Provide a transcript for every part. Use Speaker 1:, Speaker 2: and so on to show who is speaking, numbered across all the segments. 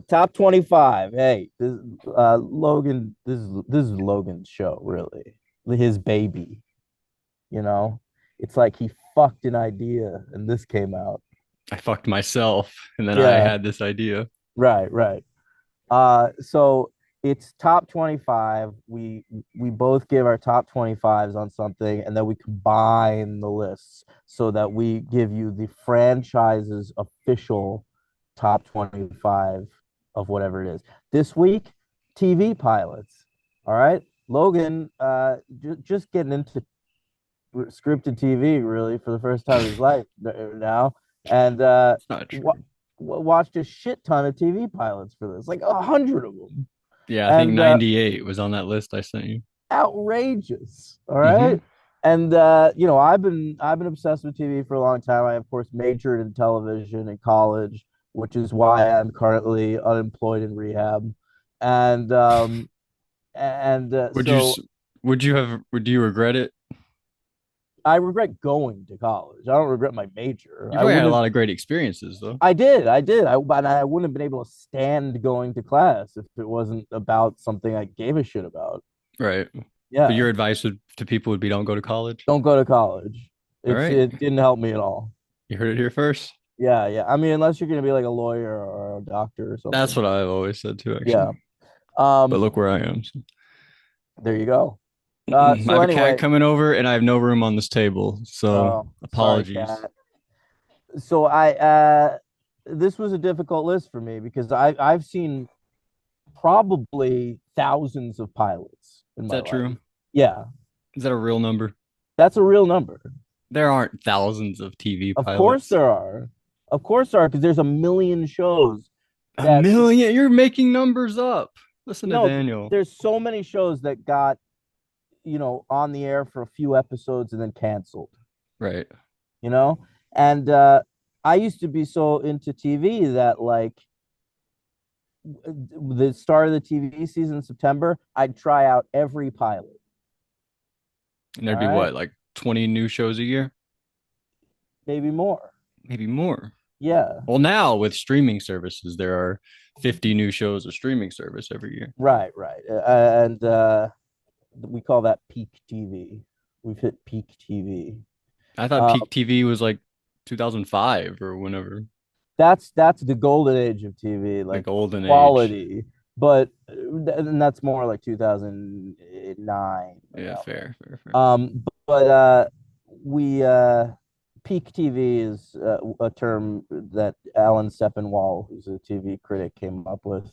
Speaker 1: Top 25. Hey, Logan, this is Logan's show, really. His baby, you know. It's like he fucked an idea and this came out.
Speaker 2: I fucked myself and then I
Speaker 1: Yeah,
Speaker 2: had this idea.
Speaker 1: right, right. So it's top 25. We both give our top 25s on something and then we combine the lists so that we give you the franchise's official top 25 of whatever it is. This week, TV pilots. All right. Logan just getting into scripted TV really for the first time in his life now, and
Speaker 2: It's not
Speaker 1: wa
Speaker 2: true.
Speaker 1: watched a shit ton of TV pilots for this, like 100 of them,
Speaker 2: Yeah, I think
Speaker 1: and
Speaker 2: 98 was on that list I sent you.
Speaker 1: outrageous. All
Speaker 2: Hmm.
Speaker 1: right. And I've been obsessed with TV for a long time. I of course majored in television in college, which is why I'm currently unemployed in rehab. And
Speaker 2: Would you
Speaker 1: so
Speaker 2: would you regret it?
Speaker 1: I regret going to college. I don't regret my major.
Speaker 2: You
Speaker 1: I
Speaker 2: probably had a
Speaker 1: wouldn't
Speaker 2: lot of great experiences though.
Speaker 1: I did. But I wouldn't have been able to stand going to class if it wasn't about something I gave a shit about.
Speaker 2: Right. But
Speaker 1: Yeah,
Speaker 2: your advice to people would be don't go to college.
Speaker 1: don't go to college.
Speaker 2: All
Speaker 1: It's
Speaker 2: right.
Speaker 1: it didn't help me at all.
Speaker 2: You heard it here first.
Speaker 1: Yeah, yeah. I mean, unless you're gonna be like a lawyer or a doctor or
Speaker 2: That's
Speaker 1: something.
Speaker 2: what I've always said too,
Speaker 1: Yeah.
Speaker 2: actually. But
Speaker 1: Um,
Speaker 2: look where I am. So.
Speaker 1: there you go.
Speaker 2: I
Speaker 1: So
Speaker 2: have a cat
Speaker 1: anyway,
Speaker 2: coming over and I have no room on this table. So
Speaker 1: sorry,
Speaker 2: apologies.
Speaker 1: Kat. So this was a difficult list for me because I've seen probably thousands of pilots in
Speaker 2: Is
Speaker 1: my
Speaker 2: that
Speaker 1: life.
Speaker 2: true?
Speaker 1: Yeah,
Speaker 2: Is that a real number?
Speaker 1: that's a real number.
Speaker 2: There aren't thousands of TV
Speaker 1: Of course
Speaker 2: pilots.
Speaker 1: there are. Of course there are, because there's a million shows
Speaker 2: A
Speaker 1: that
Speaker 2: million? You're making numbers up. Listen to
Speaker 1: no,
Speaker 2: Daniel.
Speaker 1: there's so many shows that got, on the air for a few episodes and then canceled,
Speaker 2: Right.
Speaker 1: you know? And I used to be so into TV that like the start of the TV season in September, I'd try out every pilot.
Speaker 2: And
Speaker 1: All
Speaker 2: there'd be
Speaker 1: right.
Speaker 2: what, like 20 new shows a year?
Speaker 1: Maybe more.
Speaker 2: Maybe more.
Speaker 1: Yeah.
Speaker 2: Well, now with streaming services, there are 50 new shows of streaming service every year.
Speaker 1: Right, right. And we call that peak TV. We've hit peak TV.
Speaker 2: I thought
Speaker 1: Uh,
Speaker 2: peak TV was like 2005 or whenever,
Speaker 1: that's the golden age of TV,
Speaker 2: the
Speaker 1: like
Speaker 2: golden age.
Speaker 1: quality. But and that's more like 2009
Speaker 2: Yeah,
Speaker 1: around
Speaker 2: fair, fair, fair.
Speaker 1: there. But we peak TV is a term that Alan Sepinwall, who's a TV critic, came up with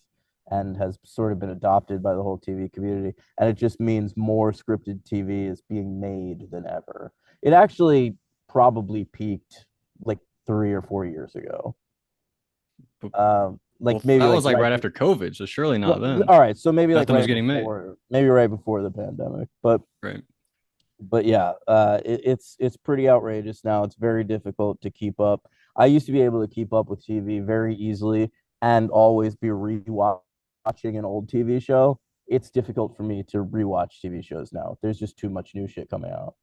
Speaker 1: and has sort of been adopted by the whole TV community. And it just means more scripted TV is being made than ever. It actually probably peaked like 3 or 4 years ago.
Speaker 2: But, well,
Speaker 1: Like maybe
Speaker 2: that
Speaker 1: like
Speaker 2: was like
Speaker 1: right.
Speaker 2: right after COVID, so surely not
Speaker 1: Well,
Speaker 2: then.
Speaker 1: all right, so maybe like
Speaker 2: Nothing was getting made.
Speaker 1: maybe right before the pandemic,
Speaker 2: Right.
Speaker 1: but yeah, it's pretty outrageous now. It's very difficult to keep up. I used to be able to keep up with TV very easily and always be rewatching an old TV show. It's difficult for me to rewatch TV shows now. There's just too much new shit coming out.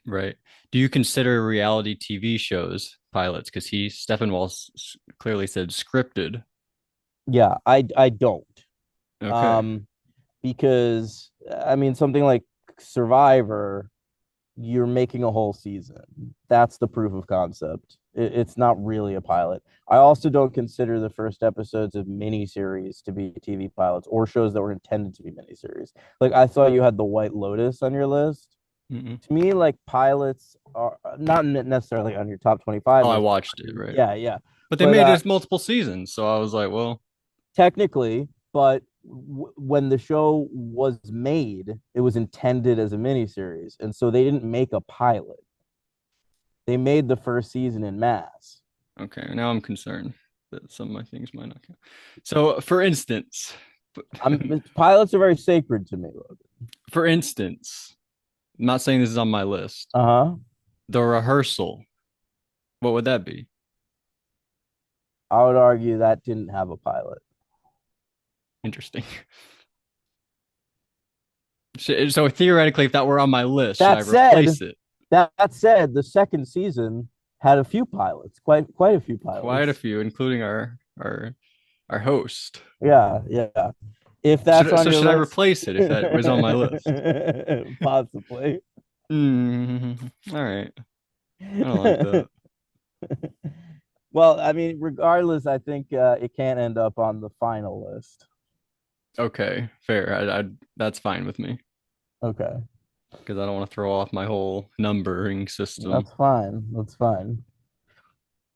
Speaker 2: Right. Do you consider reality TV shows pilots? Because Stephen Walsh clearly said scripted.
Speaker 1: Yeah, I don't.
Speaker 2: Okay.
Speaker 1: Um, because I mean something like Survivor, you're making a whole season. That's the proof of concept. It's not really a pilot. I also don't consider the first episodes of miniseries to be TV pilots or shows that were intended to be miniseries. Like I saw you had The White Lotus on your list.
Speaker 2: Mm-mm.
Speaker 1: To me, like pilots are not necessarily on your top 25
Speaker 2: Oh, I
Speaker 1: list.
Speaker 2: watched it, right.
Speaker 1: Yeah, yeah.
Speaker 2: But they
Speaker 1: But
Speaker 2: made it multiple seasons, so I was like, well,
Speaker 1: technically, but when the show was made, it was intended as a miniseries, and so they didn't make a pilot. They made the first season in mass.
Speaker 2: okay. Now I'm concerned that some of my things might not count. So, for instance,
Speaker 1: Pilots are very sacred to me.
Speaker 2: for instance, I'm not saying this is on my list.
Speaker 1: Uh huh.
Speaker 2: The rehearsal. What would that be?
Speaker 1: I would argue that didn't have a pilot.
Speaker 2: Interesting. So theoretically, if that were on my list, should I
Speaker 1: That said,
Speaker 2: replace it?
Speaker 1: the second season had a few pilots, quite a few
Speaker 2: Quite a
Speaker 1: pilots.
Speaker 2: few, including our our host.
Speaker 1: Yeah, yeah. If that's on
Speaker 2: So
Speaker 1: your
Speaker 2: should I
Speaker 1: list,
Speaker 2: replace it if that was on my list?
Speaker 1: possibly.
Speaker 2: All right. I don't like that.
Speaker 1: Well, I mean, regardless, I think it can't end up on the final list.
Speaker 2: Okay, fair. That's fine with me
Speaker 1: Okay,
Speaker 2: because I don't want to throw off my whole numbering system.
Speaker 1: that's fine. That's fine.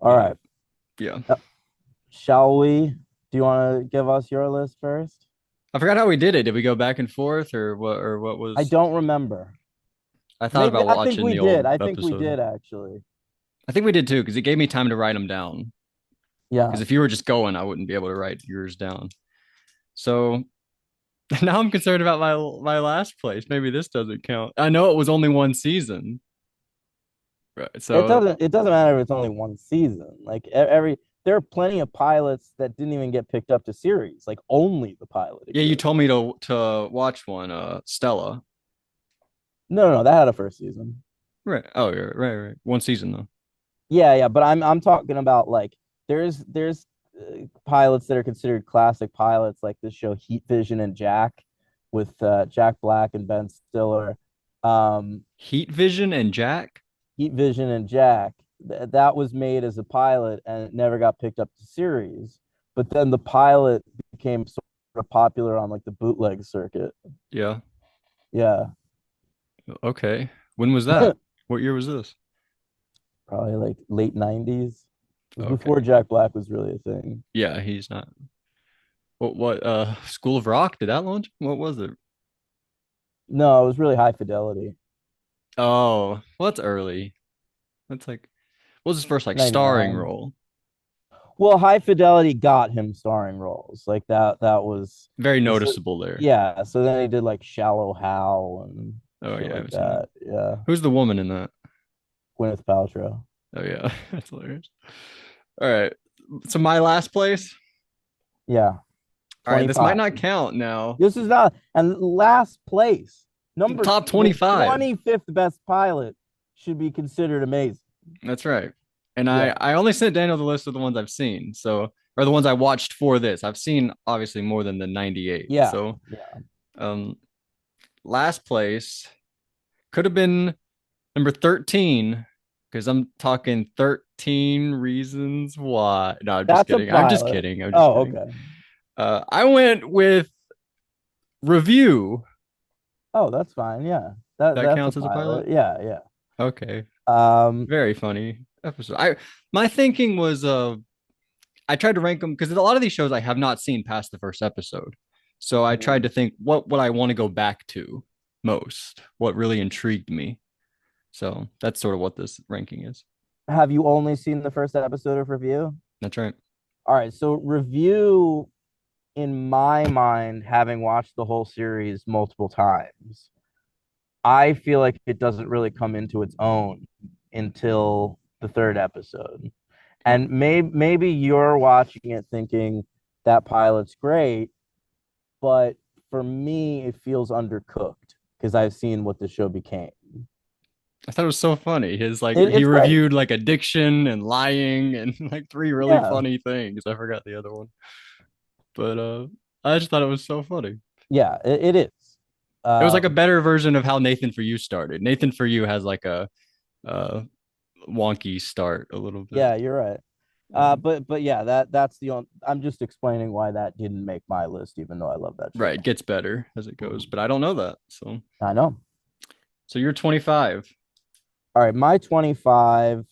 Speaker 1: All
Speaker 2: But
Speaker 1: right.
Speaker 2: yeah,
Speaker 1: Uh, Shall we? Do you want to give us your list first?
Speaker 2: I forgot how we did it. Did we go back and forth or what? Or what
Speaker 1: I
Speaker 2: was?
Speaker 1: don't remember.
Speaker 2: I thought
Speaker 1: Maybe
Speaker 2: about
Speaker 1: I think
Speaker 2: watching
Speaker 1: we
Speaker 2: the
Speaker 1: did.
Speaker 2: old
Speaker 1: I think we
Speaker 2: episode.
Speaker 1: did actually.
Speaker 2: I think we did too because it gave me time to write them down.
Speaker 1: Yeah.
Speaker 2: Because if you were just going, I wouldn't be able to write yours down. So now I'm concerned about my last place. Maybe this doesn't count. I know it was only one season. Right. So
Speaker 1: It doesn't matter if it's only one season. Like every there are plenty of pilots that didn't even get picked up to series. Like only the pilot
Speaker 2: yeah, you
Speaker 1: exists.
Speaker 2: told me to watch one, Stella.
Speaker 1: No, no, that had a first season.
Speaker 2: Right. Oh, yeah, right. One season though.
Speaker 1: Yeah, yeah, but I'm talking about like there's pilots that are considered classic pilots, like this show Heat Vision and Jack with Jack Black and Ben Stiller. Um,
Speaker 2: Heat Vision and Jack.
Speaker 1: Heat Vision and Jack that was made as a pilot and it never got picked up to series. But then the pilot became sort of popular on like the bootleg circuit.
Speaker 2: Yeah.
Speaker 1: Yeah,
Speaker 2: Okay. When was that? What year was this?
Speaker 1: probably like late 90s. It was before
Speaker 2: Okay.
Speaker 1: Jack Black was really a thing.
Speaker 2: Yeah, he's not. What School of Rock? Did that launch? What was it?
Speaker 1: No, it was really high fidelity.
Speaker 2: Oh, well, that's early. That's like what was his first like starring
Speaker 1: 99.
Speaker 2: role?
Speaker 1: Well, High Fidelity got him starring roles. Like that was
Speaker 2: Very
Speaker 1: and so
Speaker 2: noticeable there.
Speaker 1: yeah, so then he did like Shallow Hal and
Speaker 2: Oh
Speaker 1: shit
Speaker 2: yeah, I
Speaker 1: like
Speaker 2: haven't seen that.
Speaker 1: that. Yeah.
Speaker 2: Who's the woman in that?
Speaker 1: Gwyneth Paltrow.
Speaker 2: Oh yeah, that's hilarious. All right. So my last place.
Speaker 1: Yeah.
Speaker 2: All right, this might
Speaker 1: 25.
Speaker 2: not count now.
Speaker 1: This is not and last place. Number
Speaker 2: Top
Speaker 1: the
Speaker 2: 25.
Speaker 1: 25th best pilot should be considered amazing.
Speaker 2: That's right. And I
Speaker 1: Yeah.
Speaker 2: I only sent Daniel the list of the ones I've seen. So or the ones I watched for this. I've seen obviously more than the 98.
Speaker 1: Yeah.
Speaker 2: So
Speaker 1: Yeah.
Speaker 2: um last place could have been number 13 because I'm talking 13 reasons why. No, I'm just
Speaker 1: That's a
Speaker 2: kidding. I'm just
Speaker 1: pilot.
Speaker 2: kidding. I'm just
Speaker 1: Oh,
Speaker 2: kidding.
Speaker 1: okay.
Speaker 2: I went with Review.
Speaker 1: Oh, that's fine. Yeah.
Speaker 2: That
Speaker 1: That's a
Speaker 2: counts as a pilot.
Speaker 1: pilot. Yeah, yeah.
Speaker 2: Okay.
Speaker 1: Um,
Speaker 2: Very funny episode. I my thinking was I tried to rank them because a lot of these shows I have not seen past the first episode. So I tried to think what would I want to go back to most, what really intrigued me. So that's sort of what this ranking is.
Speaker 1: have you only seen the first episode of Review?
Speaker 2: That's right.
Speaker 1: All right, so Review, in my mind, having watched the whole series multiple times, I feel like it doesn't really come into its own until the third episode.
Speaker 2: Okay.
Speaker 1: And maybe you're watching it thinking that pilot's great, but for me, it feels undercooked because I've seen what the show became.
Speaker 2: I thought it was so funny. His like he
Speaker 1: It's great.
Speaker 2: reviewed like addiction and lying and like three really
Speaker 1: Yeah.
Speaker 2: funny things. I forgot the other one. But I just thought it was so funny.
Speaker 1: Yeah, it is.
Speaker 2: It was like a
Speaker 1: Um,
Speaker 2: better version of how Nathan For You started. Nathan For You has like a uh wonky start a little bit.
Speaker 1: yeah, you're right.
Speaker 2: Um,
Speaker 1: But yeah, that's the only. I'm just explaining why that didn't make my list, even though I love that
Speaker 2: right,
Speaker 1: show.
Speaker 2: gets better as it goes, but I don't know that.
Speaker 1: I know.
Speaker 2: So you're 25.
Speaker 1: All right, my 25.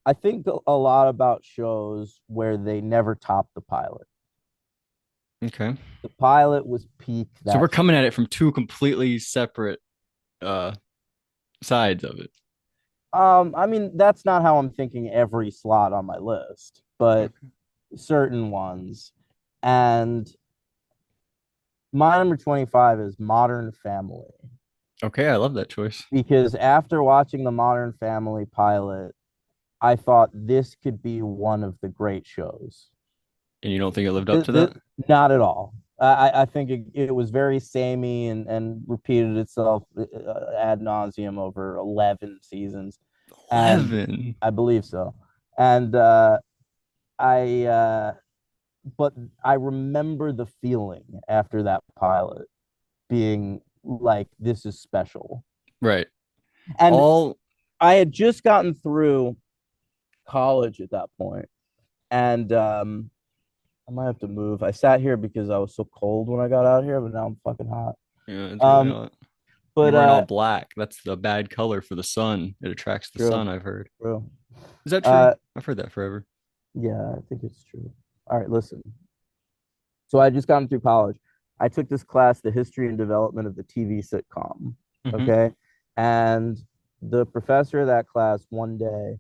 Speaker 1: I think a lot about shows where they never top the pilot.
Speaker 2: Okay.
Speaker 1: The pilot was peak
Speaker 2: So we're
Speaker 1: that.
Speaker 2: coming at it from two completely separate uh sides of it.
Speaker 1: I mean, that's not how I'm thinking every slot on my list, but
Speaker 2: Okay.
Speaker 1: certain ones. And my number 25 is Modern Family.
Speaker 2: Okay, I love that choice.
Speaker 1: Because after watching the Modern Family pilot, I thought this could be one of the great shows.
Speaker 2: And you don't think it lived up
Speaker 1: Th-
Speaker 2: to
Speaker 1: th-
Speaker 2: that?
Speaker 1: Not at all. I think it was very samey and repeated itself ad nauseum over 11 seasons. And
Speaker 2: 11.
Speaker 1: I believe so. And I but I remember the feeling after that pilot being like, this is special.
Speaker 2: Right.
Speaker 1: And
Speaker 2: All
Speaker 1: I had just gotten through college at that point, and I might have to move. I sat here because I was so cold when I got out here, but now I'm fucking hot.
Speaker 2: Yeah, it's really
Speaker 1: Um,
Speaker 2: hot. You're
Speaker 1: but
Speaker 2: wearing all black. That's the bad color for the sun. It attracts the
Speaker 1: true,
Speaker 2: sun, I've heard.
Speaker 1: true.
Speaker 2: Is that true?
Speaker 1: Uh,
Speaker 2: I've heard that forever.
Speaker 1: yeah, I think it's true. All right, listen. So I just gotten through college. I took this class, the history and development of the TV sitcom.
Speaker 2: Hmm.
Speaker 1: Okay. And the professor of that class one day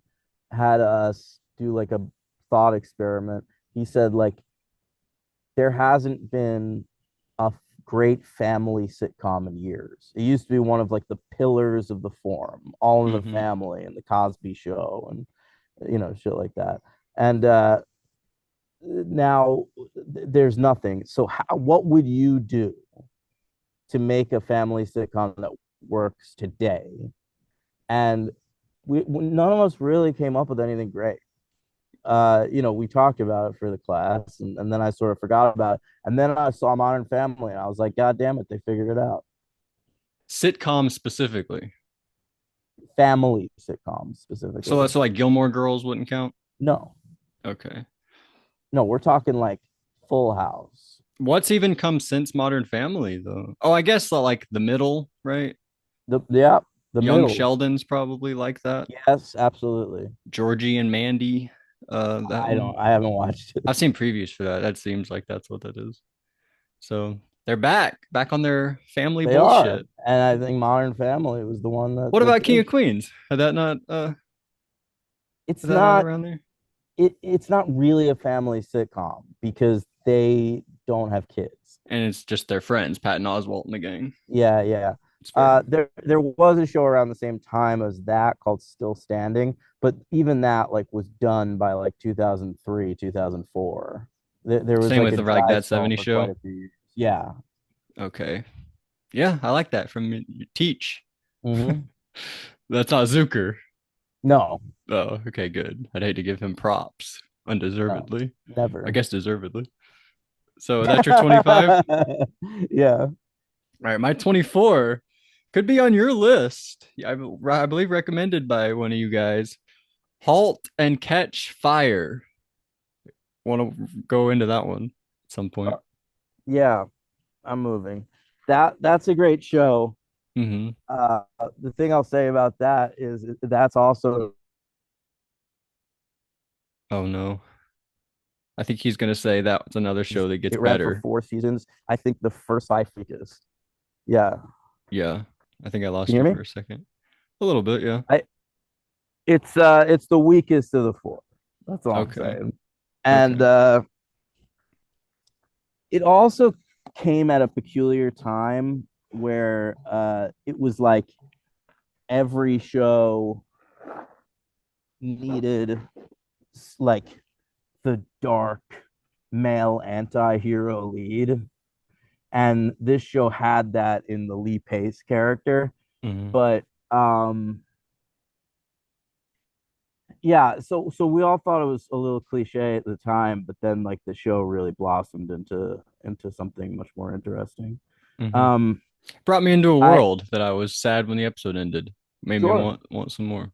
Speaker 1: had us do like a thought experiment. He said, like, there hasn't been a great family sitcom in years. It used to be one of like the pillars of the forum, All in the
Speaker 2: Hmm.
Speaker 1: Family and the Cosby Show and shit like that. And now there's nothing. So what would you do to make a family sitcom that works today? And none of us really came up with anything great. We talked about it for the class, and then I sort of forgot about it. And then I saw Modern Family, and I was like, God damn it, they figured it out.
Speaker 2: Sitcom specifically.
Speaker 1: Family sitcoms specifically.
Speaker 2: So like Gilmore Girls wouldn't count.
Speaker 1: No,
Speaker 2: Okay.
Speaker 1: no, we're talking like Full House.
Speaker 2: What's even come since Modern Family though? Oh, I guess like the middle, right?
Speaker 1: Yeah, the
Speaker 2: Young
Speaker 1: middle.
Speaker 2: Sheldon's probably like that.
Speaker 1: Yes, absolutely.
Speaker 2: Georgie and Mandy, that
Speaker 1: I
Speaker 2: one.
Speaker 1: don't. I haven't watched it.
Speaker 2: I've seen previews for that. That seems like that's what that is. So they're back on their family
Speaker 1: They are,
Speaker 2: bullshit.
Speaker 1: and I think Modern Family was the one
Speaker 2: What
Speaker 1: that
Speaker 2: about King
Speaker 1: did.
Speaker 2: of Queens? Had that not
Speaker 1: It's
Speaker 2: did that have
Speaker 1: not.
Speaker 2: around there?
Speaker 1: It's not really a family sitcom because they don't have kids.
Speaker 2: And it's just their friends, Patton Oswalt and the gang.
Speaker 1: Yeah, yeah.
Speaker 2: It's fair.
Speaker 1: There was a show around the same time as that called Still Standing, but even that like was done by like 2003, 2004. There was
Speaker 2: Same
Speaker 1: like
Speaker 2: with
Speaker 1: a
Speaker 2: the like
Speaker 1: dry
Speaker 2: that
Speaker 1: spell
Speaker 2: 70
Speaker 1: for quite
Speaker 2: show.
Speaker 1: a few years. Yeah.
Speaker 2: Okay. Yeah, I like that from Teach.
Speaker 1: Hmm.
Speaker 2: That's not Zucker.
Speaker 1: No,
Speaker 2: Oh, okay, good. I'd hate to give him props
Speaker 1: no,
Speaker 2: undeservedly. I
Speaker 1: never.
Speaker 2: guess deservedly. So that's your 25? All
Speaker 1: Yeah.
Speaker 2: right, my 24 could be on your list. I believe recommended by one of you guys. Halt and Catch Fire. Want to go into that one at some point?
Speaker 1: Yeah, I'm moving. That's a great show.
Speaker 2: Hmm.
Speaker 1: Uh, the thing I'll say about that is that's also
Speaker 2: Oh no. I think he's gonna say that's another show that gets
Speaker 1: it ran for
Speaker 2: better.
Speaker 1: 4 seasons. I think the first five weakest. Yeah.
Speaker 2: Yeah. I think I
Speaker 1: Can
Speaker 2: lost
Speaker 1: you
Speaker 2: you
Speaker 1: hear
Speaker 2: for
Speaker 1: me?
Speaker 2: a second. A little bit, yeah.
Speaker 1: I it's the weakest of the four. That's all I'm
Speaker 2: Okay.
Speaker 1: saying.
Speaker 2: Okay.
Speaker 1: And it also came at a peculiar time where it was like every show needed like the dark male anti-hero lead, and this show had that in the Lee Pace character.
Speaker 2: Hmm.
Speaker 1: But yeah, so we all thought it was a little cliche at the time, but then like the show really blossomed into something much more interesting.
Speaker 2: Hmm.
Speaker 1: um
Speaker 2: Brought me into a
Speaker 1: I
Speaker 2: world that I was sad when the episode ended. Made me
Speaker 1: Sure,
Speaker 2: want some more.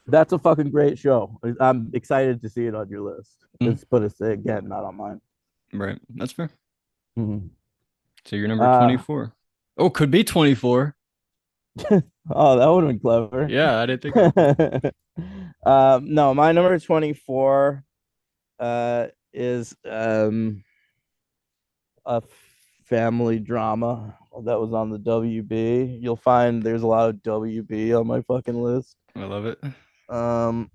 Speaker 1: that's a fucking great show. I'm excited to see it on your list.
Speaker 2: Mm,
Speaker 1: It's But it's again not on mine.
Speaker 2: right. That's fair.
Speaker 1: Mhm.
Speaker 2: So you're number
Speaker 1: uh
Speaker 2: 24. Oh, could be 24.
Speaker 1: oh, that would have been clever.
Speaker 2: Yeah, I didn't think about that.
Speaker 1: No, my number 24 is a family drama that was on the WB. You'll find there's a lot of WB on my fucking list.
Speaker 2: I love it.
Speaker 1: Um,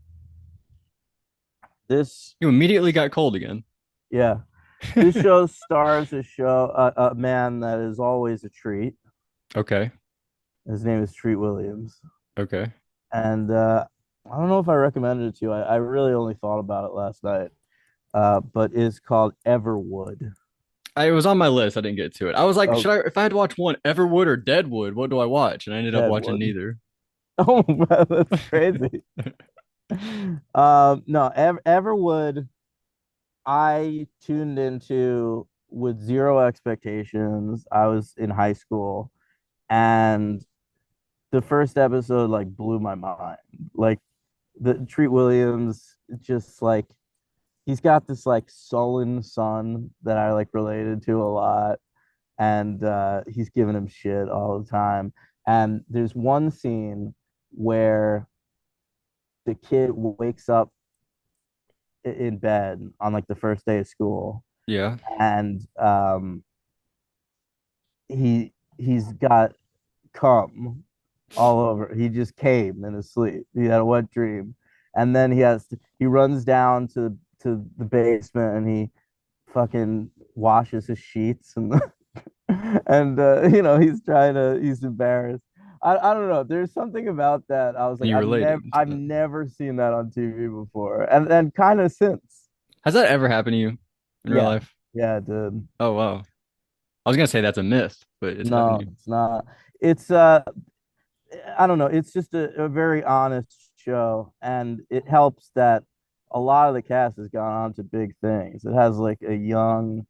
Speaker 1: this,
Speaker 2: You immediately got cold again.
Speaker 1: yeah, this show stars a man that is always a treat.
Speaker 2: Okay.
Speaker 1: His name is Treat Williams,
Speaker 2: Okay.
Speaker 1: and I don't know if I recommended it to you. I really only thought about it last night. But it's called Everwood.
Speaker 2: It was on my list. I didn't get to it. I was like,
Speaker 1: Oh,
Speaker 2: should I, if I had to watch one, Everwood or Deadwood, what do I watch? And I ended up watching
Speaker 1: Deadwood.
Speaker 2: neither.
Speaker 1: Oh, that's crazy. No, Everwood. I tuned into with zero expectations. I was in high school, and the first episode like blew my mind. Like the Treat Williams, just like he's got this like sullen son that I like related to a lot, and he's giving him shit all the time. And there's one scene where the kid wakes up in bed on like the first day of school,
Speaker 2: Yeah.
Speaker 1: and he's got cum all over. He just came in his sleep. He had a wet dream, and then he runs down to the basement and he fucking washes his sheets and and he's embarrassed. I don't know. There's something about that. I was
Speaker 2: And
Speaker 1: like,
Speaker 2: you related to
Speaker 1: I've
Speaker 2: that.
Speaker 1: never seen that on TV before, and then kind of since.
Speaker 2: Has that ever happened to you in real
Speaker 1: Yeah,
Speaker 2: life?
Speaker 1: yeah, it did.
Speaker 2: Oh wow. I was gonna say that's a myth, but it's happened
Speaker 1: No,
Speaker 2: to you.
Speaker 1: it's not. It's I don't know. It's just a very honest show, and it helps that a lot of the cast has gone on to big things. It has like a young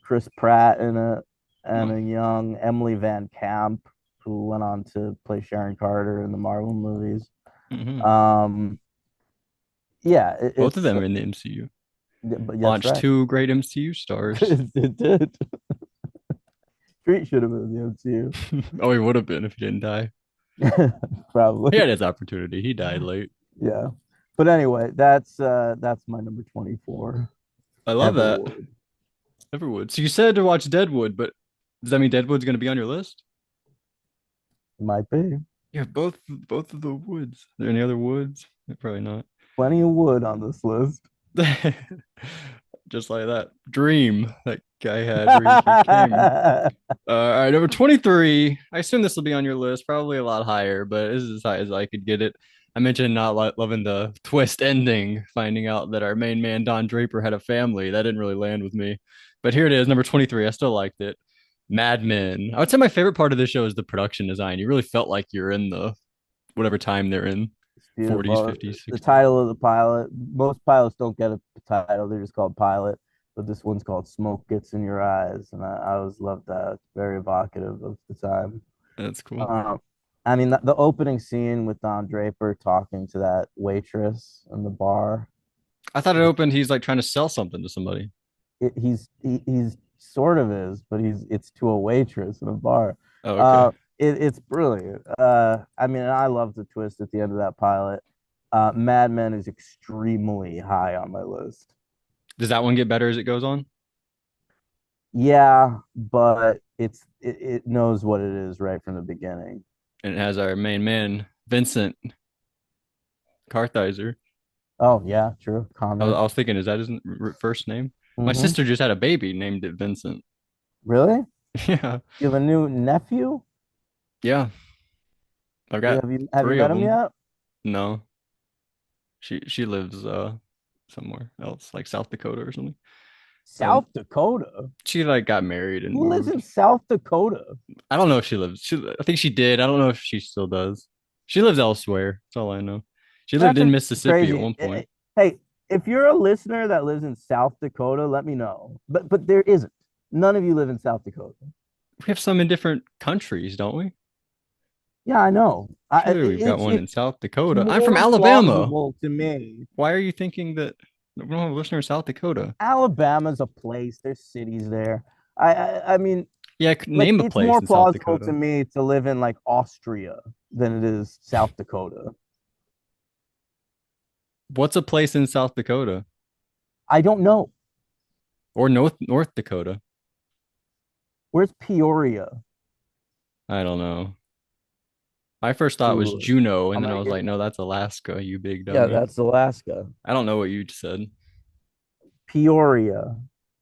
Speaker 1: Chris Pratt in it, and
Speaker 2: Oh.
Speaker 1: a young Emily Van Camp, who went on to play Sharon Carter in the Marvel movies.
Speaker 2: Hmm.
Speaker 1: Um, yeah,
Speaker 2: Both of
Speaker 1: it's
Speaker 2: them are in the MCU.
Speaker 1: but that's
Speaker 2: Launched
Speaker 1: right.
Speaker 2: two great MCU stars.
Speaker 1: It did. Street should have been in the
Speaker 2: Oh, he would have been if he didn't die.
Speaker 1: MCU.
Speaker 2: He
Speaker 1: Probably.
Speaker 2: had his opportunity. He died late.
Speaker 1: Yeah. But anyway, that's my number 24.
Speaker 2: I love that.
Speaker 1: Everwood.
Speaker 2: Everwood. So you said to watch Deadwood, but does that mean Deadwood's gonna be on your list?
Speaker 1: Might be.
Speaker 2: Yeah, both of the woods. Are there any other woods? Probably not.
Speaker 1: Plenty of wood on this list.
Speaker 2: Just like that dream that guy had where he became. All right, number 23. I assume this will be on your list, probably a lot higher, but this is as high as I could get it. I mentioned not loving the twist ending, finding out that our main man, Don Draper, had a family. That didn't really land with me. But here it is, number 23. I still liked it. Mad Men. I would say my favorite part of this show is the production design. You really felt like you're in the whatever time they're in,
Speaker 1: It's
Speaker 2: 40s,
Speaker 1: beautiful.
Speaker 2: 50s,
Speaker 1: The
Speaker 2: 60s.
Speaker 1: title of the pilot, most pilots don't get a title, they're just called pilot. But this one's called Smoke Gets in Your Eyes. And I always loved that. It's very evocative of the time.
Speaker 2: That's cool.
Speaker 1: Um, I mean, the opening scene with Don Draper talking to that waitress in the bar,
Speaker 2: I thought it opened, he's like trying to sell something to somebody.
Speaker 1: he's sort of is, but it's to a waitress in a bar.
Speaker 2: Oh, okay.
Speaker 1: It's brilliant. I mean, I love the twist at the end of that pilot. Mad Men is extremely high on my list.
Speaker 2: Does that one get better as it goes on?
Speaker 1: Yeah, but it knows what it is right from the beginning.
Speaker 2: And it has our main man, Vincent Kartheiser.
Speaker 1: Oh yeah, true.
Speaker 2: I
Speaker 1: Connor.
Speaker 2: was thinking, is that his first name? My
Speaker 1: Mm-hmm.
Speaker 2: sister just had a baby, named it Vincent.
Speaker 1: Really?
Speaker 2: Yeah,
Speaker 1: You have a new nephew?
Speaker 2: yeah. I've got
Speaker 1: Have you
Speaker 2: three
Speaker 1: met
Speaker 2: of
Speaker 1: him
Speaker 2: them.
Speaker 1: yet?
Speaker 2: No, she lives somewhere else, like South Dakota or something. Um,
Speaker 1: South Dakota?
Speaker 2: she like got married and
Speaker 1: Who lives
Speaker 2: moved.
Speaker 1: in South Dakota?
Speaker 2: I don't know if she lives. I think she did. I don't know if she still does. She lives elsewhere. That's all I know. She lived
Speaker 1: That's
Speaker 2: in
Speaker 1: a
Speaker 2: Mississippi at
Speaker 1: crazy.
Speaker 2: one point.
Speaker 1: Hey, if you're a listener that lives in South Dakota, let me know. But there isn't. None of you live in South Dakota.
Speaker 2: We have some in different countries, don't we?
Speaker 1: Yeah, I know.
Speaker 2: Surely we've got one in
Speaker 1: It's
Speaker 2: South Dakota. I'm from
Speaker 1: more
Speaker 2: Alabama.
Speaker 1: plausible to me.
Speaker 2: Why are you thinking that we don't have a listener in South Dakota?
Speaker 1: Alabama's a place. There's cities there. I mean,
Speaker 2: Yeah,
Speaker 1: like
Speaker 2: name a
Speaker 1: it's
Speaker 2: place
Speaker 1: more
Speaker 2: in South
Speaker 1: plausible to
Speaker 2: Dakota.
Speaker 1: me to live in like Austria than it is South Dakota.
Speaker 2: What's a place in South Dakota
Speaker 1: I don't know.
Speaker 2: or North Dakota?
Speaker 1: Where's Peoria?
Speaker 2: I don't know. My first thought was
Speaker 1: Ooh,
Speaker 2: Juneau, and
Speaker 1: I'm
Speaker 2: then I
Speaker 1: gonna
Speaker 2: was
Speaker 1: get
Speaker 2: like, no, that's Alaska, you big
Speaker 1: yeah,
Speaker 2: dummy.
Speaker 1: that's Alaska.
Speaker 2: I don't know what you said.
Speaker 1: Peoria.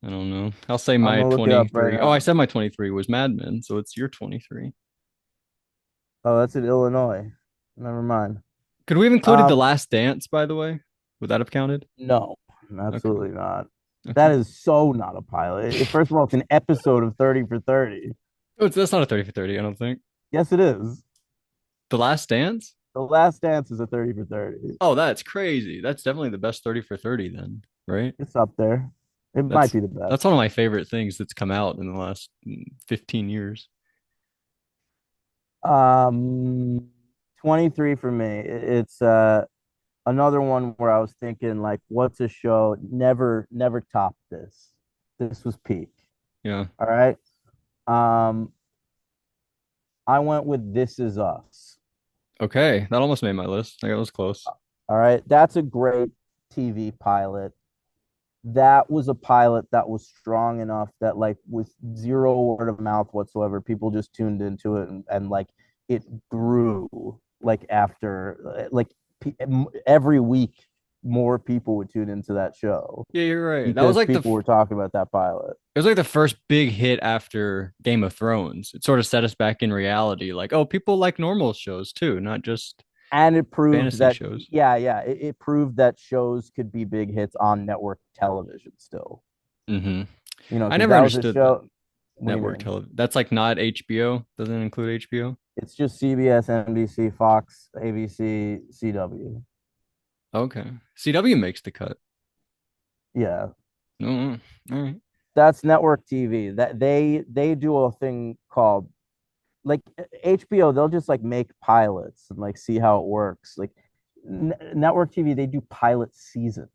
Speaker 2: I don't know. I'll say
Speaker 1: I'm
Speaker 2: my
Speaker 1: gonna look it up right
Speaker 2: 23. Oh, I
Speaker 1: now.
Speaker 2: said my 23 was Mad Men, so it's your 23.
Speaker 1: Oh, that's in Illinois. Never mind.
Speaker 2: Could we have included The
Speaker 1: Um,
Speaker 2: Last Dance, by the way? Would that have counted?
Speaker 1: no,
Speaker 2: Okay.
Speaker 1: absolutely not. That
Speaker 2: Okay.
Speaker 1: is so not a pilot. First of all, it's an episode of 30 for 30.
Speaker 2: Oh, that's not a 30 for 30, I don't think.
Speaker 1: Yes, it is.
Speaker 2: The Last Dance?
Speaker 1: The Last Dance is a 30 for 30.
Speaker 2: Oh, that's crazy. That's definitely the best 30 for 30 then, right?
Speaker 1: It's up there. It might
Speaker 2: That's
Speaker 1: be the best.
Speaker 2: that's one of my favorite things that's come out in the last 15 years.
Speaker 1: Um, 23 for me. It's another one where I was thinking like, what's a show? Never topped this. This was peak.
Speaker 2: Yeah.
Speaker 1: All right. Um, I went with This Is Us.
Speaker 2: Okay. That almost made my list. I got was close.
Speaker 1: All right. That's a great TV pilot. That was a pilot that was strong enough that like with zero word of mouth whatsoever, people just tuned into it and like it grew like after like every week more people would tune into that show
Speaker 2: Yeah, you're right. That was
Speaker 1: because
Speaker 2: like
Speaker 1: people were talking about that pilot.
Speaker 2: it was like the first big hit after Game of Thrones. It sort of set us back in reality. Like, oh, people like normal shows too, not just
Speaker 1: And it proved
Speaker 2: fantasy
Speaker 1: that
Speaker 2: shows.
Speaker 1: it proved that shows could be big hits on network television still.
Speaker 2: Hmm. I
Speaker 1: Because
Speaker 2: never
Speaker 1: that was a
Speaker 2: understood that
Speaker 1: show. What do you
Speaker 2: network
Speaker 1: mean?
Speaker 2: television. That's like not HBO. Doesn't include HBO.
Speaker 1: It's just CBS, NBC, Fox, ABC, CW.
Speaker 2: Okay. CW makes the cut.
Speaker 1: Yeah,
Speaker 2: No, all right.
Speaker 1: that's network TV. That they do a thing called like HBO. They'll just like make pilots and like see how it works. Like network TV, they do pilot season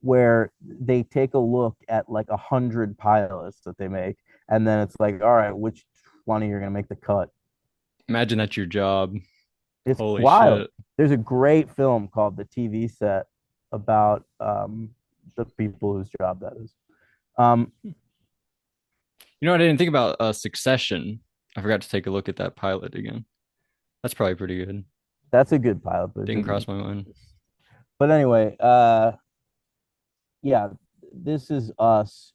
Speaker 1: where they take a look at like 100 pilots that they make, and then it's like, all right, which 20 you're gonna make the cut?
Speaker 2: Imagine that's your job.
Speaker 1: It's
Speaker 2: Holy
Speaker 1: wild.
Speaker 2: shit.
Speaker 1: There's a great film called The TV Set about the people whose job that is. Um,
Speaker 2: You know, I didn't think about Succession. I forgot to take a look at that pilot again. That's probably pretty good.
Speaker 1: that's a good pilot, but it
Speaker 2: Didn't
Speaker 1: didn't.
Speaker 2: cross my mind.
Speaker 1: But anyway, yeah, This Is Us.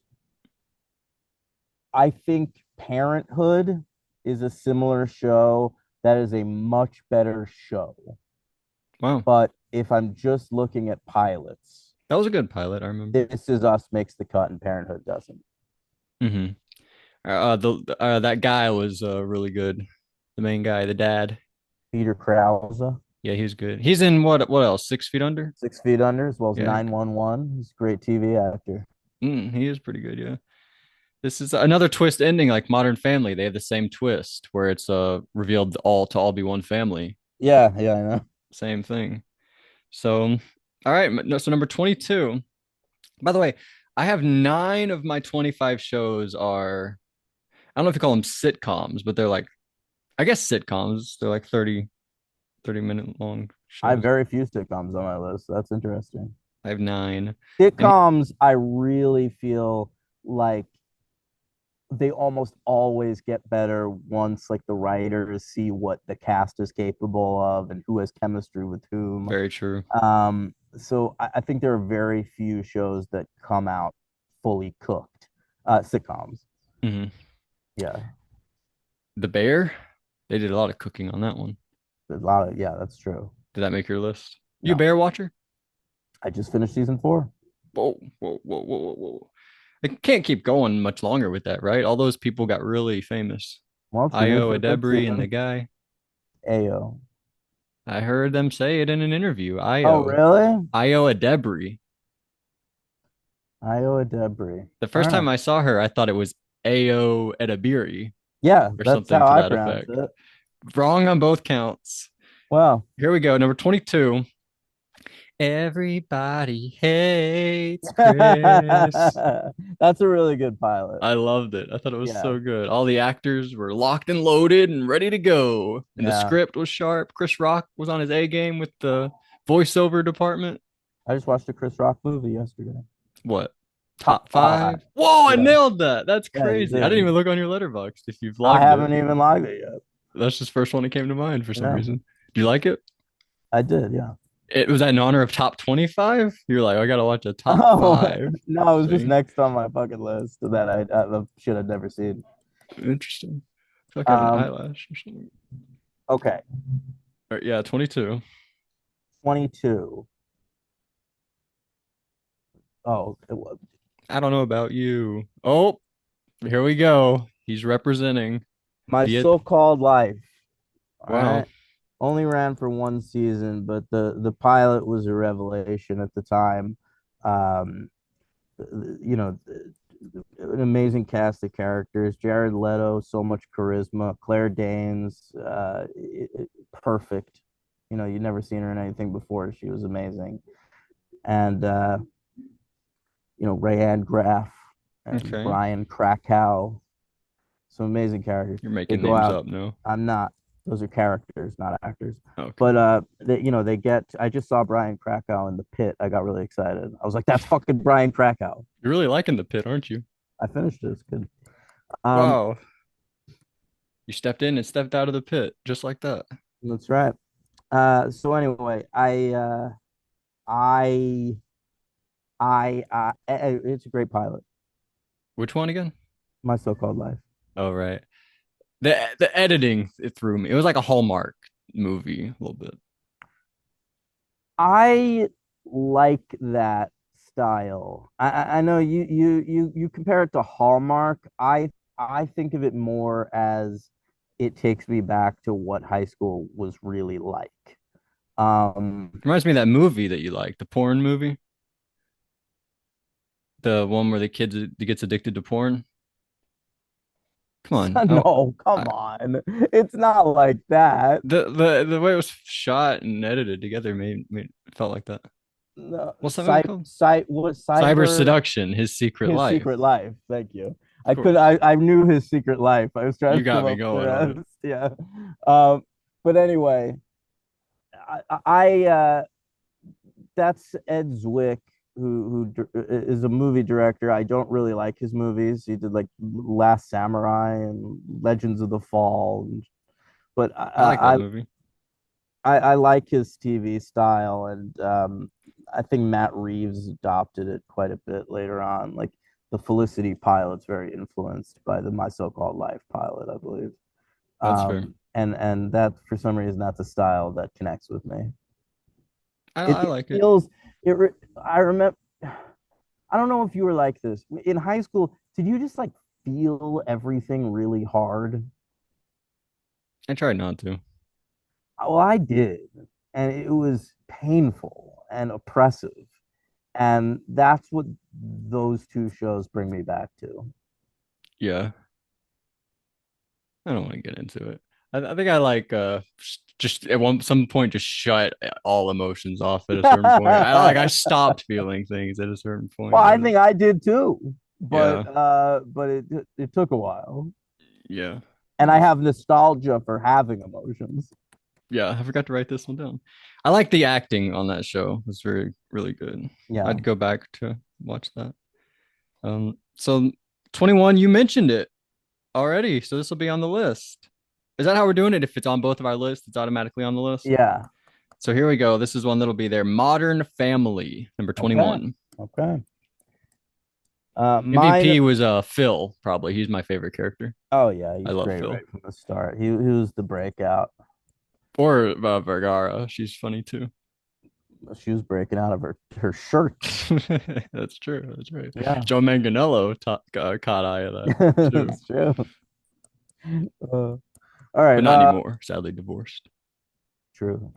Speaker 1: I think Parenthood is a similar show that is a much better show.
Speaker 2: Wow.
Speaker 1: But if I'm just looking at pilots,
Speaker 2: That was a good pilot, I remember.
Speaker 1: This Is Us makes the cut and Parenthood doesn't.
Speaker 2: Hmm. The that guy was really good. The main guy, the dad.
Speaker 1: Peter Krause,
Speaker 2: Yeah, he was good. He's in what else? 6 Feet Under?
Speaker 1: 6 Feet Under, as well as
Speaker 2: Yeah.
Speaker 1: 911. He's a great TV actor.
Speaker 2: He is pretty good, yeah. This is another twist ending like Modern Family. They have the same twist where it's revealed all to all be one family.
Speaker 1: Yeah, yeah, I know.
Speaker 2: Same thing. So, all right, no, so number 22. By the way, I have 9 of my 25 shows are I don't know if you call them sitcoms, but they're like I guess sitcoms. They're like 30-minute long
Speaker 1: I have
Speaker 2: shows.
Speaker 1: very few sitcoms on my list. That's interesting.
Speaker 2: I have 9. And
Speaker 1: Sitcoms, I really feel like they almost always get better once like the writers see what the cast is capable of and who has chemistry with whom.
Speaker 2: very true.
Speaker 1: So I think there are very few shows that come out fully cooked. Sitcoms.
Speaker 2: Hmm.
Speaker 1: Yeah.
Speaker 2: The Bear, they did a lot of cooking on that one.
Speaker 1: There's a lot of yeah, that's true.
Speaker 2: Did that make your list? You a
Speaker 1: No.
Speaker 2: Bear watcher?
Speaker 1: I just finished season 4.
Speaker 2: Whoa, whoa, whoa, whoa, whoa, whoa. It can't keep going much longer with that, right? All those people got really famous.
Speaker 1: Well, it's renewed
Speaker 2: Io
Speaker 1: for a fifth
Speaker 2: Adebri and the
Speaker 1: season.
Speaker 2: guy.
Speaker 1: Ayo.
Speaker 2: I heard them say it in an interview.
Speaker 1: Oh, really?
Speaker 2: Io Adebri.
Speaker 1: Iowa Debris.
Speaker 2: The
Speaker 1: All
Speaker 2: first
Speaker 1: right.
Speaker 2: time I saw her, I thought it was Ao Edebiri
Speaker 1: Yeah,
Speaker 2: or
Speaker 1: that's
Speaker 2: something
Speaker 1: how
Speaker 2: to
Speaker 1: I
Speaker 2: that
Speaker 1: pronounce
Speaker 2: effect.
Speaker 1: it.
Speaker 2: Wrong on both counts.
Speaker 1: Well,
Speaker 2: Here we go. Number 22. Everybody hates Chris.
Speaker 1: that's a really good pilot.
Speaker 2: I loved it. I thought it was
Speaker 1: Yeah,
Speaker 2: so good. All the actors were locked and loaded and ready to go. And the
Speaker 1: yeah.
Speaker 2: script was sharp. Chris Rock was on his A game with the voiceover department.
Speaker 1: I just watched a Chris Rock movie yesterday.
Speaker 2: What?
Speaker 1: Top
Speaker 2: Top
Speaker 1: five.
Speaker 2: five? Whoa, I
Speaker 1: Yeah,
Speaker 2: nailed that. That's
Speaker 1: yeah, you
Speaker 2: crazy. I didn't
Speaker 1: did.
Speaker 2: even look on your letterbox if you've
Speaker 1: I
Speaker 2: logged it.
Speaker 1: haven't even logged it yet.
Speaker 2: That's just the first one that came to mind for some
Speaker 1: Yeah,
Speaker 2: reason. Do you like it?
Speaker 1: I did. Yeah.
Speaker 2: It was that in honor of top 25. You're like, I gotta watch a top
Speaker 1: Oh
Speaker 2: five
Speaker 1: no, it was just
Speaker 2: thing.
Speaker 1: next on my bucket list that I should have never seen.
Speaker 2: Interesting. I feel like I have an
Speaker 1: Um.
Speaker 2: eyelash or something.
Speaker 1: Okay.
Speaker 2: All right, yeah, 22.
Speaker 1: 22. Oh, it was
Speaker 2: I don't know about you. Oh, here we go. He's representing
Speaker 1: My
Speaker 2: the
Speaker 1: So-Called Life. All
Speaker 2: wow.
Speaker 1: right. Only ran for one season, but the pilot was a revelation at the time. Um, you know, an amazing cast of characters. Jared Leto, so much charisma. Claire Danes, perfect. You know, you'd never seen her in anything before. She was amazing. And Rayanne Graff and
Speaker 2: Okay.
Speaker 1: Brian Krakow, some amazing characters.
Speaker 2: You're
Speaker 1: They
Speaker 2: making
Speaker 1: go
Speaker 2: names
Speaker 1: out.
Speaker 2: up, no?
Speaker 1: I'm not. Those are characters, not actors.
Speaker 2: Okay.
Speaker 1: But they get. I just saw Brian Krakow in The Pit. I got really excited. I was like, "That's fucking Brian Krakow."
Speaker 2: You're really liking the pit, aren't you?
Speaker 1: I finished it. It's good. Um,
Speaker 2: Wow. You stepped in and stepped out of the pit just like that.
Speaker 1: that's right. So anyway, I, it's a great pilot.
Speaker 2: Which one again?
Speaker 1: My so-called life.
Speaker 2: Oh, right. The editing it threw me. It was like a Hallmark movie a little bit.
Speaker 1: I like that style. I know you compare it to Hallmark. I think of it more as it takes me back to what high school was really like. Um,
Speaker 2: Reminds me of that movie that you like, the porn movie, the one where the kid gets addicted to porn. Come on.
Speaker 1: no, come
Speaker 2: I
Speaker 1: on. It's not like that.
Speaker 2: the way it was shot and edited together made it felt like that.
Speaker 1: No,
Speaker 2: What's that movie called?
Speaker 1: what
Speaker 2: Cyber
Speaker 1: cyber
Speaker 2: Seduction, His Secret
Speaker 1: his
Speaker 2: Life.
Speaker 1: secret life. Thank you.
Speaker 2: Of
Speaker 1: I could
Speaker 2: course.
Speaker 1: I knew his secret life. I was trying
Speaker 2: You
Speaker 1: to come
Speaker 2: got me
Speaker 1: up with the
Speaker 2: going on it.
Speaker 1: rest. Yeah. Um, but anyway, I that's Ed Zwick, who is a movie director. I don't really like his movies. He did like Last Samurai and Legends of the Fall, but
Speaker 2: I like that movie.
Speaker 1: I like his TV style, and I think Matt Reeves adopted it quite a bit later on. Like the Felicity pilot's very influenced by the My So-Called Life pilot, I believe.
Speaker 2: That's fair.
Speaker 1: And that for some reason that's a style that connects with me.
Speaker 2: I
Speaker 1: It
Speaker 2: like it.
Speaker 1: feels it. I remember. I don't know if you were like this in high school. Did you just like feel everything really hard?
Speaker 2: I tried not to.
Speaker 1: Well, I did, and it was painful and oppressive, and that's what those two shows bring me back to.
Speaker 2: Yeah. I don't want to get into it. I think I like just at some point just shut all emotions off at a certain point. I stopped feeling things at a certain
Speaker 1: Well,
Speaker 2: point.
Speaker 1: I think I did too,
Speaker 2: Yeah.
Speaker 1: but it took a while,
Speaker 2: Yeah.
Speaker 1: and I have nostalgia for having emotions.
Speaker 2: Yeah, I forgot to write this one down. I like the acting on that show. It was very, really good.
Speaker 1: Yeah.
Speaker 2: I'd go back to watch that. So 21, you mentioned it already, so this will be on the list. Is that how we're doing it? If it's on both of our lists, it's automatically on the list.
Speaker 1: Yeah.
Speaker 2: So here we go. This is one that'll be there. Modern Family, number
Speaker 1: Okay.
Speaker 2: 21.
Speaker 1: Okay. Mine.
Speaker 2: MVP was Phil, probably. He's my favorite character.
Speaker 1: Oh yeah,
Speaker 2: I
Speaker 1: he's
Speaker 2: love
Speaker 1: great
Speaker 2: Phil.
Speaker 1: right from the start. He was the breakout.
Speaker 2: Or Vergara. She's funny too.
Speaker 1: She was breaking out of her shirt.
Speaker 2: That's true. That's right.
Speaker 1: Yeah,
Speaker 2: Joe Manganiello caught eye of that too,
Speaker 1: it's true. All right.
Speaker 2: but not anymore. Sadly divorced.
Speaker 1: True.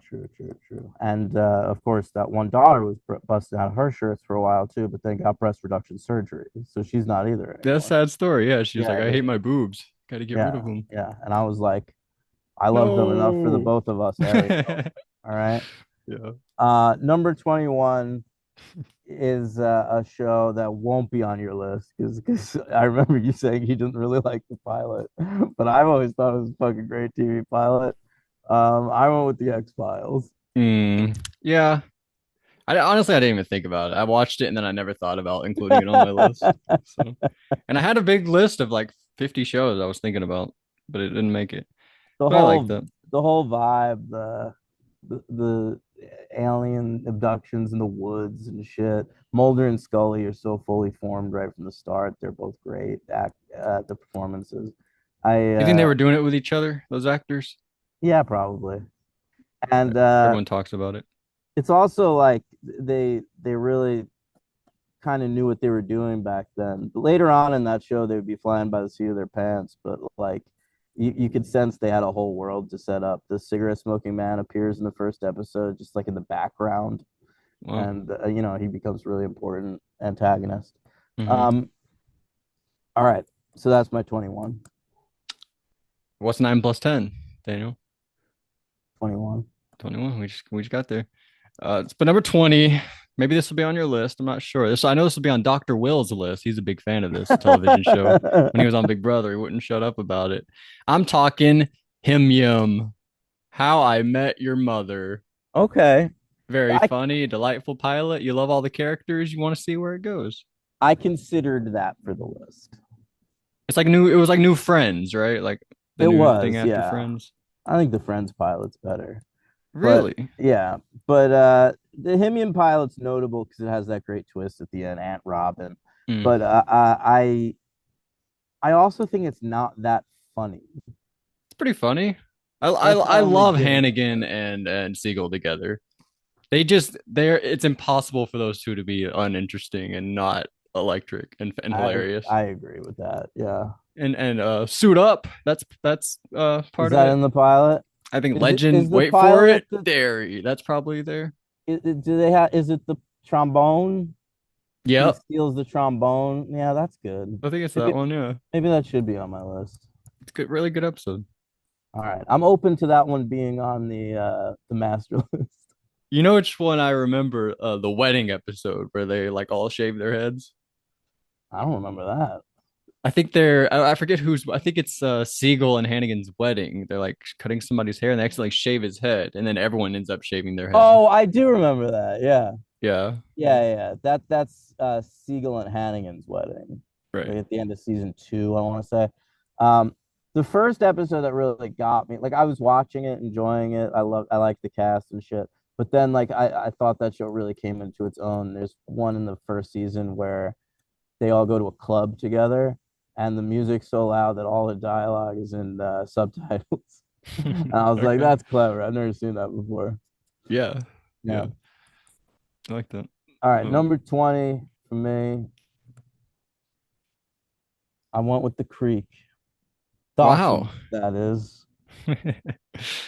Speaker 1: And of course, that one daughter was busting out of her shirts for a while too, but then got breast reduction surgery, so she's not either
Speaker 2: That's a
Speaker 1: anymore.
Speaker 2: sad story. Yeah, she was like,
Speaker 1: Yeah,
Speaker 2: I hate my boobs. Got to get rid of them.
Speaker 1: yeah. And I was like, I love them enough for the
Speaker 2: No.
Speaker 1: both of us, Ariel. All right.
Speaker 2: Yeah.
Speaker 1: Number 21 is a show that won't be on your list because I remember you saying you didn't really like the pilot, but I've always thought it was a fucking great TV pilot. I went with the X Files.
Speaker 2: Yeah. Honestly, I didn't even think about it. I watched it and then I never thought about including it on my list. So, and I had a big list of like 50 shows I was thinking about, but it didn't make it.
Speaker 1: The
Speaker 2: But I like
Speaker 1: whole
Speaker 2: that.
Speaker 1: the whole vibe, the alien abductions in the woods and shit. Mulder and Scully are so fully formed right from the start. They're both great act the performances. I
Speaker 2: You think they were doing it with each other, those actors?
Speaker 1: Yeah, probably. And
Speaker 2: Everyone talks about it.
Speaker 1: it's also like they really kind of knew what they were doing back then. But later on in that show, they would be flying by the seat of their pants, but like you could sense they had a whole world to set up. The cigarette smoking man appears in the first episode, just like in the background,
Speaker 2: Wow.
Speaker 1: and he becomes really important antagonist.
Speaker 2: Hmm.
Speaker 1: Um, all right. So that's my 21.
Speaker 2: What's 9 plus 10, Daniel?
Speaker 1: 21.
Speaker 2: 21. We just got there. But number 20. Maybe this will be on your list. I'm not sure. I know this will be on Dr. Will's list. He's a big fan of this television show. When he was on Big Brother, he wouldn't shut up about it. I'm talking Him Yum. How I Met Your Mother.
Speaker 1: Okay.
Speaker 2: Very
Speaker 1: I
Speaker 2: funny, delightful pilot. You love all the characters. You want to see where it goes.
Speaker 1: I considered that for the list.
Speaker 2: It's like new. It was like New Friends, right? Like the
Speaker 1: It
Speaker 2: new thing
Speaker 1: was,
Speaker 2: after
Speaker 1: yeah.
Speaker 2: Friends.
Speaker 1: I think the Friends pilot's better. But
Speaker 2: Really?
Speaker 1: yeah, but the Himian pilot's notable because it has that great twist at the end, Aunt Robin.
Speaker 2: Mm.
Speaker 1: But I also think it's not that funny.
Speaker 2: It's pretty funny.
Speaker 1: That's the
Speaker 2: I
Speaker 1: only
Speaker 2: love
Speaker 1: thing.
Speaker 2: Hannigan and Siegel together. They're it's impossible for those two to be uninteresting and not electric and
Speaker 1: I
Speaker 2: hilarious.
Speaker 1: I agree with that. Yeah.
Speaker 2: And Suit Up. That's
Speaker 1: Is
Speaker 2: part of
Speaker 1: that
Speaker 2: it.
Speaker 1: in the pilot?
Speaker 2: I think
Speaker 1: Is
Speaker 2: Legend.
Speaker 1: the
Speaker 2: Wait for
Speaker 1: pilot
Speaker 2: it. That's probably there.
Speaker 1: do they have is it the trombone? He
Speaker 2: Yep.
Speaker 1: steals the trombone. Yeah, that's good.
Speaker 2: I think it's that
Speaker 1: Maybe
Speaker 2: one. Yeah.
Speaker 1: maybe that should be on my list.
Speaker 2: It's good. Really good episode.
Speaker 1: All right. I'm open to that one being on the master list.
Speaker 2: You know which one I remember? The wedding episode where they like all shave their heads.
Speaker 1: I don't remember that.
Speaker 2: I think I forget who's. I think it's Siegel and Hannigan's wedding. They're like cutting somebody's hair and they accidentally shave his head, and then everyone ends up shaving their head.
Speaker 1: Oh, I do remember that. Yeah.
Speaker 2: Yeah.
Speaker 1: Yeah. That's Siegel and Hannigan's wedding. Like
Speaker 2: Right.
Speaker 1: at the end of season 2, I want to say. Um, the first episode that really got me, like I was watching it, enjoying it. I like the cast and shit. But then like I thought that show really came into its own. There's one in the first season where they all go to a club together and the music's so loud that all the dialogue is in subtitles. And I was like,
Speaker 2: Okay.
Speaker 1: that's clever. I've never seen that before.
Speaker 2: Yeah.
Speaker 1: Yeah.
Speaker 2: Yeah. I like that.
Speaker 1: All right,
Speaker 2: Um,
Speaker 1: number 20 for me. I went with the Creek.
Speaker 2: wow.
Speaker 1: Dawson, that is.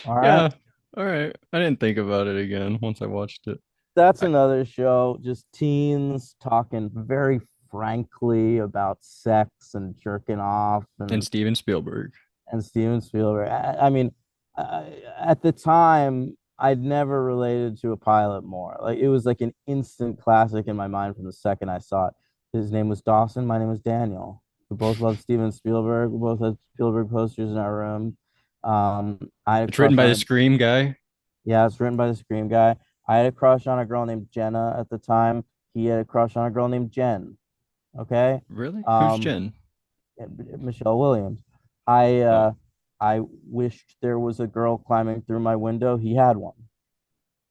Speaker 1: All right.
Speaker 2: Yeah. All right. I didn't think about it again once I watched it.
Speaker 1: That's
Speaker 2: I,
Speaker 1: another show, just teens talking very frankly about sex and jerking off
Speaker 2: and Steven Spielberg.
Speaker 1: and Steven Spielberg. I mean, at the time, I'd never related to a pilot more. Like it was like an instant classic in my mind from the second I saw it. His name was Dawson. My name was Daniel. We both loved Steven Spielberg. We both had Spielberg posters in our room. I had a
Speaker 2: It's written
Speaker 1: crush
Speaker 2: by
Speaker 1: on
Speaker 2: the
Speaker 1: a
Speaker 2: Scream guy.
Speaker 1: yeah, it's written by the Scream guy. I had a crush on a girl named Jenna at the time. He had a crush on a girl named Jen. Okay.
Speaker 2: Really? Who's
Speaker 1: Um,
Speaker 2: Jen?
Speaker 1: Michelle Williams. I
Speaker 2: Oh,
Speaker 1: uh I wished there was a girl climbing through my window. He had one.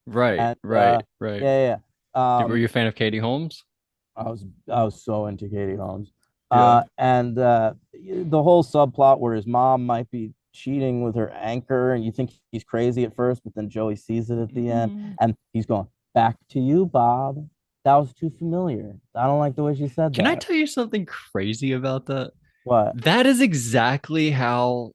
Speaker 2: right,
Speaker 1: And
Speaker 2: right, right. Were
Speaker 1: yeah.
Speaker 2: you a fan of Katie Holmes?
Speaker 1: I was so into Katie Holmes.
Speaker 2: Yeah.
Speaker 1: And the whole subplot where his mom might be cheating with her anchor, and you think he's crazy at first, but then Joey sees it at the end,
Speaker 2: Mm.
Speaker 1: and he's going, "Back to you, Bob. That was too familiar. I don't like the way she said
Speaker 2: Can I
Speaker 1: that."
Speaker 2: tell you something crazy about that?
Speaker 1: What?
Speaker 2: That is exactly how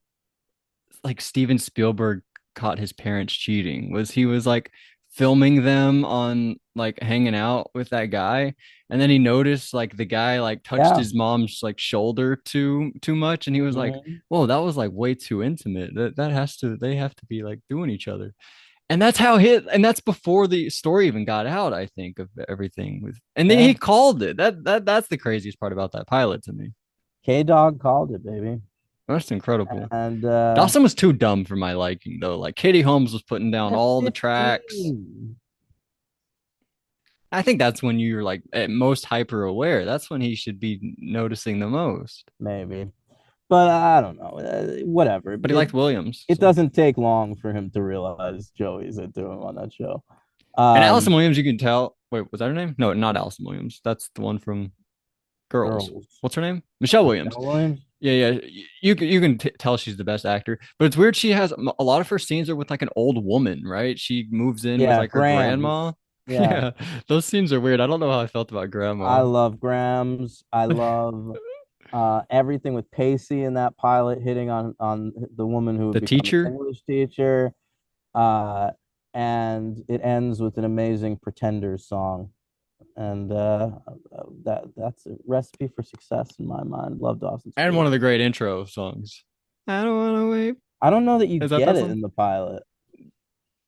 Speaker 2: like Steven Spielberg caught his parents cheating. Was he was like filming them on like hanging out with that guy, and then he noticed like the guy like touched
Speaker 1: Yeah.
Speaker 2: his mom's like shoulder too much, and he was like,
Speaker 1: Mhm.
Speaker 2: "Whoa, that was like way too intimate. That has to they have to be like doing each other." And that's how hit and that's before the story even got out, I think, of everything with and then he
Speaker 1: Yeah.
Speaker 2: called it. That's the craziest part about that pilot to me.
Speaker 1: K Dog called it, baby.
Speaker 2: That's incredible.
Speaker 1: And
Speaker 2: Dawson was too dumb for my liking, though. Like Katie Holmes was putting down
Speaker 1: at
Speaker 2: all the tracks.
Speaker 1: 15,
Speaker 2: I think that's when you're like at most hyper aware. That's when he should be noticing the most.
Speaker 1: maybe. But I don't know. Whatever.
Speaker 2: But he liked Williams.
Speaker 1: It
Speaker 2: So
Speaker 1: doesn't take long for him to realize Joey's into him on that show.
Speaker 2: and Allison
Speaker 1: Um,
Speaker 2: Williams, you can tell. Wait, was that her name? No, not Allison Williams. That's the one from Girls.
Speaker 1: Girls.
Speaker 2: What's her name? Michelle Williams.
Speaker 1: Michelle Williams.
Speaker 2: Yeah, yeah. You can tell she's the best actor, but it's weird. She has a lot of her scenes are with like an old woman, right? She moves in with
Speaker 1: Yeah,
Speaker 2: like her
Speaker 1: Grams.
Speaker 2: grandma.
Speaker 1: Yeah,
Speaker 2: Yeah, those scenes are weird. I don't know how I felt about
Speaker 1: I
Speaker 2: grandma.
Speaker 1: love Grams. I love everything with Pacey in that pilot hitting on the woman who would
Speaker 2: The
Speaker 1: become his
Speaker 2: teacher.
Speaker 1: English teacher. Uh, and it ends with an amazing Pretenders song. and that's a recipe for success in my mind. Love Dawson's
Speaker 2: And
Speaker 1: Creek.
Speaker 2: one of the great intro songs. I don't want to wait.
Speaker 1: I don't know that you
Speaker 2: Is that
Speaker 1: get
Speaker 2: that
Speaker 1: it
Speaker 2: song?
Speaker 1: in the pilot.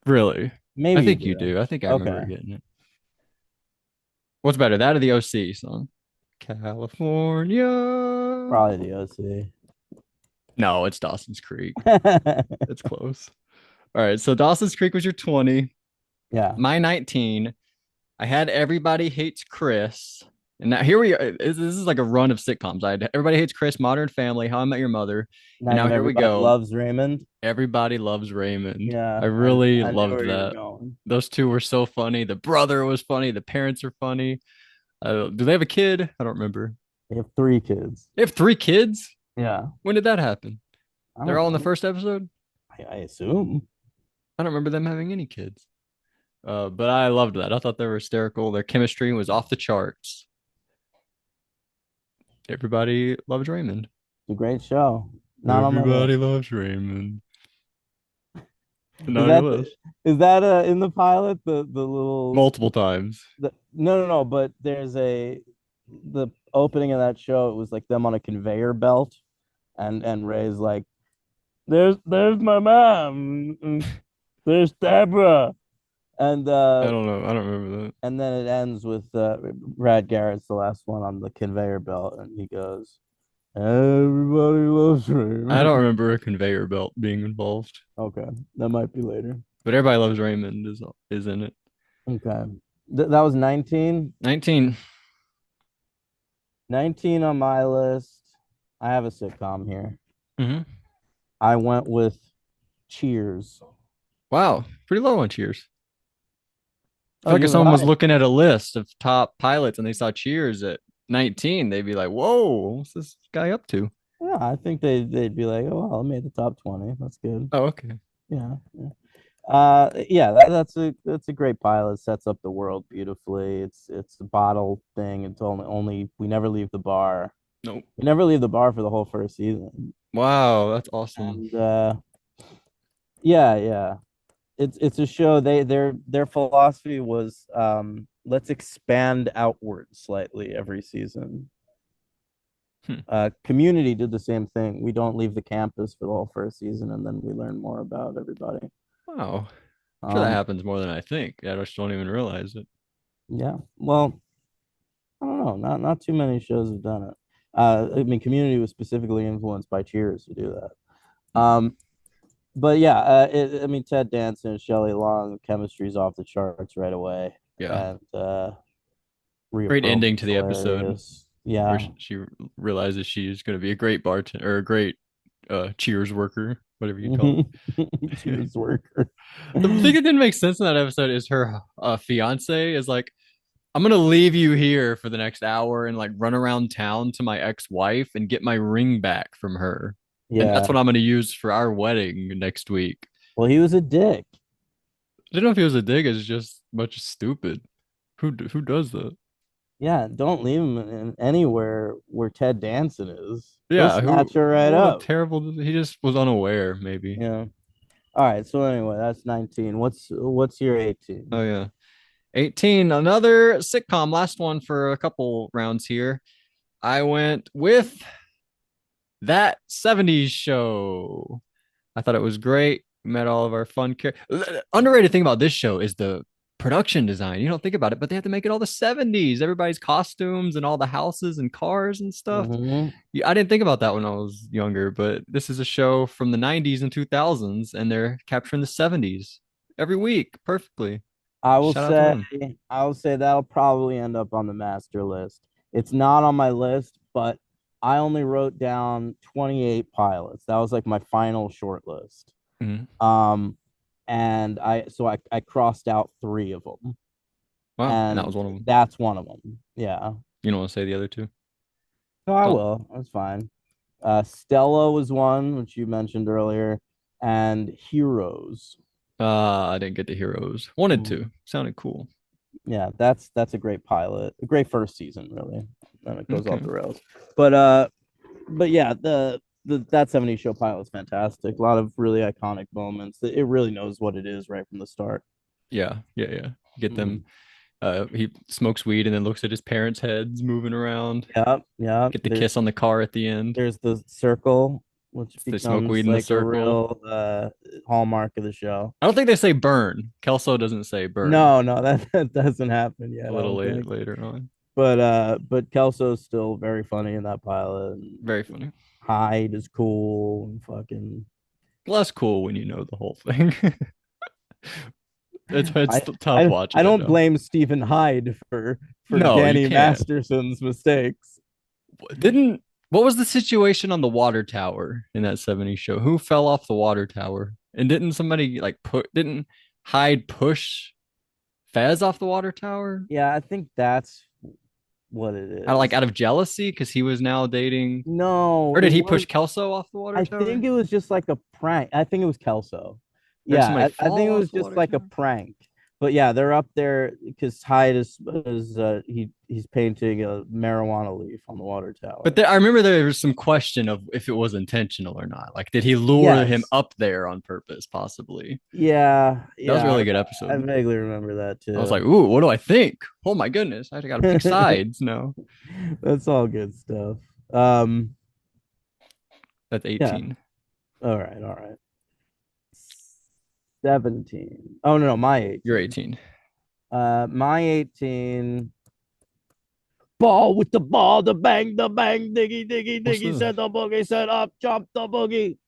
Speaker 2: Really? I
Speaker 1: Maybe you
Speaker 2: think you
Speaker 1: do.
Speaker 2: do. I think I remember
Speaker 1: Okay,
Speaker 2: getting it. What's better, that or the OC song? California.
Speaker 1: probably the OC.
Speaker 2: No, it's Dawson's Creek. It's close. All right. So Dawson's Creek was your 20.
Speaker 1: Yeah,
Speaker 2: My 19. I had Everybody Hates Chris. And now here we are. This is like a run of sitcoms. I had Everybody Hates Chris, Modern Family, How I Met Your Mother. And
Speaker 1: now
Speaker 2: now
Speaker 1: you
Speaker 2: here we
Speaker 1: everybody
Speaker 2: go.
Speaker 1: loves Raymond.
Speaker 2: Everybody Loves Raymond.
Speaker 1: Yeah,
Speaker 2: I really
Speaker 1: I knew
Speaker 2: loved
Speaker 1: where you were
Speaker 2: that.
Speaker 1: going.
Speaker 2: Those two were so funny. The brother was funny. The parents are funny. Do they have a kid? I don't remember.
Speaker 1: They have three kids.
Speaker 2: They have three kids?
Speaker 1: Yeah,
Speaker 2: When did that happen?
Speaker 1: I
Speaker 2: They're
Speaker 1: don't
Speaker 2: all in the
Speaker 1: know.
Speaker 2: first episode?
Speaker 1: I assume.
Speaker 2: I don't remember them having any kids. But I loved that. I thought they were hysterical. Their chemistry was off the charts. Everybody loves Raymond.
Speaker 1: It's a great show. Not on my list.
Speaker 2: Everybody loves Raymond.
Speaker 1: Is
Speaker 2: Not on your
Speaker 1: that
Speaker 2: list.
Speaker 1: is that in the pilot the little
Speaker 2: Multiple times.
Speaker 1: no, but there's a the opening of that show, it was like them on a conveyor belt, and Ray's like, there's my mom, there's Deborah, and
Speaker 2: I don't know. I don't remember that.
Speaker 1: and then it ends with Brad Garrett's the last one on the conveyor belt, and he goes, everybody loves
Speaker 2: I
Speaker 1: Raymond.
Speaker 2: don't remember a conveyor belt being involved.
Speaker 1: Okay, that might be later.
Speaker 2: But Everybody Loves Raymond is in it.
Speaker 1: Okay, that was 19.
Speaker 2: 19.
Speaker 1: 19 on my list. I have a sitcom here.
Speaker 2: Mm-hmm.
Speaker 1: I went with Cheers.
Speaker 2: Wow. Pretty low on Cheers. I
Speaker 1: Oh,
Speaker 2: feel like
Speaker 1: you
Speaker 2: if
Speaker 1: have it
Speaker 2: someone was
Speaker 1: high.
Speaker 2: looking at a list of top pilots and they saw Cheers at 19, they'd be like, whoa, what's this guy up to?
Speaker 1: Yeah, I think they'd be like, oh, well, I made the top 20. That's good.
Speaker 2: Oh, okay.
Speaker 1: Yeah. Yeah. Yeah, that's a great pilot. Sets up the world beautifully. It's a bottle thing. It's only we never leave the bar.
Speaker 2: Nope.
Speaker 1: We never leave the bar for the whole first season.
Speaker 2: Wow, that's awesome.
Speaker 1: And yeah, yeah. It's a show. Their philosophy was let's expand outward slightly every season.
Speaker 2: Hmm.
Speaker 1: Community did the same thing. We don't leave the campus for the whole first season, and then we learn more about everybody.
Speaker 2: Wow. I'm sure that
Speaker 1: Um,
Speaker 2: happens more than I think. I just don't even realize it.
Speaker 1: yeah. Well, I don't know. Not too many shows have done it. I mean, Community was specifically influenced by Cheers to do that. But yeah, I mean, Ted Danson and Shelley Long, chemistry's off the charts right away,
Speaker 2: Yeah.
Speaker 1: and Rhea
Speaker 2: Great ending
Speaker 1: Perlman's
Speaker 2: to the episode
Speaker 1: hilarious.
Speaker 2: where
Speaker 1: Yeah.
Speaker 2: she realizes she's going to be a great bartender or a great Cheers worker, whatever you call it.
Speaker 1: Cheers worker.
Speaker 2: The thing that didn't make sense in that episode is her fiance is like, I'm gonna leave you here for the next hour and like run around town to my ex-wife and get my ring back from her. And that's
Speaker 1: Yeah.
Speaker 2: what I'm gonna use for our wedding next week.
Speaker 1: Well, he was a dick.
Speaker 2: I don't know if he was a dig, it's just a bunch of stupid. Who does that?
Speaker 1: Yeah, don't leave him in anywhere where Ted Danson is. He'll
Speaker 2: Yeah, who
Speaker 1: snatch her right
Speaker 2: what a
Speaker 1: up.
Speaker 2: terrible he just was unaware, maybe.
Speaker 1: Yeah. All right. So anyway, that's 19. What's your 18?
Speaker 2: Oh yeah. 18, another sitcom, last one for a couple rounds here. I went with That 70s Show. I thought it was great. Met all of our fun characters. Underrated thing about this show is the production design. You don't think about it, but they have to make it all the 70s. Everybody's costumes and all the houses and cars and stuff.
Speaker 1: Mm-hmm.
Speaker 2: I didn't think about that when I was younger, but this is a show from the 90s and 2000s, and they're capturing the 70s every week perfectly.
Speaker 1: I will
Speaker 2: Shout out to
Speaker 1: say
Speaker 2: them.
Speaker 1: I will say that'll probably end up on the master list. It's not on my list, but I only wrote down 28 pilots. That was like my final short list.
Speaker 2: Mhm.
Speaker 1: And I crossed out three of them,
Speaker 2: Wow. And that
Speaker 1: and
Speaker 2: was one of them.
Speaker 1: that's one of them. Yeah.
Speaker 2: You don't want to say the other two?
Speaker 1: No, I
Speaker 2: Don't.
Speaker 1: will. That's fine. Stella was one, which you mentioned earlier, and Heroes.
Speaker 2: I didn't get the heroes. Wanted
Speaker 1: Mm.
Speaker 2: to. Sounded cool.
Speaker 1: Yeah, that's a great pilot, a great first season, really. Then it goes off
Speaker 2: Okay.
Speaker 1: the rails. But but yeah, the that 70 show pilot is fantastic. A lot of really iconic moments. It really knows what it is right from the start.
Speaker 2: Yeah. Get them He smokes weed and then looks at his parents' heads moving around.
Speaker 1: Yep, yep.
Speaker 2: Get the kiss on the car at the end.
Speaker 1: There's the circle, which
Speaker 2: They smoke
Speaker 1: becomes
Speaker 2: weed in the
Speaker 1: like a
Speaker 2: circle.
Speaker 1: real hallmark of the show.
Speaker 2: I don't think they say burn. Kelso doesn't say burn.
Speaker 1: No, no, that doesn't happen
Speaker 2: A
Speaker 1: yet, I
Speaker 2: little
Speaker 1: don't
Speaker 2: later
Speaker 1: think.
Speaker 2: later on.
Speaker 1: But Kelso's still very funny in that pilot. And
Speaker 2: Very funny.
Speaker 1: Hyde is cool and fucking.
Speaker 2: Less cool when you know the whole thing. It's
Speaker 1: I
Speaker 2: tough
Speaker 1: I
Speaker 2: watching it
Speaker 1: don't
Speaker 2: though.
Speaker 1: blame Stephen Hyde for
Speaker 2: No, you
Speaker 1: Danny
Speaker 2: can't.
Speaker 1: Masterson's mistakes.
Speaker 2: Didn't what was the situation on the water tower in that 70s show? Who fell off the water tower? And didn't somebody like put didn't Hyde push Fez off the water tower?
Speaker 1: Yeah, I think that's what it is.
Speaker 2: Out of jealousy because he was now dating,
Speaker 1: No,
Speaker 2: or
Speaker 1: it
Speaker 2: did he
Speaker 1: was.
Speaker 2: push Kelso off the water
Speaker 1: I
Speaker 2: tower?
Speaker 1: think it was just like a prank. I think it was Kelso.
Speaker 2: Or did
Speaker 1: Yeah,
Speaker 2: somebody
Speaker 1: I think
Speaker 2: fall
Speaker 1: it
Speaker 2: off
Speaker 1: was
Speaker 2: the
Speaker 1: just
Speaker 2: water
Speaker 1: like a
Speaker 2: tower?
Speaker 1: prank. But yeah, they're up there because Hyde is he's painting a marijuana leaf on the water
Speaker 2: But
Speaker 1: tower.
Speaker 2: there, I remember there was some question of if it was intentional or not. Like, did he lure him
Speaker 1: Yes.
Speaker 2: up there on purpose? Possibly.
Speaker 1: Yeah,
Speaker 2: That was a
Speaker 1: yeah.
Speaker 2: really good
Speaker 1: I
Speaker 2: episode.
Speaker 1: vaguely remember that
Speaker 2: I was like,
Speaker 1: too.
Speaker 2: ooh, what do I think? Oh my goodness, I got to pick sides. No,
Speaker 1: That's all good stuff. Um,
Speaker 2: that's
Speaker 1: yeah.
Speaker 2: 18.
Speaker 1: All right, all right. 17. Oh no, no, my
Speaker 2: You're
Speaker 1: 18.
Speaker 2: 18.
Speaker 1: My 18. Ball with the ball, the bang, diggy, diggy,
Speaker 2: What's
Speaker 1: diggy,
Speaker 2: the?
Speaker 1: set the boogie, set up, chop the boogie.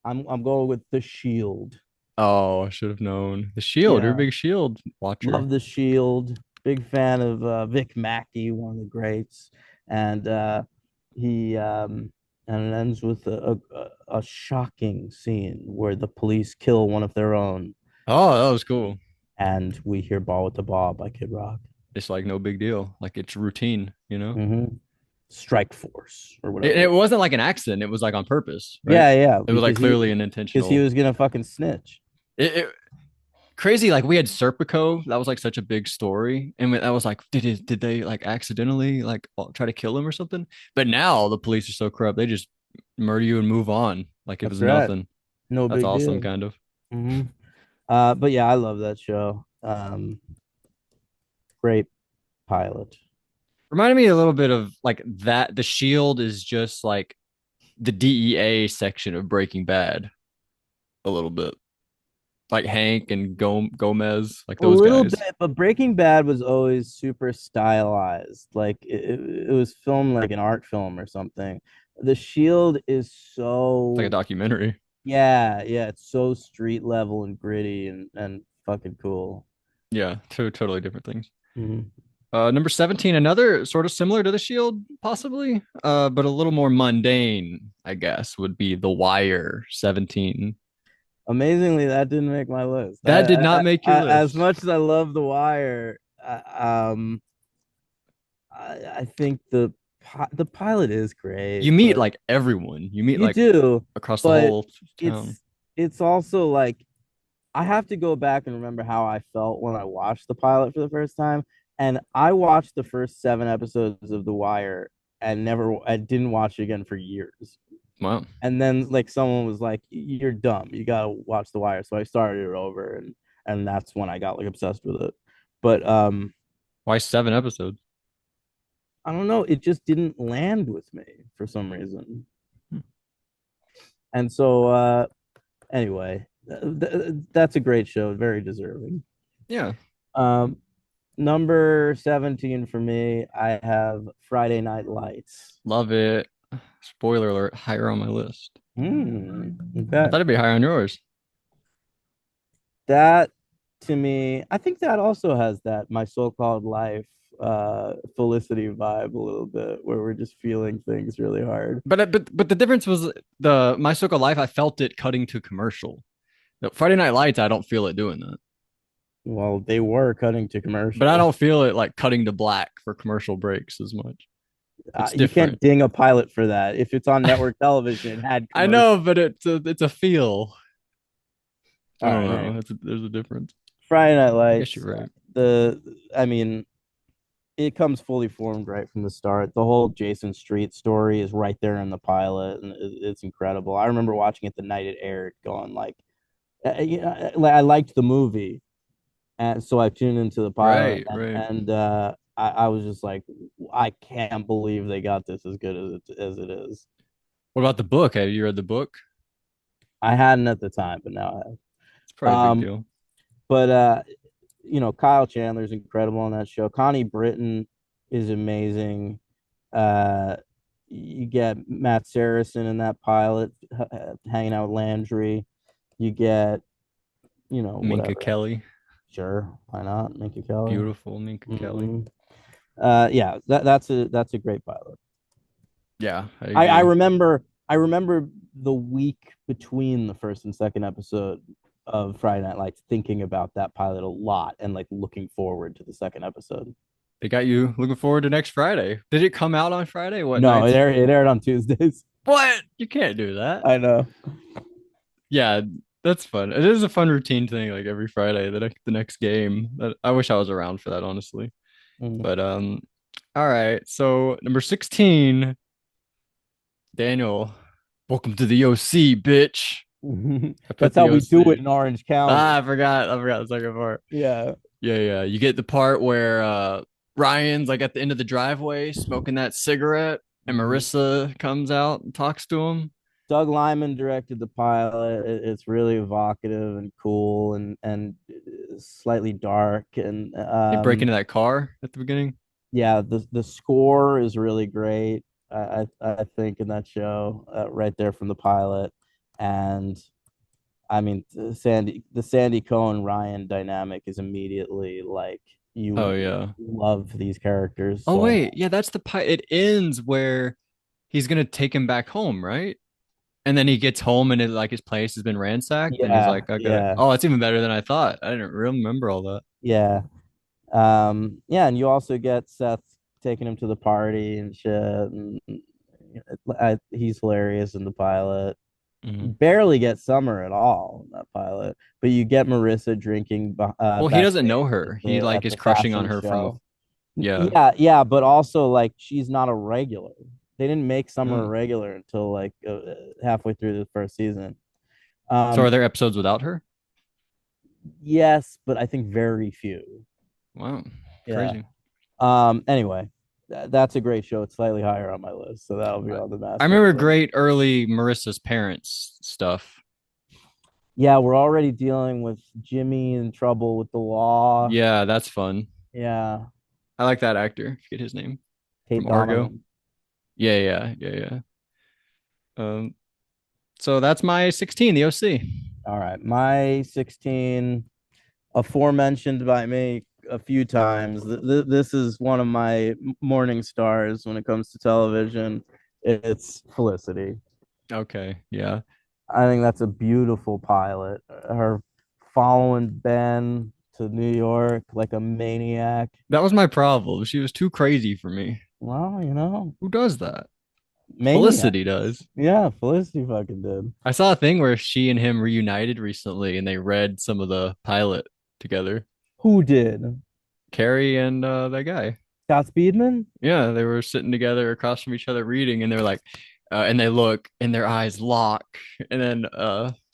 Speaker 1: I'm going with the Shield.
Speaker 2: Oh, I should have known. The Shield. You're a
Speaker 1: Yeah,
Speaker 2: big Shield watcher.
Speaker 1: love the Shield. Big fan of Vic Mackey, one of the greats, and he and it ends with a shocking scene where the police kill one of their own,
Speaker 2: Oh, that was cool.
Speaker 1: and we hear "Ball with the Ball" by Kid Rock.
Speaker 2: It's like no big deal. Like it's routine, you know?
Speaker 1: Mm-hmm. Strike Force or
Speaker 2: It
Speaker 1: whatever.
Speaker 2: wasn't like an accident. It was like on purpose, right?
Speaker 1: Yeah, yeah,
Speaker 2: It was like clearly an
Speaker 1: because he
Speaker 2: intentional.
Speaker 1: was gonna fucking snitch.
Speaker 2: It crazy. Like we had Serpico. That was like such a big story, and that was like, did they like accidentally like try to kill him or something? But now the police are so corrupt, they just murder you and move on like it
Speaker 1: That's
Speaker 2: was
Speaker 1: right.
Speaker 2: nothing.
Speaker 1: No
Speaker 2: That's
Speaker 1: big
Speaker 2: awesome,
Speaker 1: deal.
Speaker 2: kind of.
Speaker 1: Hmm. But yeah, I love that show. Great pilot.
Speaker 2: Reminded me a little bit of like that. The Shield is just like the DEA section of Breaking Bad, a little bit like Hank and Gomez, like
Speaker 1: A
Speaker 2: those
Speaker 1: little
Speaker 2: guys.
Speaker 1: bit, but Breaking Bad was always super stylized. Like it was filmed like an art film or something. The Shield is
Speaker 2: It's like a
Speaker 1: so
Speaker 2: documentary.
Speaker 1: yeah, yeah, it's so street level and gritty and fucking cool.
Speaker 2: Yeah, two totally different things.
Speaker 1: Mhm.
Speaker 2: Number 17, another sort of similar to the Shield, possibly, but a little more mundane, I guess, would be The Wire 17.
Speaker 1: Amazingly, that didn't make my list.
Speaker 2: That did not make your
Speaker 1: As
Speaker 2: list.
Speaker 1: much as I love The Wire, I think the pilot is
Speaker 2: You
Speaker 1: great,
Speaker 2: meet
Speaker 1: but
Speaker 2: like everyone. You meet
Speaker 1: you
Speaker 2: like
Speaker 1: do,
Speaker 2: across the
Speaker 1: but
Speaker 2: whole town.
Speaker 1: it's also like I have to go back and remember how I felt when I watched the pilot for the first time, and I watched the first 7 episodes of The Wire and I didn't watch it again for years.
Speaker 2: Wow.
Speaker 1: And then like someone was like, "You're dumb. You gotta watch The Wire." So I started it over, and that's when I got like obsessed with it. But
Speaker 2: Why 7 episodes?
Speaker 1: I don't know. It just didn't land with me for some reason. And so anyway, that's a great show. Very deserving.
Speaker 2: Yeah.
Speaker 1: Um, number 17 for me, I have Friday Night Lights.
Speaker 2: Love it. Spoiler alert, higher on my list. I
Speaker 1: Okay.
Speaker 2: thought it'd be higher on yours.
Speaker 1: That to me, I think that also has that My So-Called Life Felicity vibe a little bit, where we're just feeling things really hard.
Speaker 2: But the difference was the My Circle Life, I felt it cutting to commercial. The Friday Night Lights, I don't feel it doing that.
Speaker 1: Well, they were cutting to
Speaker 2: But I
Speaker 1: commercial.
Speaker 2: don't feel it like cutting to black for commercial breaks as much. It's
Speaker 1: You can't
Speaker 2: different.
Speaker 1: ding a pilot for that. If it's on network television, it had
Speaker 2: I
Speaker 1: commercial.
Speaker 2: know, but it's a feel. I
Speaker 1: All
Speaker 2: don't
Speaker 1: right,
Speaker 2: know.
Speaker 1: anyway.
Speaker 2: There's a difference.
Speaker 1: Friday Night
Speaker 2: I guess
Speaker 1: Lights.
Speaker 2: you're right.
Speaker 1: The I mean, it comes fully formed right from the start. The whole Jason Street story is right there in the pilot, and it's incredible. I remember watching it the night it aired, going like, I liked the movie, and so I tuned into the pilot,
Speaker 2: Right, right.
Speaker 1: I was just like, I can't believe they got this as good as it is.
Speaker 2: What about the book? Have you read the book?
Speaker 1: I hadn't at the time, but now I
Speaker 2: It's probably a
Speaker 1: have.
Speaker 2: big deal.
Speaker 1: But Kyle Chandler's incredible on that show. Connie Britton is amazing. Uh, you get Matt Saracen in that pilot hanging out with Landry. You get,
Speaker 2: Minka
Speaker 1: whatever.
Speaker 2: Kelly.
Speaker 1: Sure, why not? Minka Kelly.
Speaker 2: Beautiful Minka Kelly.
Speaker 1: hmm yeah, that's a great pilot.
Speaker 2: Yeah, I
Speaker 1: I
Speaker 2: agree.
Speaker 1: remember I remember the week between the first and second episode of Friday Night Lights thinking about that pilot a lot and like looking forward to the second episode.
Speaker 2: They got you looking forward to next Friday. Did it come out on Friday? What
Speaker 1: No,
Speaker 2: nights?
Speaker 1: it aired on Tuesdays.
Speaker 2: What? You can't do that.
Speaker 1: I know.
Speaker 2: Yeah, that's fun. It is a fun routine thing, like every Friday, the next game. I wish I was around for that, honestly.
Speaker 1: Mm.
Speaker 2: But all right. So number 16, Daniel. Welcome to the OC, bitch. I put
Speaker 1: That's how
Speaker 2: the
Speaker 1: we do it
Speaker 2: OC.
Speaker 1: in Orange County.
Speaker 2: Ah, I forgot the second part.
Speaker 1: Yeah.
Speaker 2: Yeah, yeah. You get the part where Ryan's like at the end of the driveway smoking that cigarette, and
Speaker 1: Mhm.
Speaker 2: Marissa comes out and talks to him.
Speaker 1: Doug Lyman directed the pilot. It's really evocative and cool and slightly dark and
Speaker 2: They break into that car at the beginning.
Speaker 1: yeah, the score is really great. I think in that show, right there from the pilot, and I mean the Sandy Cohen Ryan dynamic is immediately like
Speaker 2: Oh
Speaker 1: you
Speaker 2: yeah.
Speaker 1: love these characters
Speaker 2: Oh
Speaker 1: so
Speaker 2: wait,
Speaker 1: much.
Speaker 2: yeah, that's the pi it ends where he's gonna take him back home, right? And then he gets home and his place has been ransacked, and he's
Speaker 1: Yeah,
Speaker 2: like, I gotta.
Speaker 1: yeah,
Speaker 2: Oh, it's even better than I thought. I didn't remember all that.
Speaker 1: yeah, yeah, and you also get Seth taking him to the party and shit, and he's hilarious in the pilot. You
Speaker 2: Mhm.
Speaker 1: barely get Summer at all in that pilot, but you get Marissa drinking
Speaker 2: Well, he doesn't know
Speaker 1: backstage
Speaker 2: her. He like
Speaker 1: at
Speaker 2: is
Speaker 1: the
Speaker 2: crushing on
Speaker 1: fashion
Speaker 2: her from a
Speaker 1: show.
Speaker 2: yeah.
Speaker 1: Yeah, yeah, but also like she's not a regular. They didn't make Summer a
Speaker 2: Oh.
Speaker 1: regular until like halfway through the first season.
Speaker 2: So are
Speaker 1: Um,
Speaker 2: there episodes without her?
Speaker 1: yes, but I think very few.
Speaker 2: Wow,
Speaker 1: Yeah.
Speaker 2: crazy.
Speaker 1: Anyway, that's a great show. It's slightly higher on my list, so that'll be
Speaker 2: I,
Speaker 1: on the
Speaker 2: I
Speaker 1: master
Speaker 2: remember
Speaker 1: list.
Speaker 2: great early Marissa's parents stuff.
Speaker 1: Yeah, we're already dealing with Jimmy in trouble with the law.
Speaker 2: Yeah, that's fun.
Speaker 1: Yeah,
Speaker 2: I like that actor. Forget his name
Speaker 1: Tate
Speaker 2: from Argo.
Speaker 1: Donovan.
Speaker 2: Yeah, yeah, yeah, yeah. Um, so that's my 16, the OC.
Speaker 1: All right, my 16, aforementioned by me a few times. This is one of my morning stars when it comes to television. It's Felicity.
Speaker 2: Okay, yeah.
Speaker 1: I think that's a beautiful pilot. Her following Ben to New York like a maniac.
Speaker 2: That was my problem. She was too crazy for me.
Speaker 1: Well,
Speaker 2: Who does that?
Speaker 1: maniac.
Speaker 2: Felicity does.
Speaker 1: Yeah, Felicity fucking did.
Speaker 2: I saw a thing where she and him reunited recently and they read some of the pilot together.
Speaker 1: Who did?
Speaker 2: Carrie and that guy.
Speaker 1: Scott Speedman?
Speaker 2: Yeah, they were sitting together across from each other reading, and they're like, and they look, and their eyes lock, and then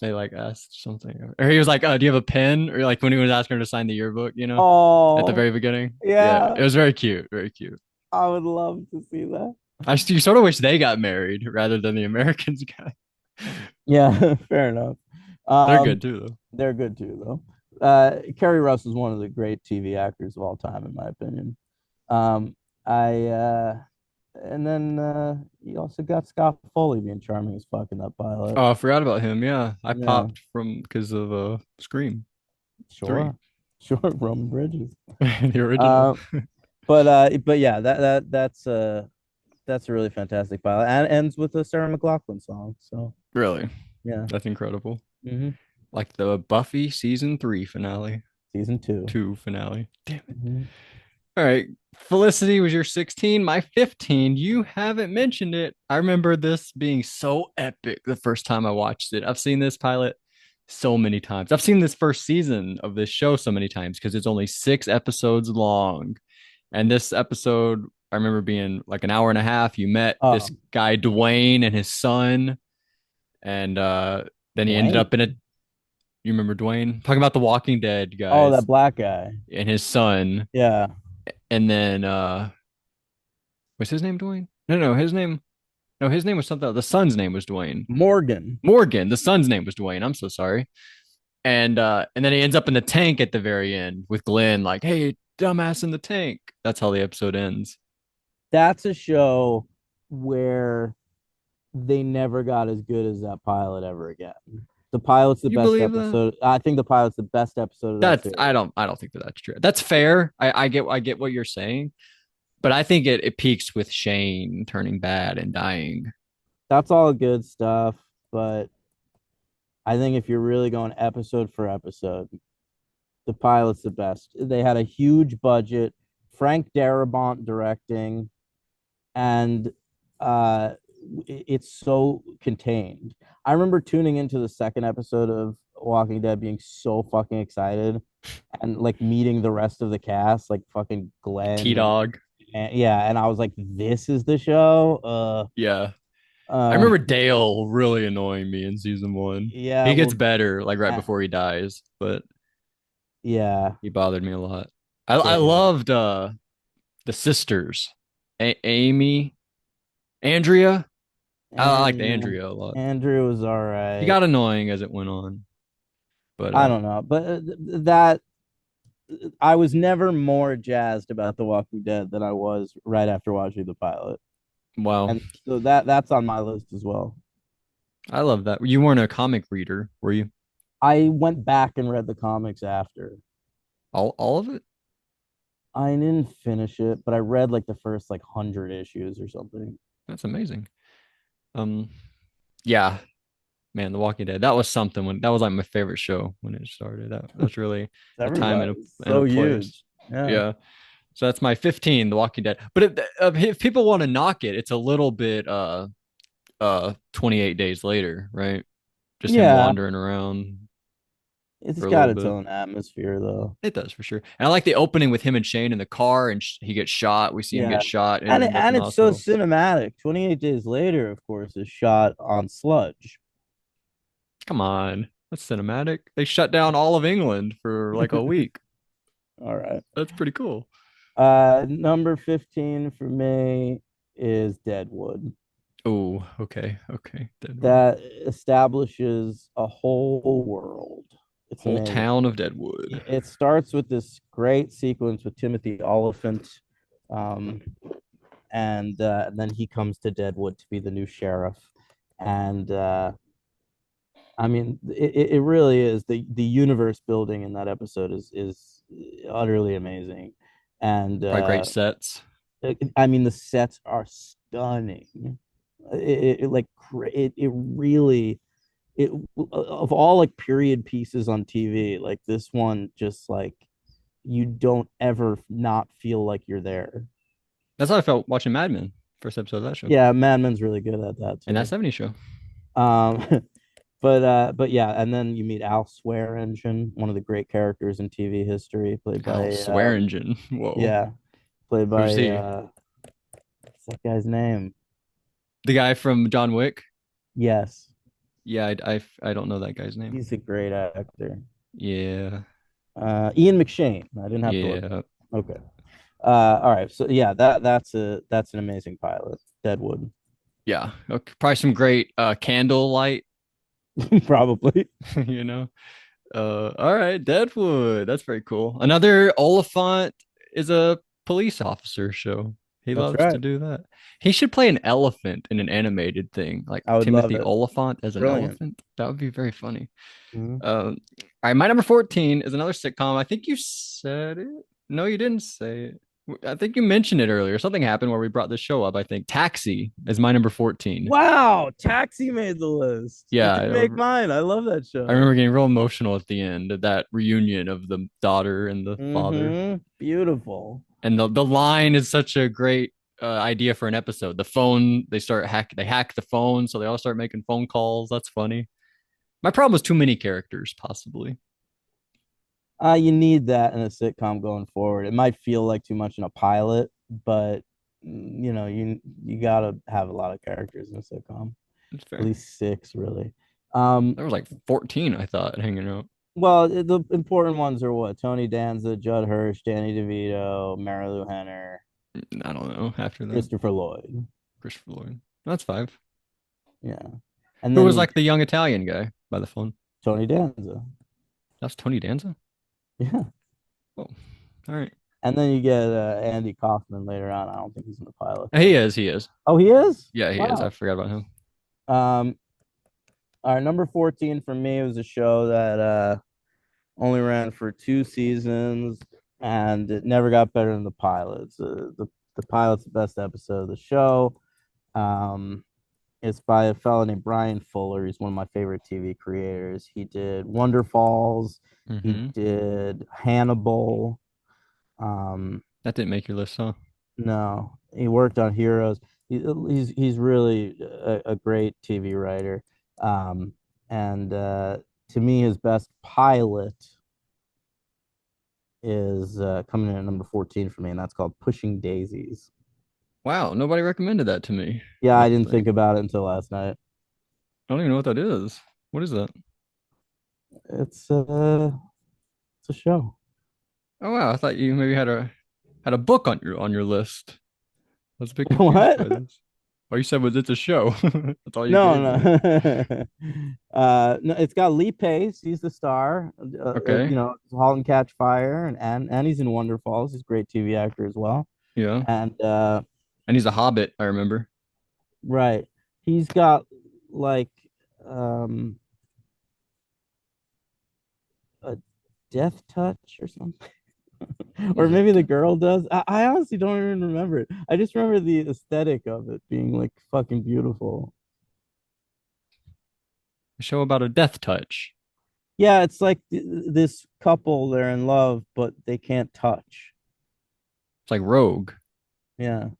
Speaker 2: they like asked something, or he was like, "Do you have a pen?" Or like when he was asking her to sign the yearbook, at the
Speaker 1: Oh,
Speaker 2: very beginning. Yeah,
Speaker 1: yeah.
Speaker 2: it was very cute, very cute.
Speaker 1: I would love to see that.
Speaker 2: You sort of wish they got married rather than the Americans got.
Speaker 1: Yeah, fair enough.
Speaker 2: They're good
Speaker 1: Um,
Speaker 2: too, though.
Speaker 1: they're good too, though. Kerry Russ is one of the great TV actors of all time, in my opinion. I and then you also got Scott Foley being charming as fuck in that pilot.
Speaker 2: Oh, I forgot about him. Yeah, I
Speaker 1: Yeah,
Speaker 2: popped from because of Scream 3,
Speaker 1: sure, sure, Roman Bridges.
Speaker 2: the original.
Speaker 1: Uh, but yeah, that's a really fantastic pilot, and ends with a Sarah McLachlan song. So
Speaker 2: Really,
Speaker 1: yeah,
Speaker 2: that's incredible.
Speaker 1: hmm
Speaker 2: Like the Buffy season 3 finale,
Speaker 1: season two.
Speaker 2: 2 finale. Damn it.
Speaker 1: Mhm.
Speaker 2: All right. Felicity was your 16. My 15, you haven't mentioned it. I remember this being so epic the first time I watched it. I've seen this pilot so many times. I've seen this first season of this show so many times because it's only 6 episodes long. And this episode, I remember being like an hour and a half. You met this
Speaker 1: Oh,
Speaker 2: guy, Dwayne, and his son. And then he ended
Speaker 1: Dwayne.
Speaker 2: up in a You remember Dwayne? Talking about the Walking Dead
Speaker 1: Oh, that
Speaker 2: guys
Speaker 1: black guy.
Speaker 2: and his son.
Speaker 1: Yeah.
Speaker 2: And then was his name Dwayne? No, his name was something else. The son's name was Dwayne.
Speaker 1: Morgan.
Speaker 2: Morgan, the son's name was Dwayne. I'm so sorry. And then he ends up in the tank at the very end with Glenn, like, hey, dumbass in the tank. That's how the episode ends.
Speaker 1: That's a show where they never got as good as that pilot ever again. The pilot's the
Speaker 2: You
Speaker 1: best
Speaker 2: believe that?
Speaker 1: episode. I think the pilot's the best episode of that
Speaker 2: That's
Speaker 1: series.
Speaker 2: I don't think that that's true. That's fair. I get what you're saying, but I think it peaks with Shane turning bad and dying.
Speaker 1: That's all good stuff, but I think if you're really going episode for episode, the pilot's the best. They had a huge budget, Frank Darabont directing, and uh it's so contained. I remember tuning into the second episode of Walking Dead being so fucking excited and like meeting the rest of the cast, like fucking
Speaker 2: T
Speaker 1: Glenn
Speaker 2: Dog.
Speaker 1: and yeah, and I was like, this is the show.
Speaker 2: Yeah. I
Speaker 1: Uh
Speaker 2: remember Dale really annoying me in season one.
Speaker 1: yeah,
Speaker 2: He gets
Speaker 1: well
Speaker 2: better like right
Speaker 1: uh,
Speaker 2: before he dies, but
Speaker 1: yeah.
Speaker 2: he bothered me a lot. I
Speaker 1: Same.
Speaker 2: loved the sisters. Amy, Andrea. I liked
Speaker 1: And
Speaker 2: Andrea a lot.
Speaker 1: Andrew was all
Speaker 2: She
Speaker 1: right.
Speaker 2: got annoying as it went on, but
Speaker 1: I don't know, but that I was never more jazzed about The Walking Dead than I was right after watching the pilot.
Speaker 2: wow.
Speaker 1: And so that's on my list as well.
Speaker 2: I love that. You weren't a comic reader, were you?
Speaker 1: I went back and read the comics after.
Speaker 2: All of it?
Speaker 1: I didn't finish it, but I read like the first like 100 issues or something.
Speaker 2: That's amazing. Um, yeah, man, The Walking Dead. That was something when that was like my favorite show when it started. That's really a time
Speaker 1: Everybody,
Speaker 2: and a
Speaker 1: so
Speaker 2: place.
Speaker 1: huge. Yeah.
Speaker 2: Yeah. So that's my 15, The Walking Dead. But if people want to knock it, it's a little bit 28 days later, right? Just him
Speaker 1: Yeah.
Speaker 2: wandering around
Speaker 1: It's
Speaker 2: for a
Speaker 1: got
Speaker 2: little
Speaker 1: its
Speaker 2: bit.
Speaker 1: own atmosphere though.
Speaker 2: It does for sure. And I like the opening with him and Shane in the car and he gets shot. We see him
Speaker 1: Yeah.
Speaker 2: get shot
Speaker 1: And
Speaker 2: in the
Speaker 1: it's so
Speaker 2: hospital.
Speaker 1: cinematic. 28 Days Later, of course, is shot on sludge.
Speaker 2: Come on. That's cinematic. They shut down all of England for like a week.
Speaker 1: All right.
Speaker 2: That's pretty cool.
Speaker 1: Number 15 for me is Deadwood.
Speaker 2: Oh, okay. Okay. Deadwood.
Speaker 1: That establishes a whole world. It's
Speaker 2: Whole
Speaker 1: amazing.
Speaker 2: town of Deadwood.
Speaker 1: It starts with this great sequence with Timothy Oliphant, um, and then he comes to Deadwood to be the new sheriff. And I mean, it really is the universe building in that episode is utterly amazing. And
Speaker 2: Probably great sets.
Speaker 1: I mean, the sets are stunning. Like it really it of all like period pieces on TV, like this one just like you don't ever not feel like you're there.
Speaker 2: That's how I felt watching Mad Men, first episode of that show.
Speaker 1: Yeah, Mad Men's really good at that
Speaker 2: And that
Speaker 1: too.
Speaker 2: 70s show.
Speaker 1: Um, but yeah, and then you meet Al Swearingen, one of the great characters in TV history, played
Speaker 2: Al
Speaker 1: by
Speaker 2: Swearingen. Whoa.
Speaker 1: yeah, played
Speaker 2: Who's
Speaker 1: by
Speaker 2: he?
Speaker 1: what's that guy's name?
Speaker 2: The guy from John Wick?
Speaker 1: Yes,
Speaker 2: Yeah, I don't know that guy's name.
Speaker 1: he's a great actor.
Speaker 2: Yeah.
Speaker 1: Ian McShane. I didn't have to look.
Speaker 2: Yeah.
Speaker 1: Okay. All right. So yeah, that's an amazing pilot. Deadwood.
Speaker 2: Yeah. Okay. Probably some great candlelight,
Speaker 1: Probably.
Speaker 2: you know. All right, Deadwood. That's very cool. Another Oliphant is a police officer show. He
Speaker 1: That's
Speaker 2: loves to
Speaker 1: right.
Speaker 2: do that. He should play an elephant in an animated thing, like
Speaker 1: I would love
Speaker 2: Timothy
Speaker 1: it.
Speaker 2: Oliphant as an
Speaker 1: Brilliant.
Speaker 2: elephant. That would be very funny.
Speaker 1: Mhm.
Speaker 2: All right, my number 14 is another sitcom. I think you said it. No, you didn't say it. I think you mentioned it earlier. Something happened where we brought this show up. I think Taxi is my number 14.
Speaker 1: Wow, Taxi made the list. It
Speaker 2: Yeah,
Speaker 1: did make mine. I love that
Speaker 2: I
Speaker 1: show.
Speaker 2: remember getting real emotional at the end of that reunion of the daughter and the father.
Speaker 1: Beautiful.
Speaker 2: And the line is such a great idea for an episode. The phone, they hack the phone, so they all start making phone calls. That's funny. My problem was too many characters, possibly.
Speaker 1: You need that in a sitcom going forward. It might feel like too much in a pilot, but you gotta have a lot of characters in a sitcom.
Speaker 2: It's
Speaker 1: At
Speaker 2: fair.
Speaker 1: least six, really. Um,
Speaker 2: There was like 14, I thought, hanging out.
Speaker 1: well, the important ones are what? Tony Danza, Judd Hirsch, Danny DeVito, Marilu Henner,
Speaker 2: I don't know. After that,
Speaker 1: Christopher Lloyd.
Speaker 2: Christopher Lloyd. That's five.
Speaker 1: Yeah. And
Speaker 2: Who
Speaker 1: then
Speaker 2: was
Speaker 1: you
Speaker 2: like the young Italian guy by the phone?
Speaker 1: Tony Danza.
Speaker 2: That's Tony Danza.
Speaker 1: Yeah.
Speaker 2: Oh, all right.
Speaker 1: And then you get Andy Kaufman later on. I don't think he's in the pilot
Speaker 2: He
Speaker 1: though.
Speaker 2: is. He is.
Speaker 1: Oh, he is?
Speaker 2: Yeah, he is. I
Speaker 1: Wow.
Speaker 2: forgot about him.
Speaker 1: Um, our number 14 for me was a show that only ran for 2 seasons and it never got better than the pilots. The pilot's the best episode of the show. Um, it's by a fellow named Brian Fuller. He's one of my favorite TV creators. He did Wonder Falls. He
Speaker 2: Hmm.
Speaker 1: did Hannibal. Um,
Speaker 2: That didn't make your list, huh?
Speaker 1: no, he worked on Heroes. He's really a great TV writer. Um, and to me, his best pilot is coming in at number 14 for me, and that's called Pushing Daisies.
Speaker 2: Wow, nobody recommended that to me.
Speaker 1: Yeah, I didn't
Speaker 2: Actually,
Speaker 1: think about it until last night.
Speaker 2: I don't even know what that is. What is that?
Speaker 1: It's it's a show.
Speaker 2: Oh wow, I thought you maybe had a book on your list. I was a bit confused
Speaker 1: What?
Speaker 2: by this. Oh, you said was it's a show. That's all you
Speaker 1: No,
Speaker 2: gave me.
Speaker 1: no. No, it's got Lee Pace. He's the star.
Speaker 2: Okay.
Speaker 1: *Halt and Catch Fire*, and he's in *Wonder Falls*. He's a great TV actor as well.
Speaker 2: Yeah.
Speaker 1: And
Speaker 2: And he's a hobbit, I remember.
Speaker 1: right, he's got like um a death touch or something. Or maybe the girl does. I honestly don't even remember it. I just remember the aesthetic of it being like fucking beautiful.
Speaker 2: A show about a death touch.
Speaker 1: Yeah, it's like this couple, they're in love, but they can't touch.
Speaker 2: It's like Rogue.
Speaker 1: Yeah.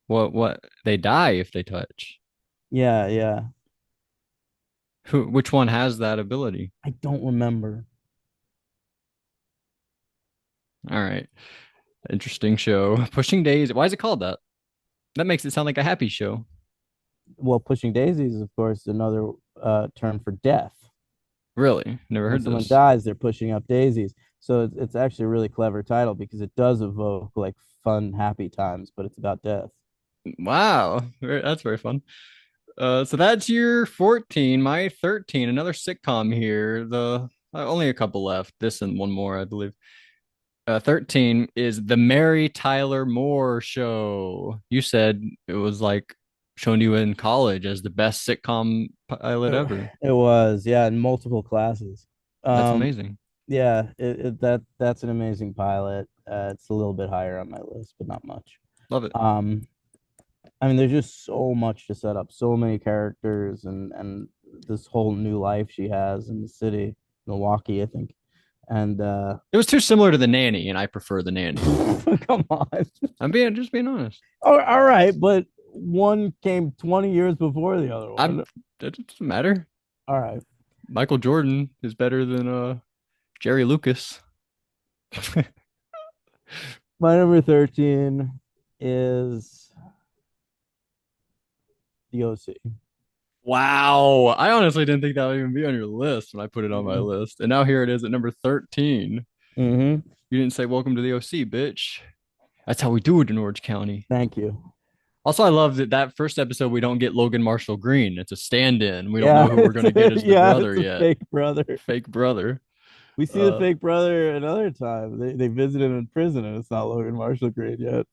Speaker 2: What they die if they touch.
Speaker 1: Yeah, yeah.
Speaker 2: Which one has that ability?
Speaker 1: I don't remember.
Speaker 2: All right. Interesting show. Pushing Days. Why is it called that? That makes it sound like a happy show.
Speaker 1: Well, Pushing Daisies is, of course, another term for death.
Speaker 2: Really? Never
Speaker 1: When
Speaker 2: heard
Speaker 1: someone
Speaker 2: this.
Speaker 1: dies, they're pushing up daisies. So it's actually a really clever title because it does evoke like fun, happy times, but it's about death.
Speaker 2: Wow. That's very fun. So that's your 14, my 13, another sitcom here. The only a couple left. This and one more, I believe. 13 is the Mary Tyler Moore Show. You said it was like shown you in college as the best sitcom pilot ever.
Speaker 1: It was, yeah, in multiple classes.
Speaker 2: That's
Speaker 1: Um,
Speaker 2: amazing.
Speaker 1: yeah, that's an amazing pilot. It's a little bit higher on my list, but not much.
Speaker 2: Love it.
Speaker 1: Um, I mean, there's just so much to set up, so many characters, and this whole new life she has in the city, Milwaukee, I think. And
Speaker 2: It was too similar to The Nanny, and I prefer The Nanny.
Speaker 1: come on,
Speaker 2: I'm being just being honest.
Speaker 1: all right, but one came 20 years before the other
Speaker 2: I'm
Speaker 1: one.
Speaker 2: It doesn't matter.
Speaker 1: All right,
Speaker 2: Michael Jordan is better than Jerry Lucas.
Speaker 1: my number 13 is the OC.
Speaker 2: Wow. I honestly didn't think that would even be on your list when I put it on my
Speaker 1: Mm-hmm.
Speaker 2: list. And now here it is at number 13.
Speaker 1: Mm-hmm.
Speaker 2: You didn't say welcome to the OC, bitch. That's how we do it in Orange County.
Speaker 1: Thank you.
Speaker 2: Also, I love that first episode we don't get Logan Marshall Green. It's a stand-in. We don't know
Speaker 1: Yeah,
Speaker 2: who we're gonna get as the
Speaker 1: yeah,
Speaker 2: brother
Speaker 1: it's a
Speaker 2: yet.
Speaker 1: fake brother.
Speaker 2: Fake brother.
Speaker 1: We see the
Speaker 2: Uh
Speaker 1: fake brother another time. They visit him in prison, and it's not Logan Marshall Green yet.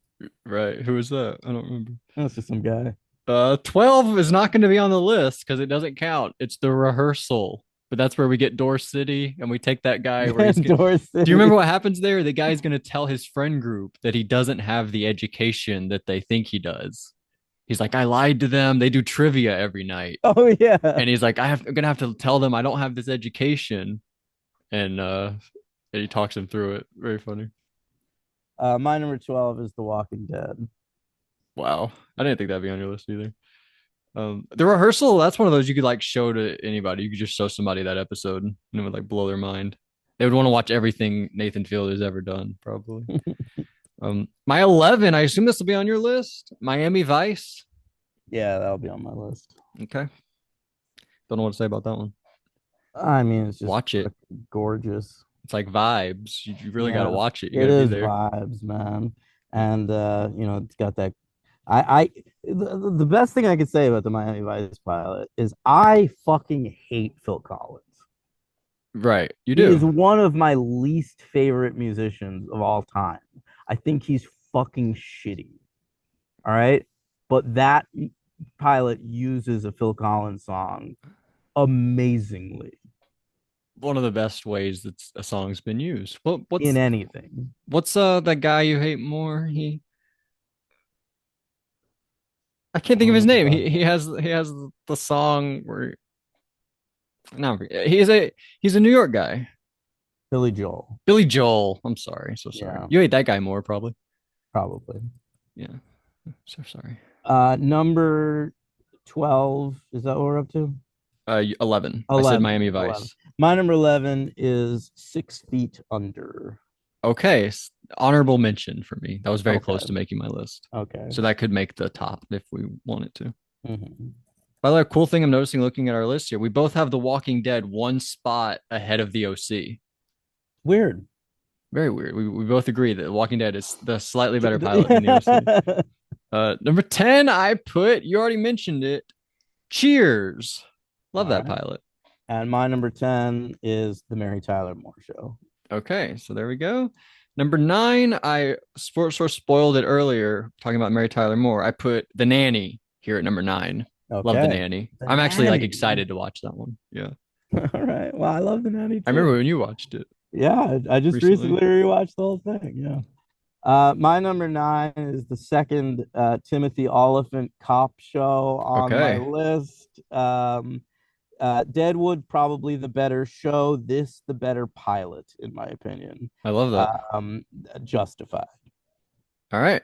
Speaker 2: right. Who is that? I don't remember.
Speaker 1: That's just some guy.
Speaker 2: 12 is not going to be on the list because it doesn't count. It's the rehearsal. But that's where we get Door City and we take that guy where he's
Speaker 1: Dorsey.
Speaker 2: Do you remember what happens there? The guy's going to tell his friend group that he doesn't have the education that they think he does. He's like, I lied to them. They do trivia every night.
Speaker 1: Oh yeah.
Speaker 2: And he's like, I'm gonna have to tell them I don't have this education. And he talks him through it. Very funny.
Speaker 1: My number 12 is The Walking Dead.
Speaker 2: Wow. I didn't think that'd be on your list either. The rehearsal, that's one of those you could like show to anybody. You could just show somebody that episode and it would like blow their mind. They would want to watch everything Nathan Fielder has ever done, probably. My 11, I assume this will be on your list. Miami Vice.
Speaker 1: Yeah, that'll be on my list.
Speaker 2: Okay. Don't know what to say about that one.
Speaker 1: I mean, it's just
Speaker 2: Watch it.
Speaker 1: gorgeous.
Speaker 2: It's like vibes. You really got to
Speaker 1: Yeah,
Speaker 2: watch it. You got
Speaker 1: it
Speaker 2: to be
Speaker 1: is
Speaker 2: there.
Speaker 1: vibes, man. And it's got that. I the best thing I could say about the Miami Vice pilot is I fucking hate Phil Collins.
Speaker 2: Right. You
Speaker 1: He is
Speaker 2: do.
Speaker 1: one of my least favorite musicians of all time. I think he's fucking shitty. All right. But that pilot uses a Phil Collins song amazingly
Speaker 2: One of the best ways that a song's been used.
Speaker 1: in anything.
Speaker 2: What's that guy you hate more? I can't
Speaker 1: I
Speaker 2: think of
Speaker 1: don't
Speaker 2: his
Speaker 1: know
Speaker 2: name.
Speaker 1: about
Speaker 2: He has the song where no, he's a New York guy.
Speaker 1: Billy Joel.
Speaker 2: Billy Joel. I'm sorry. So sorry.
Speaker 1: Yeah,
Speaker 2: You hate that guy more, probably.
Speaker 1: probably.
Speaker 2: Yeah. So sorry.
Speaker 1: Number 12, is that what we're up to?
Speaker 2: 11. I said
Speaker 1: 11.
Speaker 2: Miami
Speaker 1: 11.
Speaker 2: Vice.
Speaker 1: My number 11 is 6 Feet Under.
Speaker 2: Okay. Honorable mention for me. That was very close
Speaker 1: Okay.
Speaker 2: to making my list.
Speaker 1: Okay.
Speaker 2: So that could make the top if we wanted to.
Speaker 1: Mhm.
Speaker 2: By the way, cool thing I'm noticing looking at our list here, we both have The Walking Dead one spot ahead of The OC.
Speaker 1: Weird.
Speaker 2: Very weird. We both agree that The Walking Dead is the slightly better pilot than The OC. Number 10, I put, you already mentioned it, Cheers.
Speaker 1: All
Speaker 2: Love that
Speaker 1: right.
Speaker 2: pilot.
Speaker 1: And my number 10 is The Mary Tyler Moore Show.
Speaker 2: Okay, so there we go. Number 9, I sort of spoiled it earlier talking about Mary Tyler Moore. I put The Nanny here at number 9. Love The
Speaker 1: Okay.
Speaker 2: Nanny.
Speaker 1: The
Speaker 2: I'm actually like
Speaker 1: Nanny.
Speaker 2: excited to watch that one. Yeah.
Speaker 1: All right. Well, I love The Nanny
Speaker 2: I
Speaker 1: too.
Speaker 2: remember when you watched it
Speaker 1: Yeah, I just
Speaker 2: recently.
Speaker 1: recently rewatched the whole thing. Yeah. My number 9 is the second Timothy Oliphant cop show on my
Speaker 2: Okay.
Speaker 1: list. Deadwood probably the better show. This the better pilot, in my opinion.
Speaker 2: I love that.
Speaker 1: Um, Justified.
Speaker 2: All right.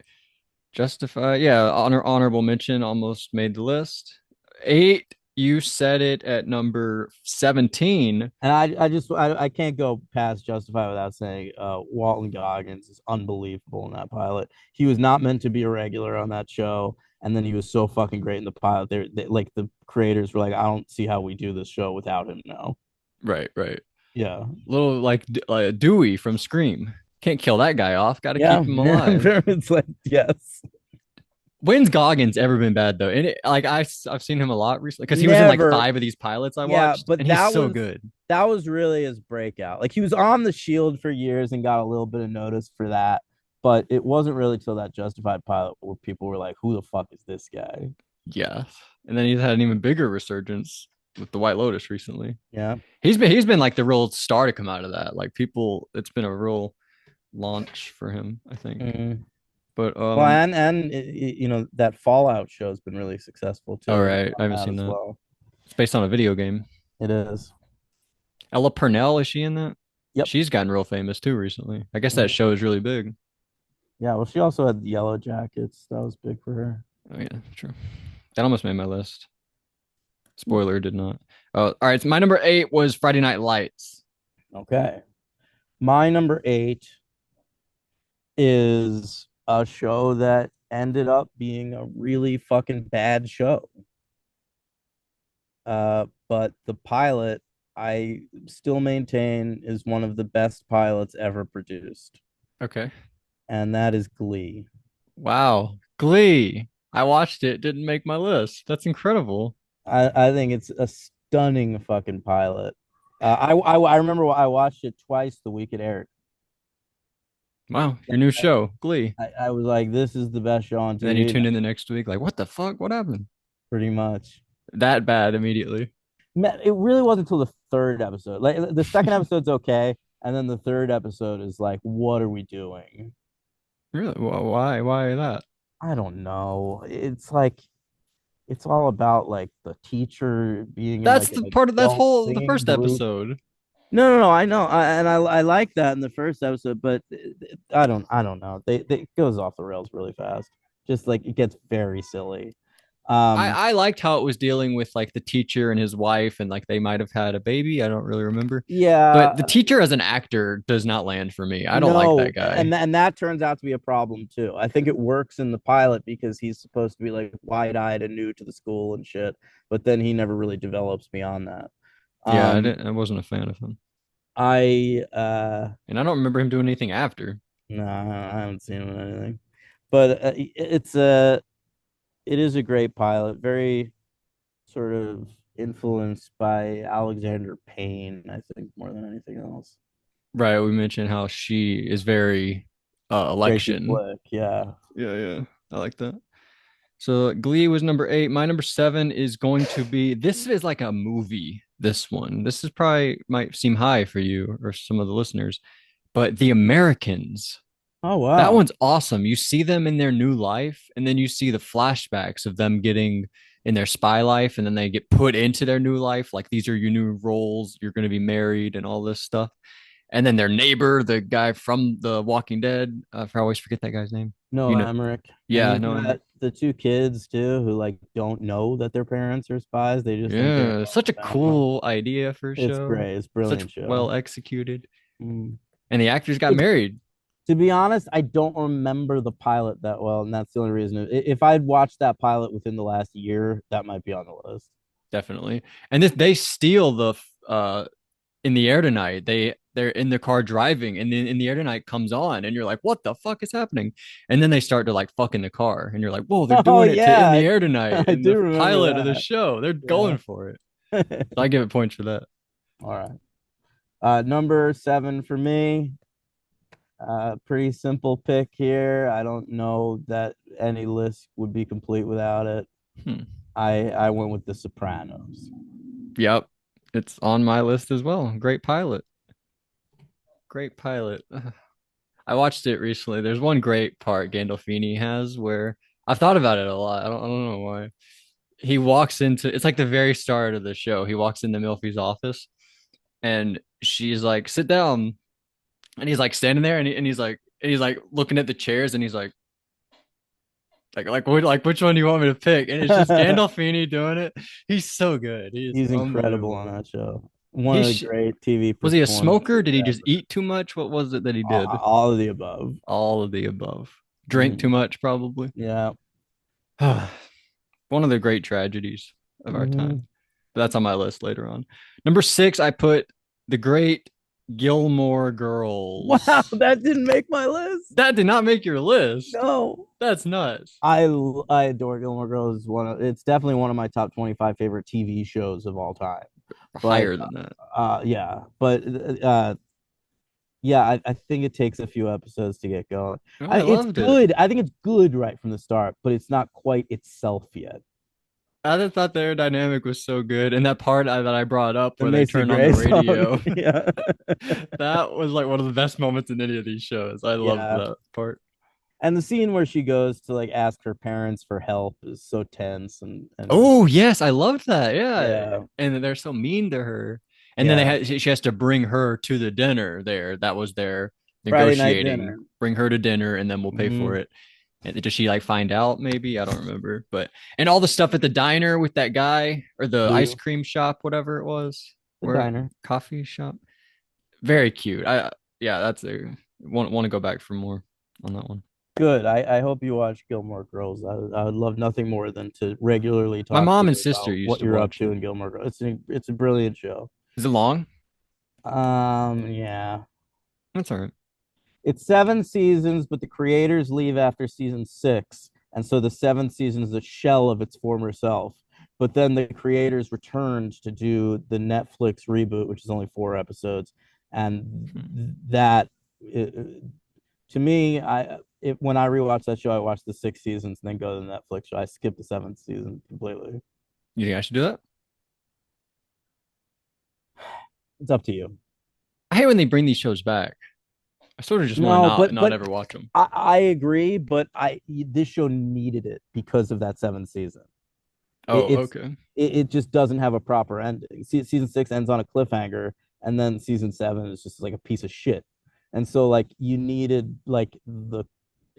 Speaker 2: Justify. Yeah, honorable mention almost made the list. 8, you said it at number 17.
Speaker 1: And I can't go past Justified without saying Walton Goggins is unbelievable in that pilot. He was not meant to be a regular on that show, and then he was so fucking great in the pilot. Like the creators were like, I don't see how we do this show without him now.
Speaker 2: Right, right.
Speaker 1: Yeah,
Speaker 2: Little like Dewey from Scream. Can't kill that guy off. Got to
Speaker 1: yeah,
Speaker 2: keep him
Speaker 1: yeah.
Speaker 2: alive.
Speaker 1: It's like yes,
Speaker 2: When's Goggins ever been bad though? And like I've seen him a lot recently because he was in like
Speaker 1: never.
Speaker 2: 5 of these pilots I
Speaker 1: Yeah,
Speaker 2: watched,
Speaker 1: but
Speaker 2: and he's so good.
Speaker 1: that was really his breakout. Like he was on the Shield for years and got a little bit of notice for that, but it wasn't really till that Justified pilot where people were like, "Who the fuck is this guy?"
Speaker 2: Yeah, and then he's had an even bigger resurgence with the White Lotus recently.
Speaker 1: Yeah.
Speaker 2: He's been like the real star to come out of that. Like people, it's been a real launch for him, I think.
Speaker 1: Mhm.
Speaker 2: But
Speaker 1: Well, and that Fallout show has been really successful
Speaker 2: all
Speaker 1: too
Speaker 2: right, I
Speaker 1: on
Speaker 2: haven't
Speaker 1: that
Speaker 2: seen
Speaker 1: as
Speaker 2: that.
Speaker 1: well.
Speaker 2: It's based on a video game.
Speaker 1: It is.
Speaker 2: Ella Purnell, is she in that?
Speaker 1: Yep.
Speaker 2: She's gotten real famous too recently. I guess that
Speaker 1: Mhm.
Speaker 2: show is really big.
Speaker 1: Yeah. Well, she also had Yellow Jackets. That was big for her.
Speaker 2: Oh yeah, true. That almost made my list. Spoiler did not. Oh, all right. So my number 8 was Friday Night Lights.
Speaker 1: Okay. My number 8 is a show that ended up being a really fucking bad show. But the pilot, I still maintain, is one of the best pilots ever produced,
Speaker 2: Okay.
Speaker 1: and that is Glee.
Speaker 2: Wow. Glee. I watched it. Didn't make my list. That's incredible.
Speaker 1: I think it's a stunning fucking pilot. I remember I watched it twice the week it aired.
Speaker 2: Wow. Your new show, Glee.
Speaker 1: I was like, this is the best show on
Speaker 2: And then you
Speaker 1: TV,
Speaker 2: tuned in the next week, like, what the fuck? What happened?
Speaker 1: pretty much.
Speaker 2: That bad immediately.
Speaker 1: Man, it really wasn't until the third episode. Like the second episode's okay, and then the third episode is like, what are we doing?
Speaker 2: Really? Why? Why that?
Speaker 1: I don't know. It's like it's all about like the teacher being in
Speaker 2: That's
Speaker 1: like an
Speaker 2: the part of that
Speaker 1: adult
Speaker 2: whole the
Speaker 1: singing
Speaker 2: first
Speaker 1: group.
Speaker 2: episode.
Speaker 1: No, I know, I like that in the first episode, but I don't know. It goes off the rails really fast. Just like it gets very silly. Um,
Speaker 2: I liked how it was dealing with like the teacher and his wife, and like they might have had a baby. I don't really remember. But the
Speaker 1: yeah,
Speaker 2: teacher as an actor does not land for me. I don't like
Speaker 1: no,
Speaker 2: that guy.
Speaker 1: and that turns out to be a problem too. I think it works in the pilot because he's supposed to be like wide-eyed and new to the school and shit, but then he never really develops beyond that.
Speaker 2: Yeah,
Speaker 1: Um,
Speaker 2: I wasn't a fan of him.
Speaker 1: I
Speaker 2: And I don't remember him doing anything after.
Speaker 1: no, I haven't seen him in anything, but it is a great pilot, very sort of influenced by Alexander Payne, I think, more than anything else.
Speaker 2: Right, we mentioned how she is very
Speaker 1: Tracy
Speaker 2: election.
Speaker 1: Flick, yeah.
Speaker 2: Yeah, yeah. I like that. So Glee was number 8. My number 7 is going to be this is like a movie. This one. This is probably might seem high for you or some of the listeners, but The Americans.
Speaker 1: Oh
Speaker 2: That
Speaker 1: wow.
Speaker 2: one's awesome. You see them in their new life, and then you see the flashbacks of them getting in their spy life, and then they get put into their new life. Like these are your new roles. You're going to be married and all this stuff. And then their neighbor, the guy from The Walking Dead, I always forget that guy's name. You
Speaker 1: Noah
Speaker 2: know,
Speaker 1: Emmerich. And
Speaker 2: yeah,
Speaker 1: you've
Speaker 2: no,
Speaker 1: got the two kids too who like don't know that their parents are spies. They just think they're in
Speaker 2: yeah,
Speaker 1: love
Speaker 2: such a
Speaker 1: with family.
Speaker 2: cool idea for a
Speaker 1: It's
Speaker 2: show.
Speaker 1: great. It's a
Speaker 2: Such
Speaker 1: brilliant show.
Speaker 2: well executed.
Speaker 1: Mm.
Speaker 2: And the actors got
Speaker 1: It's
Speaker 2: married,
Speaker 1: To be honest, I don't remember the pilot that well, and that's the only reason. If I'd watched that pilot within the last year, that might be on the list.
Speaker 2: definitely. And this they steal the in the air tonight. They're in the car driving, and then in the air tonight comes on, and you're like, what the fuck is happening? And then they start to like fuck in the car, and you're like, whoa, they're
Speaker 1: Oh
Speaker 2: doing it to In
Speaker 1: yeah,
Speaker 2: the Air Tonight
Speaker 1: I
Speaker 2: in
Speaker 1: do
Speaker 2: the
Speaker 1: remember
Speaker 2: pilot of the
Speaker 1: that.
Speaker 2: show. They're
Speaker 1: Yeah.
Speaker 2: going for it. So I give it points for that.
Speaker 1: All right. Number 7 for me. Pretty simple pick here. I don't know that any list would be complete without it.
Speaker 2: Hmm.
Speaker 1: I went with The Sopranos.
Speaker 2: Yep. It's on my list as well. Great pilot. Great pilot. I watched it recently. There's one great part Gandolfini has where I've thought about it a lot. I don't know why. He walks into it's like the very start of the show. He walks into Milfy's office and she's like, sit down. And he's like standing there and he's like looking at the chairs and he's like which one do you want me to pick? And it's just Gandolfini doing it. He's so good. He's
Speaker 1: He's incredible on
Speaker 2: unbelievable.
Speaker 1: that show. One
Speaker 2: He
Speaker 1: of the
Speaker 2: sh
Speaker 1: great TV
Speaker 2: Was he a
Speaker 1: performances
Speaker 2: smoker? Did he just
Speaker 1: ever.
Speaker 2: eat too much? What was it that he did?
Speaker 1: All of the above.
Speaker 2: All of the above. Drank too
Speaker 1: Mm,
Speaker 2: much, probably.
Speaker 1: yeah.
Speaker 2: One of the great tragedies of our time.
Speaker 1: Hmm.
Speaker 2: But that's on my list later on. Number 6, I put the great Gilmore
Speaker 1: Wow,
Speaker 2: Girls.
Speaker 1: that didn't make my list.
Speaker 2: That did not make your list.
Speaker 1: No.
Speaker 2: That's nuts.
Speaker 1: I adore Gilmore Girls. It's definitely one of my top 25 favorite TV shows of all time. But
Speaker 2: Higher than that.
Speaker 1: yeah, but yeah, I think it takes a few episodes to get going.
Speaker 2: Oh, I
Speaker 1: It's
Speaker 2: loved it.
Speaker 1: good. I think it's good right from the start, but it's not quite itself yet.
Speaker 2: I just thought their dynamic was so good. And that part that I brought up
Speaker 1: The
Speaker 2: where they
Speaker 1: Macy
Speaker 2: turn on the
Speaker 1: Gray song.
Speaker 2: radio,
Speaker 1: Yeah.
Speaker 2: that was like one of the best moments in any of these shows. I loved
Speaker 1: Yeah.
Speaker 2: that part.
Speaker 1: And the scene where she goes to like ask her parents for help is so tense and
Speaker 2: Oh, yes, I loved that. Yeah.
Speaker 1: yeah.
Speaker 2: And they're so mean to her. And then
Speaker 1: Yeah.
Speaker 2: she has to bring her to the dinner there. That was their
Speaker 1: Friday night
Speaker 2: negotiating.
Speaker 1: dinner.
Speaker 2: Bring her to dinner and then we'll pay for
Speaker 1: Hmm.
Speaker 2: it. And does she like find out? Maybe I don't remember. But and all the stuff at the diner with that guy or the ice
Speaker 1: Lou,
Speaker 2: cream shop, whatever it was,
Speaker 1: the
Speaker 2: where
Speaker 1: diner.
Speaker 2: coffee shop. Very cute. I Yeah, that's a want to go back for more on that one.
Speaker 1: Good. I hope you watch Gilmore Girls. I would love nothing more than to regularly
Speaker 2: My
Speaker 1: talk to
Speaker 2: mom and
Speaker 1: you
Speaker 2: sister
Speaker 1: about
Speaker 2: used
Speaker 1: what
Speaker 2: to
Speaker 1: you're up
Speaker 2: watch
Speaker 1: to
Speaker 2: it.
Speaker 1: in Gilmore Girls. It's a brilliant show.
Speaker 2: Is it long?
Speaker 1: Yeah.
Speaker 2: That's all right.
Speaker 1: It's 7 seasons, but the creators leave after season 6, and so the 7th season is a shell of its former self. But then the creators returned to do the Netflix reboot, which is only 4 episodes,
Speaker 2: Hmm.
Speaker 1: and that to me, when I rewatch that show, I watch the 6 seasons and then go to the Netflix show. I skip the 7th season completely.
Speaker 2: You think I should do that?
Speaker 1: It's up to you.
Speaker 2: I hate when they bring these shows back. I sort of just want to
Speaker 1: No,
Speaker 2: not
Speaker 1: but
Speaker 2: ever watch them.
Speaker 1: I agree, but I this show needed it because of that 7th season. It,
Speaker 2: Oh,
Speaker 1: it's
Speaker 2: okay.
Speaker 1: it just doesn't have a proper ending. Season 6 ends on a cliffhanger, and then season 7 is just like a piece of shit. And so like you needed like the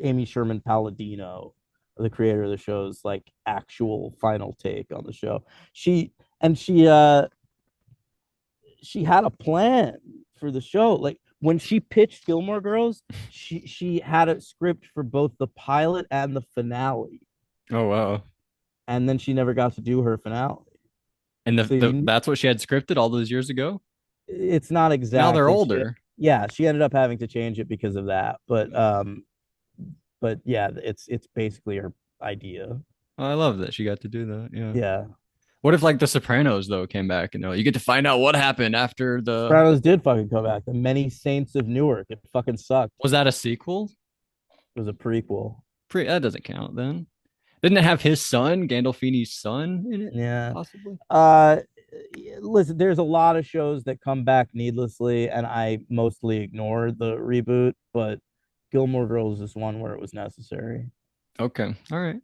Speaker 1: Amy Sherman Palladino the creator of the show's like actual final take on the show. She had a plan for the show. Like when she pitched Gilmore Girls, she had a script for both the pilot and the finale,
Speaker 2: Oh wow.
Speaker 1: and then she never got to do her finale.
Speaker 2: And
Speaker 1: So you,
Speaker 2: that's what she had scripted all those years ago.
Speaker 1: it's not
Speaker 2: Now they're
Speaker 1: exactly she,
Speaker 2: older.
Speaker 1: yeah, she ended up having to change it because of that. But yeah, it's basically her idea.
Speaker 2: Oh, I love that she got to do that. Yeah.
Speaker 1: Yeah.
Speaker 2: What if like The Sopranos though came back and you get to find out what happened after the
Speaker 1: Sopranos did fucking come back. The Many Saints of Newark. It fucking sucked.
Speaker 2: was that a sequel?
Speaker 1: It was a prequel.
Speaker 2: That doesn't count then. Didn't it have his son, Gandolfini's son, in it?
Speaker 1: Yeah.
Speaker 2: Possibly.
Speaker 1: Uh, Listen, there's a lot of shows that come back needlessly, and I mostly ignore the reboot, but Gilmore Girls is one where it was necessary.
Speaker 2: Okay. All right.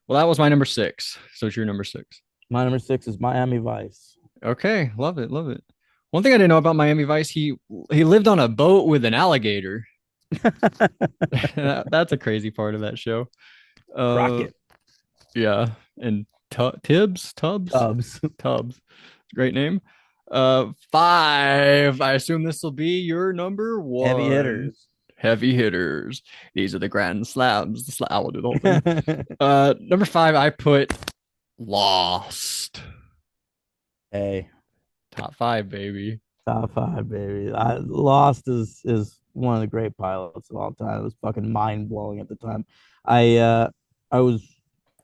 Speaker 2: Well, that was my number six. So it's your number six.
Speaker 1: My number six is Miami Vice.
Speaker 2: Okay. Love it. Love it. One thing I didn't know about Miami Vice, he lived on a boat with an alligator. That's a crazy part of that show. Uh,
Speaker 1: Crockett.
Speaker 2: yeah. And Tibbs,
Speaker 1: Tubbs.
Speaker 2: Tubbs. Great name. Five. I assume this will be your number one.
Speaker 1: Heavy hitters.
Speaker 2: Heavy hitters. These are the grand slams. I will do the whole thing. Number five, I put Lost.
Speaker 1: Hey,
Speaker 2: Top five, baby.
Speaker 1: top five, baby. Lost is one of the great pilots of all time. It was fucking mind blowing at the time. I uh I was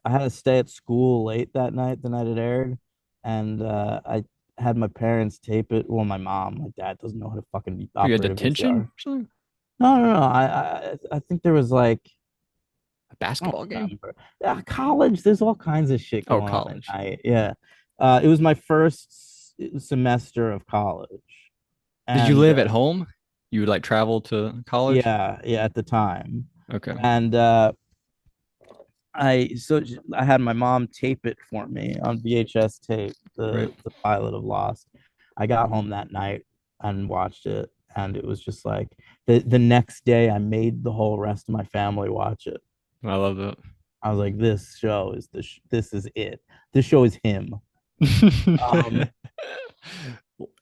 Speaker 1: I had to stay at school late that night, the night it aired, and I had my parents tape it. Well, my mom, my dad doesn't know how to fucking
Speaker 2: You had
Speaker 1: operate a
Speaker 2: detention
Speaker 1: VCR.
Speaker 2: or something?
Speaker 1: No. I think there was like
Speaker 2: A
Speaker 1: I don't
Speaker 2: basketball game?
Speaker 1: remember. Yeah, college. There's all kinds of shit
Speaker 2: Oh,
Speaker 1: going on at
Speaker 2: college.
Speaker 1: night. Yeah. It was my first semester of college,
Speaker 2: Did you
Speaker 1: and
Speaker 2: live at home? You would like travel to college?
Speaker 1: yeah, at the time,
Speaker 2: Okay.
Speaker 1: and I had my mom tape it for me on VHS tape,
Speaker 2: Right.
Speaker 1: the pilot of Lost. I got home that night and watched it, and it was just like the next day I made the whole rest of my family watch it.
Speaker 2: I love that.
Speaker 1: I was like, this show is this is it. This show is him. Um,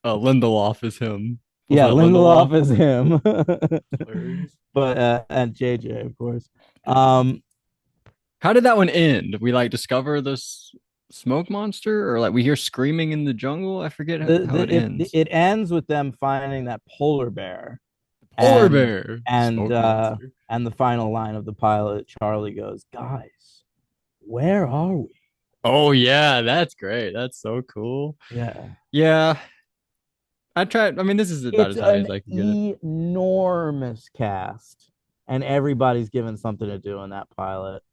Speaker 2: Lindelof is him. Was
Speaker 1: yeah,
Speaker 2: that
Speaker 1: Lindelof
Speaker 2: Lindelof?
Speaker 1: is him,
Speaker 2: Hilarious.
Speaker 1: but and JJ, of course. Um,
Speaker 2: How did that one end? We like discover this smoke monster, or like we hear screaming in the jungle. I forget how it ends.
Speaker 1: it ends with them finding that polar bear,
Speaker 2: Polar
Speaker 1: and
Speaker 2: bear,
Speaker 1: and
Speaker 2: smoke
Speaker 1: uh,
Speaker 2: monster.
Speaker 1: and the final line of the pilot, Charlie goes, "Guys, where are we?"
Speaker 2: Oh yeah, that's great. That's so cool.
Speaker 1: Yeah,
Speaker 2: Yeah, I tried. I mean, this is about
Speaker 1: it's
Speaker 2: as high
Speaker 1: an
Speaker 2: as I can get it.
Speaker 1: enormous cast, and everybody's given something to do in that pilot.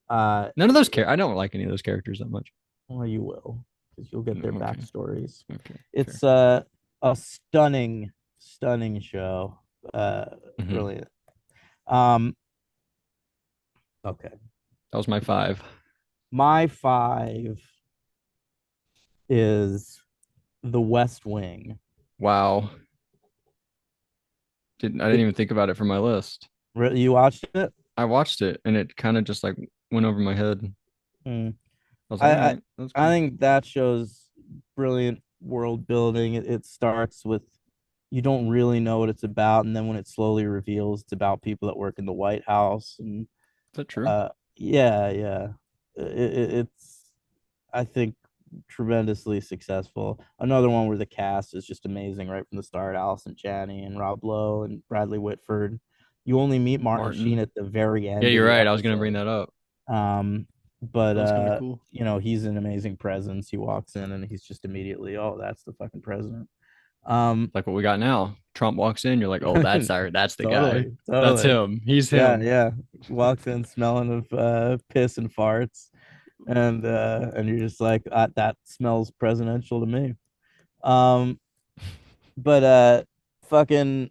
Speaker 1: Uh,
Speaker 2: None of those I don't like any of those characters that much.
Speaker 1: well, you will, because you'll get their
Speaker 2: Okay,
Speaker 1: backstories.
Speaker 2: okay, fair.
Speaker 1: It's a stunning show. Uh,
Speaker 2: Mhm.
Speaker 1: Brilliant. Um, okay.
Speaker 2: That was my five.
Speaker 1: My five is The West Wing.
Speaker 2: Wow. I didn't even think about it for my list.
Speaker 1: Really, you watched it?
Speaker 2: I watched it and it kind of just like went over my head.
Speaker 1: Hmm.
Speaker 2: I was like,
Speaker 1: I,
Speaker 2: all
Speaker 1: I
Speaker 2: right, that's
Speaker 1: I
Speaker 2: cool.
Speaker 1: think that shows brilliant world building. It starts with you don't really know what it's about, and then when it slowly reveals it's about people that work in the White House, and
Speaker 2: Is that true?
Speaker 1: uh, yeah, it's I think tremendously successful. Another one where the cast is just amazing right from the start. Allison Janney and Rob Lowe and Bradley Whitford. You only meet Martin Sheen
Speaker 2: Martin.
Speaker 1: at the very
Speaker 2: Yeah,
Speaker 1: end of
Speaker 2: you're
Speaker 1: the
Speaker 2: right. I was gonna bring
Speaker 1: episode.
Speaker 2: that up.
Speaker 1: Um, but
Speaker 2: That was kind of cool.
Speaker 1: he's an amazing presence. He walks in and he's just immediately, oh, that's the fucking president. Um,
Speaker 2: Like what we got now. Trump walks in, you're like, oh, that's the guy. That's
Speaker 1: totally.
Speaker 2: him. He's
Speaker 1: Yeah,
Speaker 2: him.
Speaker 1: yeah. Walks in smelling of piss and farts, and you're just like, that smells presidential to me. Um, but fucking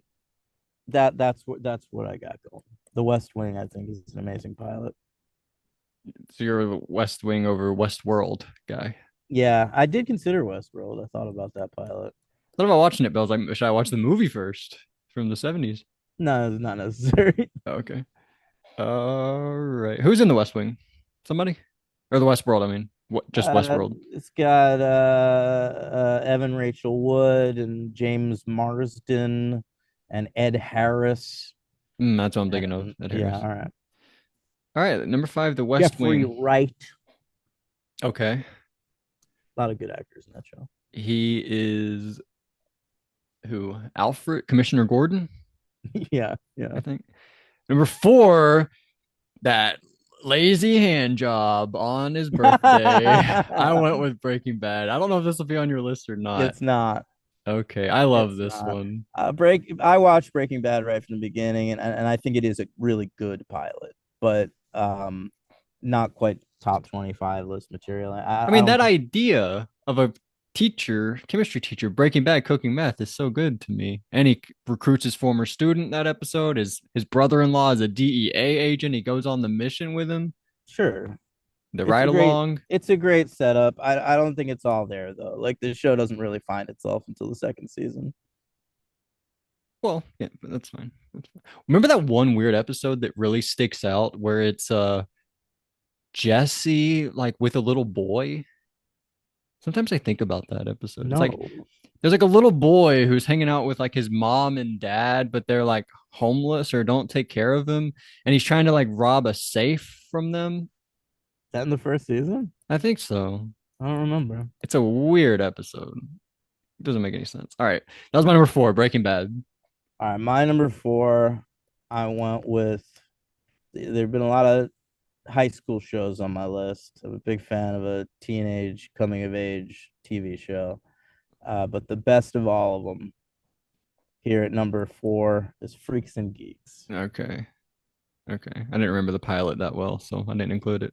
Speaker 1: that's what I got going. The West Wing, I think, is an amazing pilot.
Speaker 2: So you're a West Wing over Westworld guy.
Speaker 1: Yeah, I did consider Westworld. I thought about that pilot.
Speaker 2: Thought about watching it, but I was like, should I watch the movie first from the 70s?
Speaker 1: No, it's not necessary.
Speaker 2: Okay. All right. Who's in the West Wing? somebody? Or the Westworld, I mean. What just Westworld.
Speaker 1: It's got Evan Rachel Wood and James Marsden and Ed Harris.
Speaker 2: That's what I'm thinking of,
Speaker 1: And
Speaker 2: Ed
Speaker 1: yeah,
Speaker 2: Harris.
Speaker 1: all right.
Speaker 2: All right, number five, The West
Speaker 1: Jeffrey
Speaker 2: Wing.
Speaker 1: Wright.
Speaker 2: Okay.
Speaker 1: A lot of good actors in that show.
Speaker 2: He is who? Alfred, Commissioner Gordon,
Speaker 1: Yeah,
Speaker 2: I
Speaker 1: yeah.
Speaker 2: think. Number four, that lazy hand job on his birthday. I went with Breaking Bad. I don't know if this will be on your list or not.
Speaker 1: It's not.
Speaker 2: Okay, I love
Speaker 1: It's
Speaker 2: this
Speaker 1: not.
Speaker 2: one.
Speaker 1: I watched Breaking Bad right from the beginning, and I think it is a really good pilot, but not quite top 25 list material.
Speaker 2: I
Speaker 1: I
Speaker 2: mean,
Speaker 1: don't
Speaker 2: that
Speaker 1: think.
Speaker 2: idea of a teacher, chemistry teacher, Breaking Bad cooking meth is so good to me. And he recruits his former student that episode. His brother-in-law is a DEA agent. He goes on the mission with him.
Speaker 1: Sure,
Speaker 2: The
Speaker 1: it's
Speaker 2: ride
Speaker 1: a great
Speaker 2: along.
Speaker 1: it's a great setup. I don't think it's all there though. Like the show doesn't really find itself until the second season.
Speaker 2: Well, yeah, but that's fine. That's fine. Remember that one weird episode that really sticks out where it's Jesse like with a little boy? Sometimes I think about that episode. It's like
Speaker 1: No,
Speaker 2: there's like a little boy who's hanging out with like his mom and dad, but they're like homeless or don't take care of him, and he's trying to like rob a safe from them.
Speaker 1: that in the first season?
Speaker 2: I think so.
Speaker 1: I don't remember.
Speaker 2: It's a weird episode. It doesn't make any sense. All right. That was my number four, Breaking Bad.
Speaker 1: All right, my number four, I went with. There've been a lot of high school shows on my list. I'm a big fan of a teenage coming of age TV show. But the best of all of them here at number four is Freaks and Geeks.
Speaker 2: Okay. Okay. I didn't remember the pilot that well, so I didn't include it.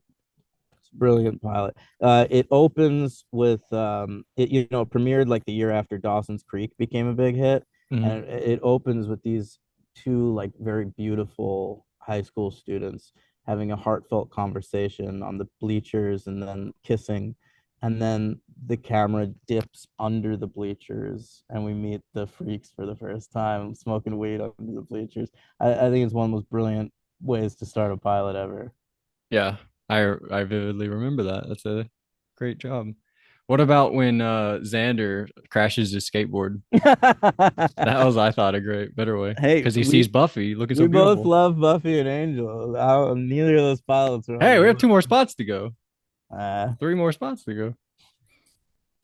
Speaker 1: It's a brilliant pilot. It opens with it premiered like the year after Dawson's Creek became a big hit,
Speaker 2: Mhm.
Speaker 1: and it opens with these two like very beautiful high school students having a heartfelt conversation on the bleachers and then kissing, and then the camera dips under the bleachers and we meet the freaks for the first time smoking weed under the bleachers. I think it's one of the most brilliant ways to start a pilot ever.
Speaker 2: Yeah. I vividly remember that. That's a great job. What about when Xander crashes his skateboard? That was, I thought, a great better way
Speaker 1: Hey,
Speaker 2: because he sees Buffy looking so
Speaker 1: we both
Speaker 2: beautiful.
Speaker 1: love Buffy and Angel. Neither of those pilots are on
Speaker 2: Hey,
Speaker 1: the
Speaker 2: we have two more
Speaker 1: list.
Speaker 2: spots to go.
Speaker 1: Uh,
Speaker 2: Three more spots to go.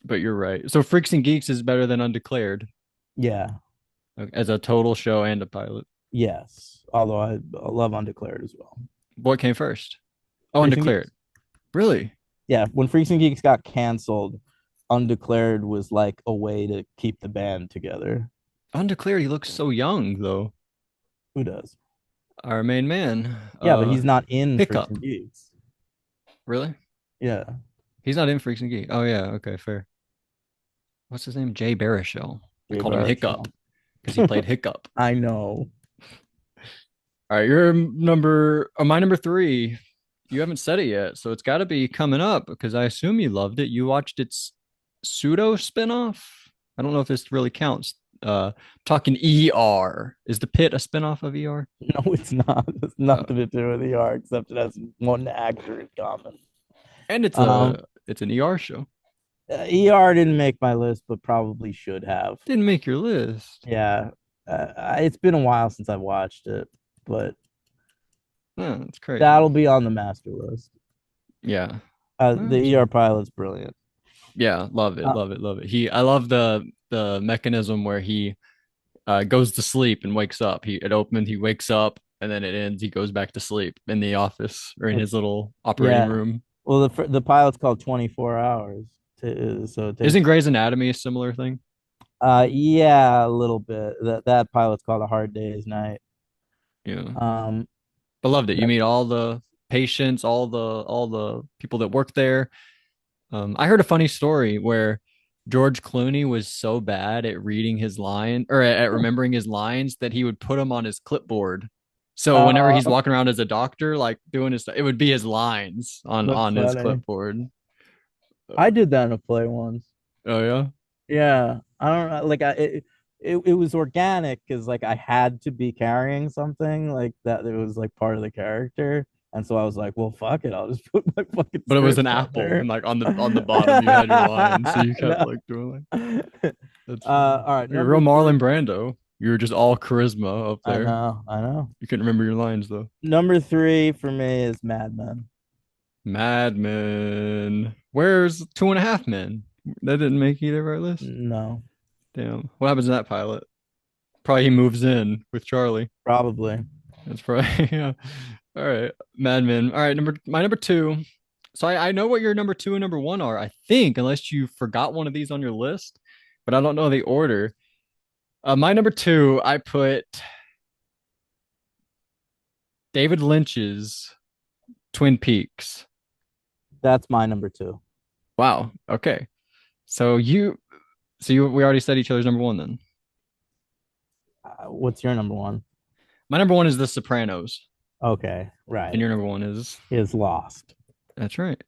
Speaker 2: But you're right. So Freaks and Geeks is better than Undeclared
Speaker 1: yeah,
Speaker 2: as a total show and a pilot.
Speaker 1: yes. Although I love Undeclared as well.
Speaker 2: What came first? Oh,
Speaker 1: Freaks and
Speaker 2: Undeclared.
Speaker 1: Geeks.
Speaker 2: Really?
Speaker 1: Yeah, when Freaks and Geeks got canceled, Undeclared was like a way to keep the band together.
Speaker 2: Undeclared, he looks so young though.
Speaker 1: Who does?
Speaker 2: Our main man,
Speaker 1: Yeah, but he's not in Freaks
Speaker 2: Hiccup.
Speaker 1: and Geeks.
Speaker 2: Really?
Speaker 1: Yeah.
Speaker 2: He's not in Freaks and Geeks. Oh yeah, okay, fair. What's his name? Jay Baruchel. I
Speaker 1: Jay
Speaker 2: called him
Speaker 1: Baruchel.
Speaker 2: Hiccup because he played Hiccup.
Speaker 1: I know.
Speaker 2: All right, your number, my number three. You haven't said it yet, so it's got to be coming up because I assume you loved it. You watched its pseudo spinoff. I don't know if this really counts. Talking ER. Is The Pit a spinoff of ER?
Speaker 1: No, it's not. It's
Speaker 2: Uh,
Speaker 1: nothing to do with ER except it has one actor in common.
Speaker 2: and
Speaker 1: Um,
Speaker 2: it's an ER show.
Speaker 1: ER didn't make my list, but probably should have.
Speaker 2: Didn't make your list.
Speaker 1: Yeah, it's been a while since I watched it, but
Speaker 2: Oh, that's crazy.
Speaker 1: that'll be on the master list.
Speaker 2: Yeah.
Speaker 1: The
Speaker 2: Well,
Speaker 1: ER pilot's brilliant.
Speaker 2: yeah, love it,
Speaker 1: Uh,
Speaker 2: love it, love it. I love the mechanism where he goes to sleep and wakes up. It opened, he wakes up, and then it ends. He goes back to sleep in the office or in his little operating
Speaker 1: yeah.
Speaker 2: room.
Speaker 1: Well, the pilot's called 24 Hours, so it
Speaker 2: Isn't
Speaker 1: takes.
Speaker 2: Grey's Anatomy a similar thing?
Speaker 1: Yeah, a little bit. That pilot's called A Hard Day's Night.
Speaker 2: Yeah,
Speaker 1: Um,
Speaker 2: but loved it. You
Speaker 1: that,
Speaker 2: meet all the patients, all the people that work there. I heard a funny story where George Clooney was so bad at reading his line or at remembering his lines that he would put them on his clipboard. So whenever he's
Speaker 1: uh,
Speaker 2: walking around as a doctor, like doing his, it would be his lines
Speaker 1: that's
Speaker 2: on his
Speaker 1: funny.
Speaker 2: clipboard.
Speaker 1: I did that in a play once.
Speaker 2: Oh yeah,
Speaker 1: Yeah, I don't know. Like it was organic because like I had to be carrying something like that. It was like part of the character. And so I was like, well, fuck it. I'll just put my fucking
Speaker 2: But it was an
Speaker 1: script on
Speaker 2: apple,
Speaker 1: there.
Speaker 2: and like on the bottom you had your line, so you kept
Speaker 1: No.
Speaker 2: like doing like that's funny.
Speaker 1: All right,
Speaker 2: You're
Speaker 1: number
Speaker 2: real
Speaker 1: three.
Speaker 2: Marlon Brando. You were just all charisma up
Speaker 1: I
Speaker 2: there.
Speaker 1: know, I know.
Speaker 2: You couldn't remember your lines though.
Speaker 1: Number three for me is Mad Men.
Speaker 2: Mad Men. Where's Two and a Half Men? That didn't make either of our lists.
Speaker 1: No,
Speaker 2: Damn. What happens in that pilot? Probably he moves in with Charlie.
Speaker 1: probably.
Speaker 2: That's probably yeah. All right. Mad Men. All right, my number two. So I know what your number two and number one are, I think, unless you forgot one of these on your list, but I don't know the order. My number two, I put David Lynch's Twin Peaks.
Speaker 1: That's my number two.
Speaker 2: Wow. Okay. So we already said each other's number one then.
Speaker 1: What's your number one?
Speaker 2: My number one is The Sopranos,
Speaker 1: Okay,
Speaker 2: and
Speaker 1: right.
Speaker 2: your number one
Speaker 1: Is Lost.
Speaker 2: that's right.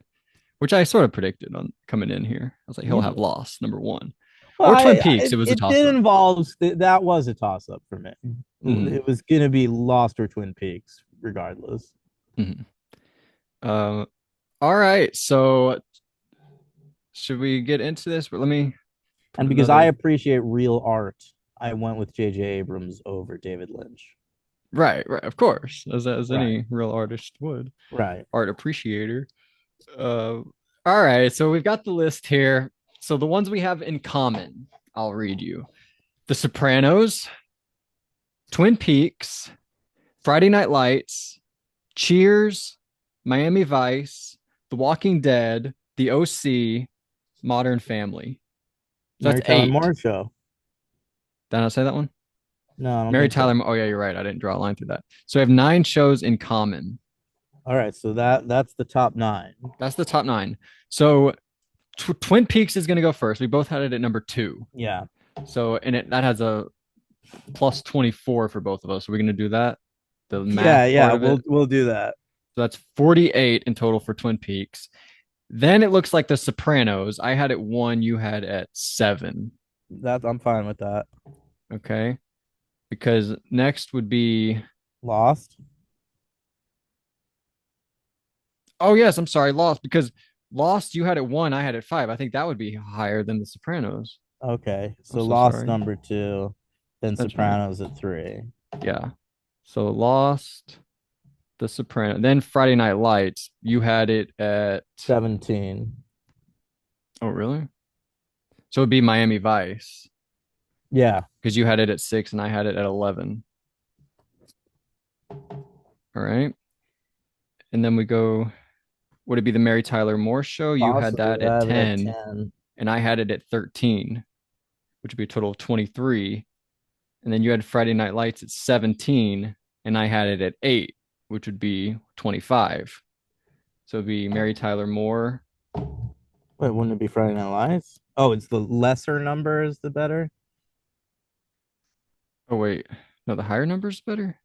Speaker 2: Which I sort of predicted on coming in here. I was like, he'll
Speaker 1: Yeah.
Speaker 2: have Lost number one.
Speaker 1: Well,
Speaker 2: Or Twin Peaks. It was a
Speaker 1: it
Speaker 2: toss
Speaker 1: did
Speaker 2: up.
Speaker 1: involve that was a toss up for me.
Speaker 2: Hmm.
Speaker 1: It was gonna be Lost or Twin Peaks, regardless.
Speaker 2: Hmm. Uh, all right. So should we get into this? But let me put
Speaker 1: And because I
Speaker 2: another.
Speaker 1: appreciate real art, I went with J.J. Abrams over David Lynch.
Speaker 2: Right, right, of course, as
Speaker 1: Right,
Speaker 2: any real artist would,
Speaker 1: right.
Speaker 2: art appreciator. Uh, all right, so we've got the list here. So the ones we have in common, I'll read you: The Sopranos, Twin Peaks, Friday Night Lights, Cheers, Miami Vice, The Walking Dead, The OC, Modern Family. So
Speaker 1: Mary
Speaker 2: that's
Speaker 1: Tyler
Speaker 2: eight.
Speaker 1: Moore show.
Speaker 2: Did I not say that one?
Speaker 1: No, I don't
Speaker 2: Mary
Speaker 1: think so.
Speaker 2: Tyler. Oh yeah, you're right. I didn't draw a line through that. So we have nine shows in common.
Speaker 1: All right, so that's the top nine.
Speaker 2: That's the top nine. So Twin Peaks is going to go first. We both had it at number two.
Speaker 1: Yeah,
Speaker 2: So and that has a plus 24 for both of us. So we're going to do that. The
Speaker 1: yeah,
Speaker 2: math
Speaker 1: yeah.
Speaker 2: part of
Speaker 1: We'll
Speaker 2: it.
Speaker 1: we'll do that.
Speaker 2: So that's 48 in total for Twin Peaks. Then it looks like The Sopranos. I had it one. You had at seven.
Speaker 1: That I'm fine with that.
Speaker 2: Okay. Because next would be.
Speaker 1: Lost.
Speaker 2: Oh yes, I'm sorry, Lost. Because Lost, you had it one. I had it five. I think that would be higher than The Sopranos.
Speaker 1: Okay,
Speaker 2: I'm
Speaker 1: so
Speaker 2: so
Speaker 1: Lost
Speaker 2: sorry.
Speaker 1: number two, then
Speaker 2: That's right.
Speaker 1: Sopranos at three.
Speaker 2: Yeah. So Lost, The Soprano, then Friday Night Lights. You had it at.
Speaker 1: 17.
Speaker 2: Oh, really? So it'd be Miami Vice
Speaker 1: Yeah.
Speaker 2: because you had it at six and I had it at 11. All right. And then we go. Would it be the Mary Tyler Moore Show? You had
Speaker 1: Possibly.
Speaker 2: that
Speaker 1: I
Speaker 2: at
Speaker 1: have it at
Speaker 2: 10
Speaker 1: 10.
Speaker 2: and I had it at 13, which would be a total of 23. And then you had Friday Night Lights at 17 and I had it at 8, which would be 25. So it'd be Mary Tyler Moore.
Speaker 1: Wait, wouldn't it be Friday Night Lights? Oh, it's the lesser number is the better.
Speaker 2: Oh, wait. No, the higher number is better.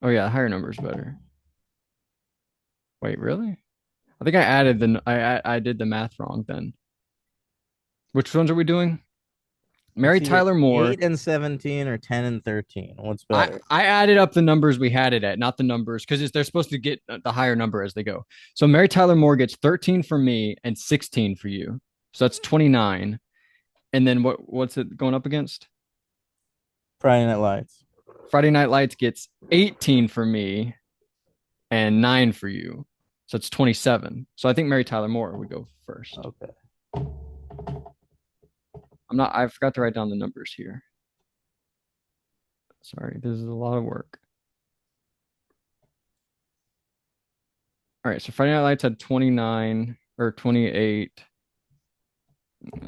Speaker 2: Oh, yeah, the higher number is better. Wait, really? I think I added I did the math wrong then. Which ones are we doing?
Speaker 1: It's
Speaker 2: Mary
Speaker 1: either
Speaker 2: Tyler Moore.
Speaker 1: 8 and 17 or 10 and 13. What's
Speaker 2: I
Speaker 1: better?
Speaker 2: I added up the numbers we had it at, not the numbers, because they're supposed to get the higher number as they go. So Mary Tyler Moore gets 13 for me and 16 for you. So that's 29. And then what's it going up against?
Speaker 1: Friday Night Lights.
Speaker 2: Friday Night Lights gets 18 for me and 9 for you. So it's 27. So I think Mary Tyler Moore would go first.
Speaker 1: Okay.
Speaker 2: I forgot to write down the numbers here. Sorry, this is a lot of work. All right, so Friday Night Lights had 29 or 28.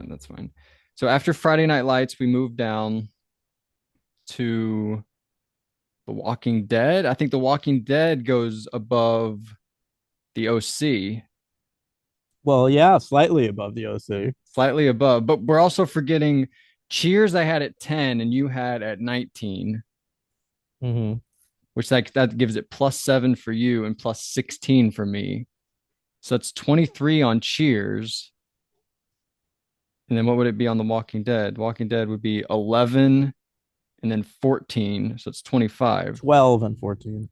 Speaker 2: That's fine. So after Friday Night Lights, we moved down to The Walking Dead. I think The Walking Dead goes above the OC,
Speaker 1: Well, yeah, slightly above the OC.
Speaker 2: slightly above, but we're also forgetting Cheers I had at 10 and you had at 19,
Speaker 1: Mm-hmm.
Speaker 2: which that gives it plus 7 for you and plus 16 for me. So that's 23 on Cheers. And then what would it be on The Walking Dead? Walking Dead would be 11 and then 14. So it's 25.
Speaker 1: 12 and 14.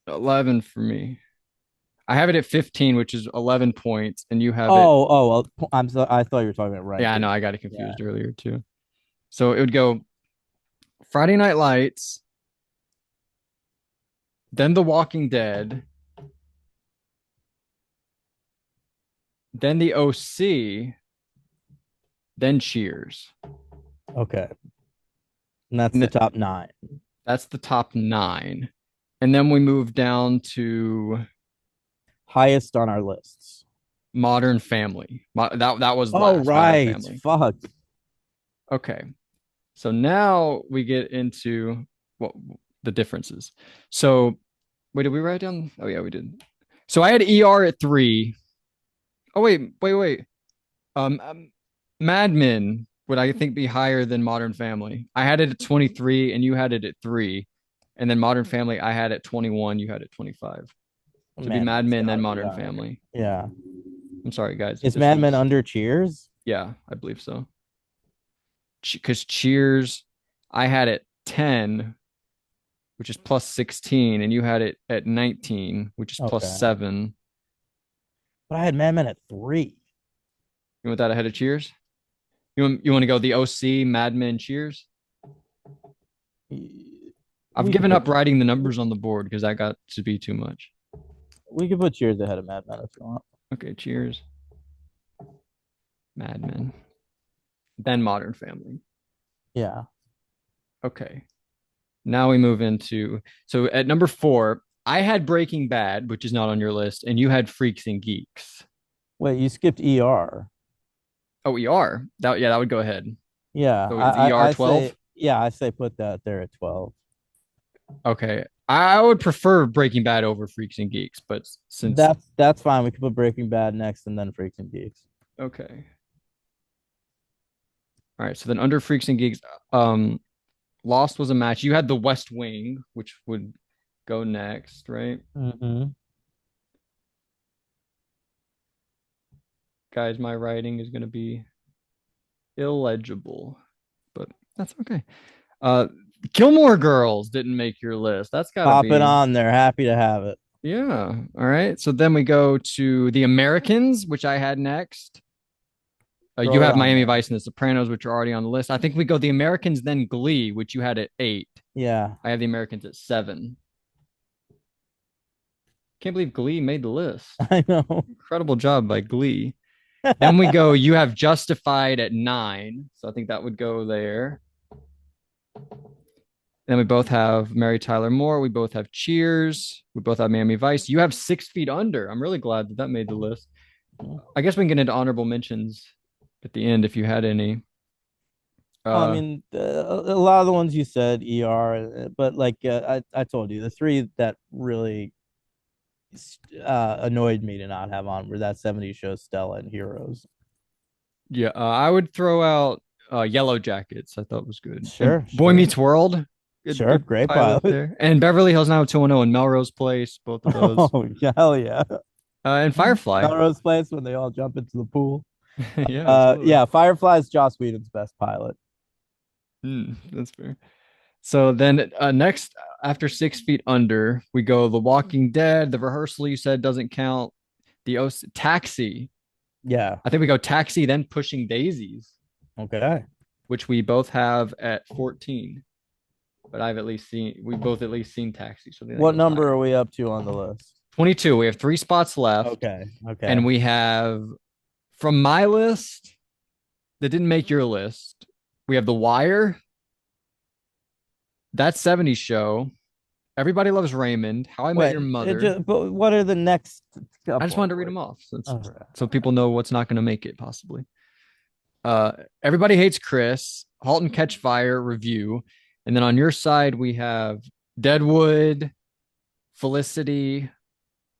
Speaker 2: 11 for me. I have it at 15, which is 11 points, and you have it.
Speaker 1: I thought you were talking about
Speaker 2: Yeah, I know
Speaker 1: ranking.
Speaker 2: I got it
Speaker 1: Yeah.
Speaker 2: confused earlier too. So it would go Friday Night Lights, then The Walking Dead, then The OC, then Cheers.
Speaker 1: Okay. And that's the
Speaker 2: And
Speaker 1: top nine.
Speaker 2: that's the top nine. And then we move down to
Speaker 1: Highest on our lists.
Speaker 2: Modern Family. That was
Speaker 1: Oh,
Speaker 2: last, Modern
Speaker 1: right.
Speaker 2: Family.
Speaker 1: Fuck.
Speaker 2: Okay. So now we get into what the differences. So wait, did we write down? Oh yeah, we did. So I had ER at 3. Oh wait. Mad Men would I think be higher than Modern Family? I had it at 23 and you had it at 3. And then Modern Family I had at 21, you had it 25. So it'd be
Speaker 1: Man,
Speaker 2: Mad
Speaker 1: it's
Speaker 2: Men then
Speaker 1: gotta be
Speaker 2: Modern
Speaker 1: higher.
Speaker 2: Family.
Speaker 1: Yeah.
Speaker 2: I'm sorry guys.
Speaker 1: Is
Speaker 2: This
Speaker 1: Mad Men
Speaker 2: was
Speaker 1: under Cheers?
Speaker 2: yeah, I believe so. Because Cheers I had it 10, which is plus 16, and you had it at 19, which is plus
Speaker 1: Okay.
Speaker 2: 7.
Speaker 1: But I had Mad Men at three.
Speaker 2: You want that ahead of Cheers? You want to go the OC, Mad Men, Cheers? I've
Speaker 1: We could
Speaker 2: given up
Speaker 1: put
Speaker 2: writing the numbers on the board because that got to be too much.
Speaker 1: we could put Cheers ahead of Mad Men if you want.
Speaker 2: Okay, Cheers, Mad Men, then Modern Family.
Speaker 1: Yeah.
Speaker 2: Okay, now we move into so at number 4, I had Breaking Bad, which is not on your list, and you had Freaks and Geeks.
Speaker 1: Wait, you skipped ER.
Speaker 2: Oh, ER. That would go ahead.
Speaker 1: Yeah.
Speaker 2: So is ER
Speaker 1: I say
Speaker 2: 12?
Speaker 1: yeah, I say put that there at 12.
Speaker 2: Okay. I would prefer Breaking Bad over Freaks and Geeks, but since
Speaker 1: That's fine. We could put Breaking Bad next and then Freaks and Geeks.
Speaker 2: okay. All right. So then under Freaks and Geeks, um, Lost was a match. You had The West Wing, which would go next, right?
Speaker 1: Mm-hmm.
Speaker 2: Guys, my writing is gonna be illegible, but that's okay. Uh Gilmore Girls didn't make your list. That's gotta
Speaker 1: Pop it
Speaker 2: be
Speaker 1: on there. Happy to have it.
Speaker 2: yeah. All right. So then we go to The Americans, which I had next. You
Speaker 1: Throw it
Speaker 2: have
Speaker 1: on
Speaker 2: Miami
Speaker 1: there.
Speaker 2: Vice and The Sopranos, which are already on the list. I think we go The Americans, then Glee, which you had at 8.
Speaker 1: Yeah.
Speaker 2: I have The Americans at 7. Can't believe Glee made the list.
Speaker 1: I know.
Speaker 2: Incredible job by Glee. Then we go, you have Justified at 9. So I think that would go there. Then we both have Mary Tyler Moore. We both have Cheers. We both have Miami Vice. You have 6 Feet Under. I'm really glad that that made the list. I guess we can get into honorable mentions at the end if you had any.
Speaker 1: I
Speaker 2: Uh,
Speaker 1: mean, a lot of the ones you said, ER, but like I told you, the three that really annoyed me to not have on were that 70s show, Stella, and Heroes.
Speaker 2: yeah, I would throw out Yellow Jackets. I thought was good. And
Speaker 1: Sure,
Speaker 2: Boy
Speaker 1: sure,
Speaker 2: Meets World,
Speaker 1: sure.
Speaker 2: good
Speaker 1: Great
Speaker 2: pilot
Speaker 1: pilot.
Speaker 2: there. And Beverly Hills 90210 and Melrose Place, both of those.
Speaker 1: Oh, hell yeah.
Speaker 2: And Firefly.
Speaker 1: Melrose Place when they all jump into the pool.
Speaker 2: Yeah, absolutely.
Speaker 1: Yeah, Firefly's Joss Whedon's best pilot.
Speaker 2: That's fair. So then next, after 6 Feet Under, we go The Walking Dead. The Rehearsal you said doesn't count. Taxi.
Speaker 1: Yeah.
Speaker 2: I think we go Taxi, then Pushing Daisies,
Speaker 1: Okay.
Speaker 2: which we both have at 14. But we both at least seen Taxi. So they
Speaker 1: What
Speaker 2: goes
Speaker 1: number
Speaker 2: higher.
Speaker 1: are we up to on the list?
Speaker 2: 22. We have 3 spots left.
Speaker 1: Okay. Okay.
Speaker 2: And we have from my list that didn't make your list, we have The Wire, That 70s Show, Everybody Loves Raymond, How I Met Your Mother.
Speaker 1: But what are the next
Speaker 2: I just
Speaker 1: couple?
Speaker 2: wanted to read them off
Speaker 1: All right.
Speaker 2: so people know what's not going to make it possibly. Everybody Hates Chris, Halt and Catch Fire review, and then on your side we have Deadwood, Felicity,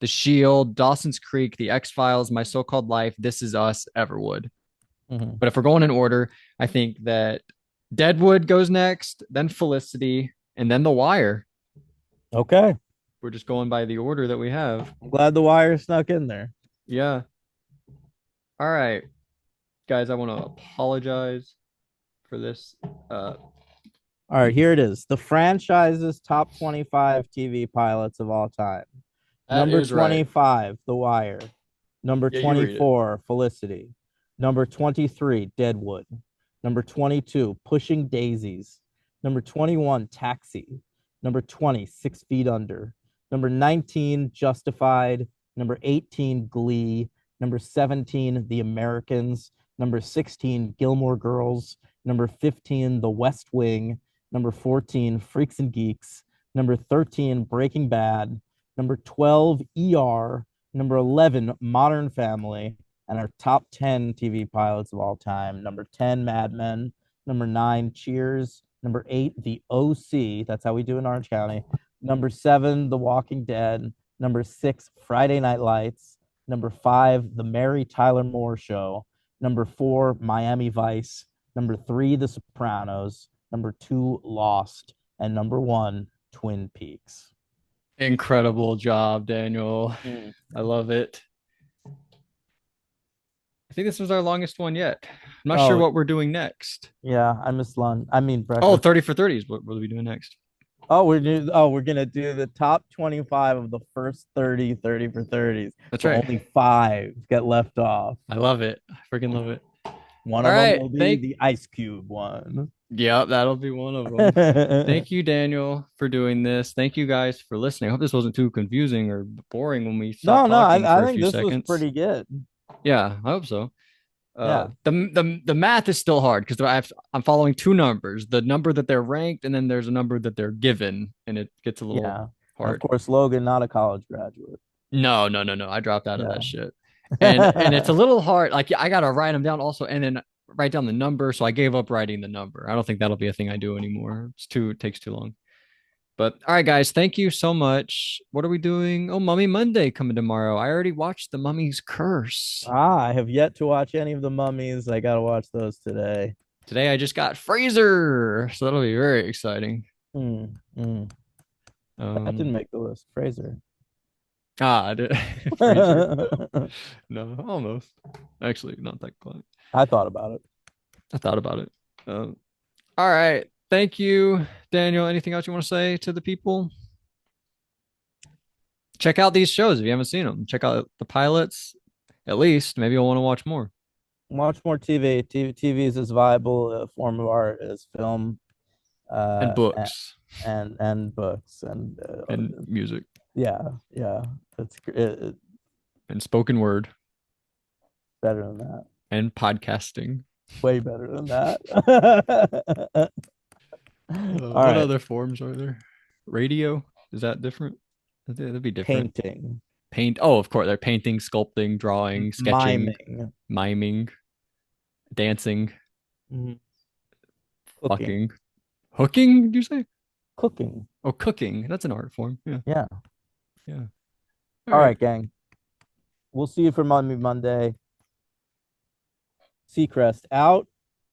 Speaker 2: The Shield, Dawson's Creek, The X Files, My So Called Life, This Is Us, Everwood.
Speaker 1: Mhm.
Speaker 2: But if we're going in order, I think that Deadwood goes next, then Felicity, and then The Wire.
Speaker 1: Okay.
Speaker 2: We're just going by the order that we have.
Speaker 1: I'm glad the wire snuck in there.
Speaker 2: Yeah. All right. Guys, I want to apologize for this.
Speaker 1: All right, here it is. The franchise's top 25 TV pilots of all time.
Speaker 2: That
Speaker 1: Number
Speaker 2: is right.
Speaker 1: 25, The Wire. Number
Speaker 2: Yeah, you read it.
Speaker 1: 24, Felicity. Number 23, Deadwood. Number 22, Pushing Daisies. Number 21, Taxi. Number 20, 6 Feet Under. Number 19, Justified. Number 18, Glee. Number 17, The Americans. Number 16, Gilmore Girls. Number 15, The West Wing. Number 14, Freaks and Geeks. Number 13, Breaking Bad. Number 12, ER. Number 11, Modern Family. And our top 10 TV pilots of all time. Number 10, Mad Men. Number 9, Cheers. Number 8, The OC. That's how we do in Orange County. Number 7, The Walking Dead. Number 6, Friday Night Lights. Number 5, The Mary Tyler Moore Show. Number 4, Miami Vice. Number 3, The Sopranos. Number 2, Lost. And number 1, Twin Peaks.
Speaker 2: Incredible job, Daniel.
Speaker 1: Mm.
Speaker 2: I love it. I think this was our longest one yet. I'm not sure
Speaker 1: Oh,
Speaker 2: what we're doing next.
Speaker 1: yeah, I miss lunch. I mean
Speaker 2: Oh,
Speaker 1: breakfast.
Speaker 2: 30 for 30s. What are we doing next?
Speaker 1: We're gonna do the top 25 of the first 30 for 30s.
Speaker 2: That's
Speaker 1: So
Speaker 2: right.
Speaker 1: only five get left off.
Speaker 2: I love it. I freaking love it.
Speaker 1: One
Speaker 2: All
Speaker 1: of them
Speaker 2: right.
Speaker 1: will be the Ice Cube one.
Speaker 2: Yep, that'll be one of them. Thank you, Daniel, for doing this. Thank you guys for listening. I hope this wasn't too confusing or boring when we
Speaker 1: No,
Speaker 2: stopped
Speaker 1: no,
Speaker 2: talking
Speaker 1: I
Speaker 2: for a
Speaker 1: think
Speaker 2: few
Speaker 1: this was
Speaker 2: seconds.
Speaker 1: pretty good.
Speaker 2: Yeah, I hope so.
Speaker 1: Yeah,
Speaker 2: The math is still hard because I'm following two numbers, the number that they're ranked, and then there's a number that they're given, and it gets a little
Speaker 1: yeah. And of
Speaker 2: hard.
Speaker 1: course, Logan, not a college graduate.
Speaker 2: No, no, no, no. I dropped out of that
Speaker 1: Yeah.
Speaker 2: shit. And it's a little hard. Like I gotta write them down also, and then write down the number. So I gave up writing the number. I don't think that'll be a thing I do anymore. It takes too long. But all right, guys, thank you so much. What are we doing? Oh, Mummy Monday coming tomorrow. I already watched The Mummy's Curse.
Speaker 1: I have yet to watch any of the mummies. I gotta watch those today.
Speaker 2: Today I just got Fraser, so that'll be very exciting.
Speaker 1: Mm, mm. That didn't
Speaker 2: Um,
Speaker 1: make the list. Fraser.
Speaker 2: I did Fraser. No, almost. Actually, not that close.
Speaker 1: I thought about it.
Speaker 2: I thought about it. Um, all right. Thank you, Daniel. Anything else you want to say to the people? Check out these shows if you haven't seen them. Check out the pilots. At least maybe you'll want to watch more.
Speaker 1: Watch more TV. TV is as viable a form of art as film,
Speaker 2: And
Speaker 1: uh,
Speaker 2: books
Speaker 1: and books
Speaker 2: and music
Speaker 1: yeah, yeah. It's
Speaker 2: and spoken word
Speaker 1: better than that.
Speaker 2: and podcasting.
Speaker 1: Way better than that. All
Speaker 2: What
Speaker 1: right.
Speaker 2: other forms are there? Radio? Is that different? That'd be different.
Speaker 1: Painting,
Speaker 2: Paint. Oh, of course. They're painting, sculpting, drawing, sketching,
Speaker 1: miming,
Speaker 2: miming, dancing,
Speaker 1: mhm, cooking,
Speaker 2: fucking, hooking. Did you say?
Speaker 1: cooking.
Speaker 2: Oh, cooking. That's an art form. Yeah.
Speaker 1: Yeah.
Speaker 2: Yeah.
Speaker 1: All right, gang. We'll see you for Monday. Seacrest out.